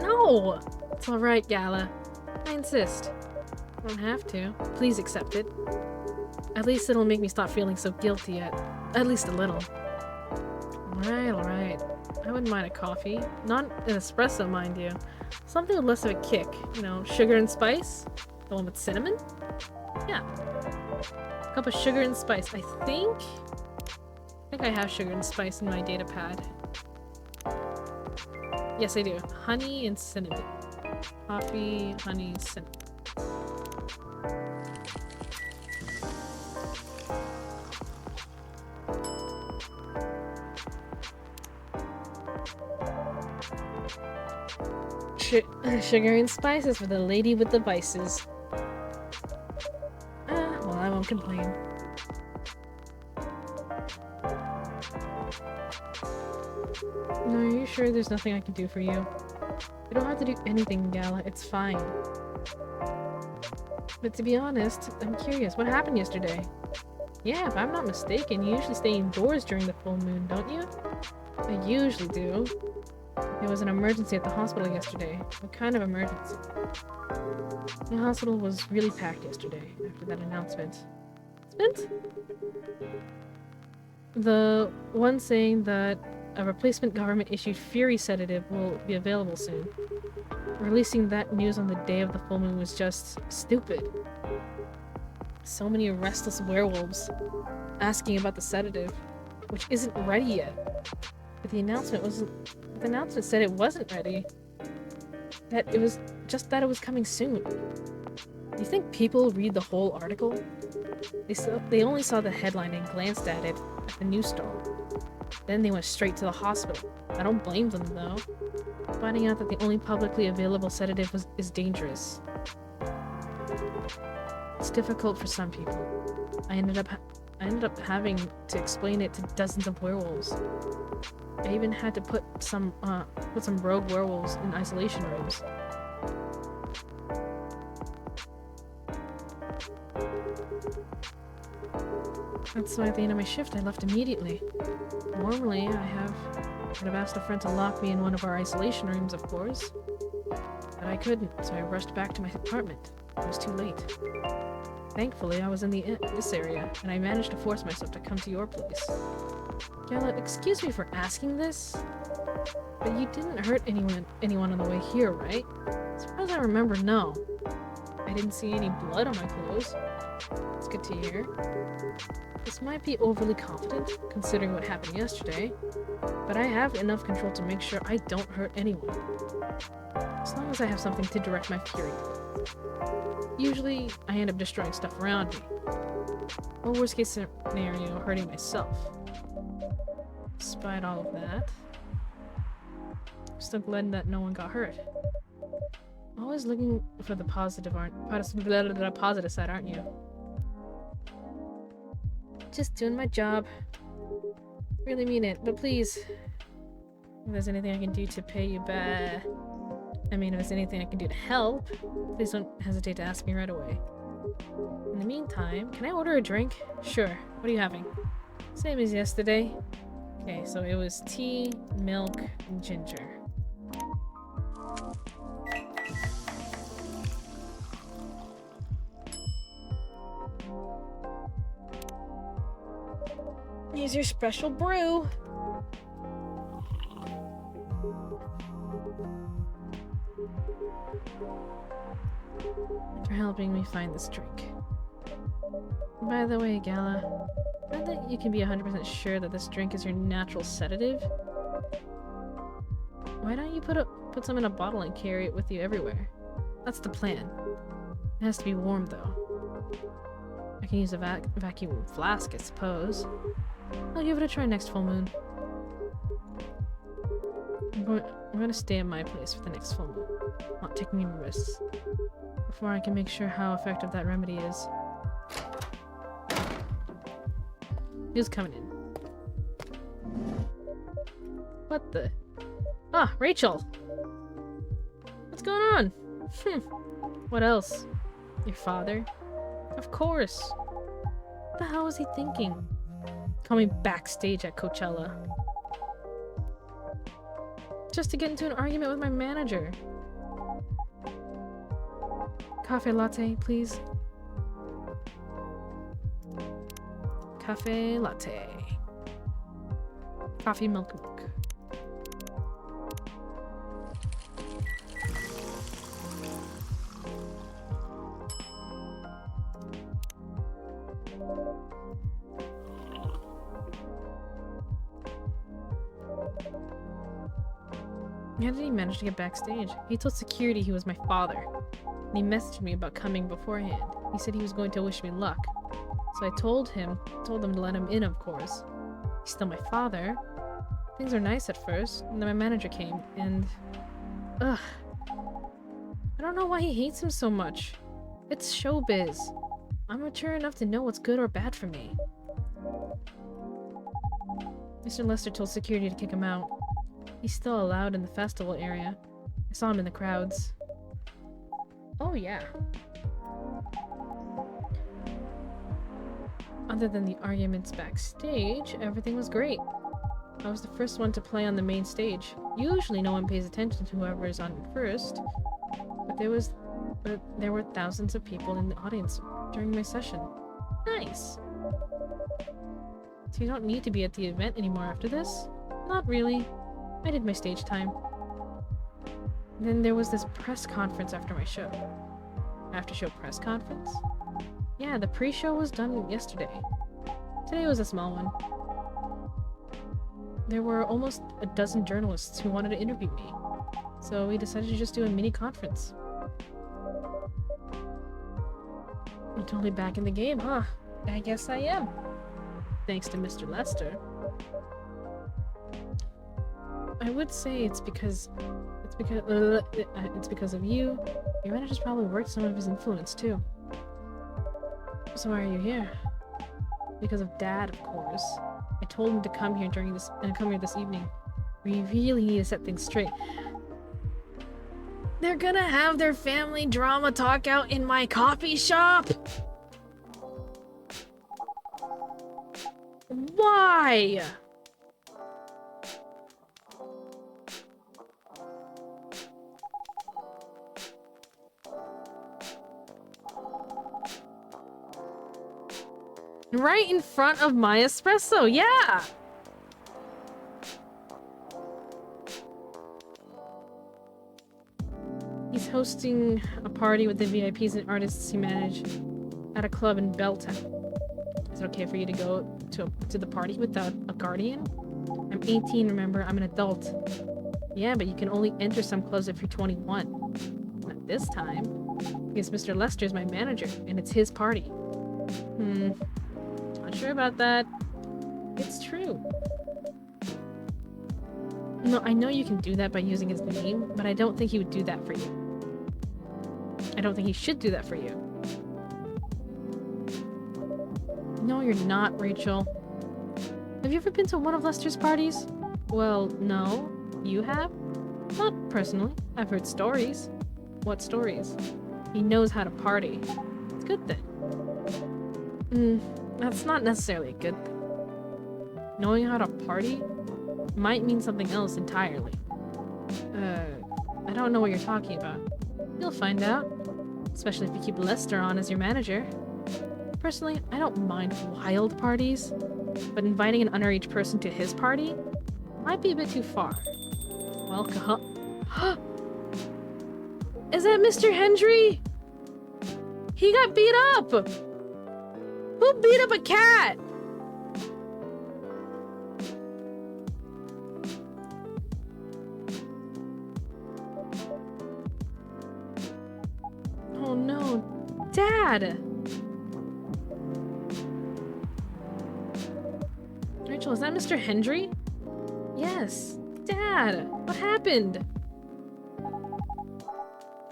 No! It's alright, Gala. I insist. I don't have to. Please accept it. At least it'll make me stop feeling so guilty at least a little. Alright. I wouldn't mind a coffee. Not an espresso, mind you. Something with less of a kick. You know, sugar and spice? The one with cinnamon? Yeah. A cup of sugar and spice. I think I have sugar and spice in my data pad. Yes, I do. Honey and cinnamon. Coffee, honey, cinnamon. Sugar and spices for the lady with the vices. Well, I won't complain. No, are you sure there's nothing I can do for you? You don't have to do anything, Gala. It's fine. But to be honest, I'm curious. What happened yesterday? Yeah, if I'm not mistaken, you usually stay indoors during the full moon, don't you? I usually do. There was an emergency at the hospital yesterday. What kind of emergency? The hospital was really packed yesterday after that announcement. The one saying that a replacement government-issued Fury sedative will be available soon. Releasing that news on the day of the full moon was just stupid. So many restless werewolves asking about the sedative, which isn't ready yet. But the announcement said it wasn't ready. That it was just that it was coming soon. Do you think people read the whole article? They only saw the headline and glanced at it at the news stall. Then they went straight to the hospital. I don't blame them though. Finding out that the only publicly available sedative is dangerous. It's difficult for some people. I ended up having to explain it to dozens of werewolves. I even had to put some rogue werewolves in isolation rooms. That's why at the end of my shift I left immediately. Normally I'd have asked a friend to lock me in one of our isolation rooms, of course. But I couldn't, so I rushed back to my apartment. It was too late. Thankfully, I was in this area, and I managed to force myself to come to your place. Gala, excuse me for asking this, but you didn't hurt anyone on the way here, right? As far as I remember, no. I didn't see any blood on my clothes. It's good to hear. This might be overly confident, considering what happened yesterday, but I have enough control to make sure I don't hurt anyone. As long as I have something to direct my fury. Usually, I end up destroying stuff around me. Or worst case scenario, hurting myself. Despite all of that, I'm still glad that no one got hurt. Always looking for the positive side, aren't you? Just doing my job. Really mean it, but please, if there's anything I can do to pay you back, if there's anything I can do to help, please don't hesitate to ask me right away. In the meantime, can I order a drink? Sure. What are you having? Same as yesterday. Okay, so it was tea, milk, and ginger. Here's your special brew. For helping me find this drink. By the way, Gala, now that you can be 100% sure that this drink is your natural sedative, why don't you put some in a bottle and carry it with you everywhere? That's the plan. It has to be warm, though. I can use a vacuum flask, I suppose. I'll give it a try next full moon. I'm going to stay at my place for the next full moon, not taking any risks, before I can make sure how effective that remedy is. Who's coming in? What the? Ah, Rachel! What's going on? What else? Your father? Of course. What the hell was he thinking? Coming backstage at Coachella. Just to get into an argument with my manager. Cafe latte, please. Cafe latte. Coffee milk. How did he manage to get backstage? He told security he was my father. And he messaged me about coming beforehand. He said he was going to wish me luck. So I told them to let him in, of course. He's still my father. Things were nice at first, and then my manager came, and... Ugh. I don't know why he hates him so much. It's showbiz. I'm mature enough to know what's good or bad for me. Mr. Lester told security to kick him out. He's still allowed in the festival area. I saw him in the crowds. Oh yeah. Other than the arguments backstage, everything was great. I was the first one to play on the main stage. Usually no one pays attention to whoever is on first, but there were thousands of people in the audience during my session. Nice! So you don't need to be at the event anymore after this? Not really. I did my stage time. Then there was this press conference after my show. After-show press conference? Yeah, the pre-show was done yesterday. Today was a small one. There were almost a dozen journalists who wanted to interview me, so we decided to just do a mini conference. I'm totally back in the game, huh? I guess I am. Thanks to Mr. Lester. I would say it's because of you. Your manager's probably worked some of his influence too. So why are you here? Because of Dad, of course. I told him to come here this evening. We really need to set things straight. They're gonna have their family drama talk out in my coffee shop? Why? Right in front of my espresso, yeah! He's hosting a party with the VIPs and artists he managed at a club in Belltown. Is it okay for you to go to the party without a guardian? I'm 18, remember? I'm an adult. Yeah, but you can only enter some clubs if you're 21. Not this time. Because Mr. Lester's my manager, and it's his party. Not sure about that. It's true. No, I know you can do that by using his name, but I don't think he would do that for you. I don't think he should do that for you. No, you're not, Rachel. Have you ever been to one of Lester's parties? Well, no. You have? Not personally. I've heard stories. What stories? He knows how to party. It's a good thing. That's not necessarily a good thing. Knowing how to party might mean something else entirely. I don't know what you're talking about. You'll find out. Especially if you keep Lester on as your manager. Personally, I don't mind wild parties, but inviting an underage person to his party might be a bit too far. Welcome. Is that Mr. Hendry? He got beat up! Who beat up a cat? Oh no, Dad! Rachel, is that Mr. Hendry? Yes. Dad, what happened?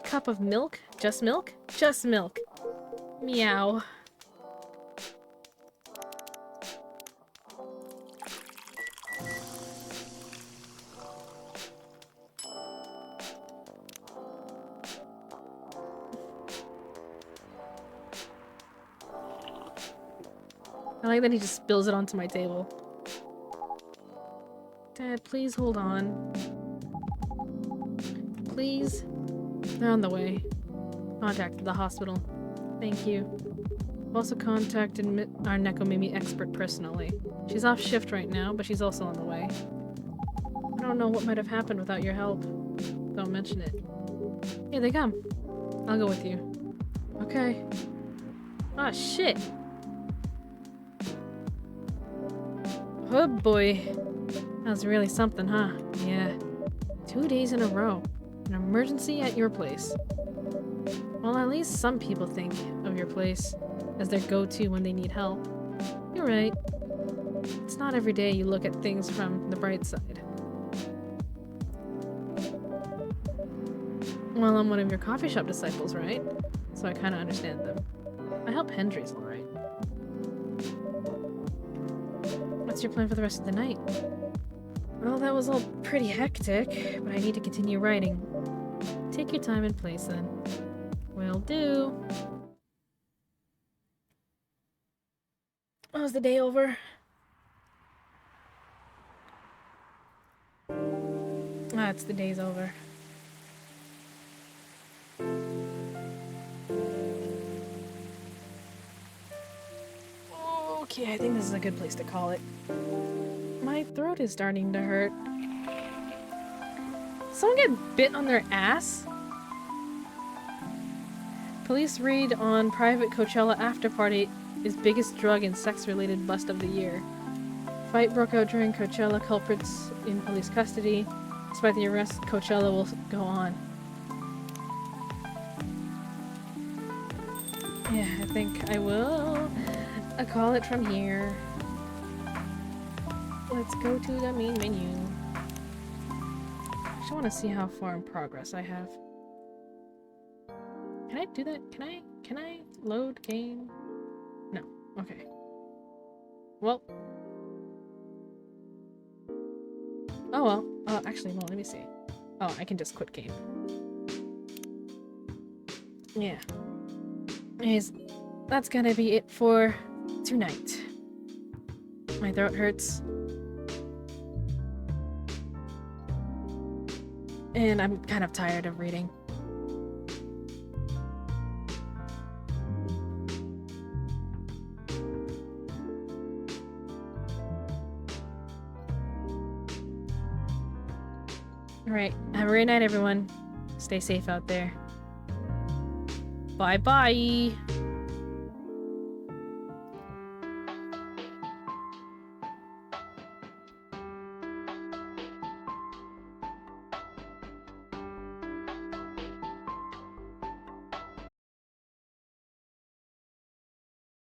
Cup of milk? Just milk? Just milk. Meow. I like that he just spills it onto my table. Dad, please hold on. Please? They're on the way. Contacted the hospital. Thank you. I've also contacted our Nekomimi expert personally. She's off shift right now, but she's also on the way. I don't know what might have happened without your help. Don't mention it. Here they come. I'll go with you. Okay. Ah, shit. Oh boy. That was really something, huh? Yeah. 2 days in a row. An emergency at your place. Well, at least some people think of your place as their go-to when they need help. You're right. It's not every day you look at things from the bright side. Well, I'm one of your coffee shop disciples, right? So I kind of understand them. I help Hendry's alright. What's your plan for the rest of the night? Well, that was all pretty hectic, but I need to continue writing. Take your time and place then. Will do. Oh, is the day over? Ah, it's the day's over. Okay, I think this is a good place to call it. My throat is starting to hurt. Someone get bit on their ass? Police raid on private Coachella after party is biggest drug and sex-related bust of the year. Fight broke out during Coachella, culprits in police custody. Despite the arrest, Coachella will go on. Yeah, I think I will call it from here. Let's go to the main menu. I just want to see how far in progress I have. Can I do that? Can I load game? No. Okay. Well. Oh well. Actually, well, let me see. Oh, I can just quit game. Yeah. Anyways, that's gonna be it for tonight. My throat hurts. And I'm kind of tired of reading. Alright, have a great night, everyone. Stay safe out there. Bye-bye.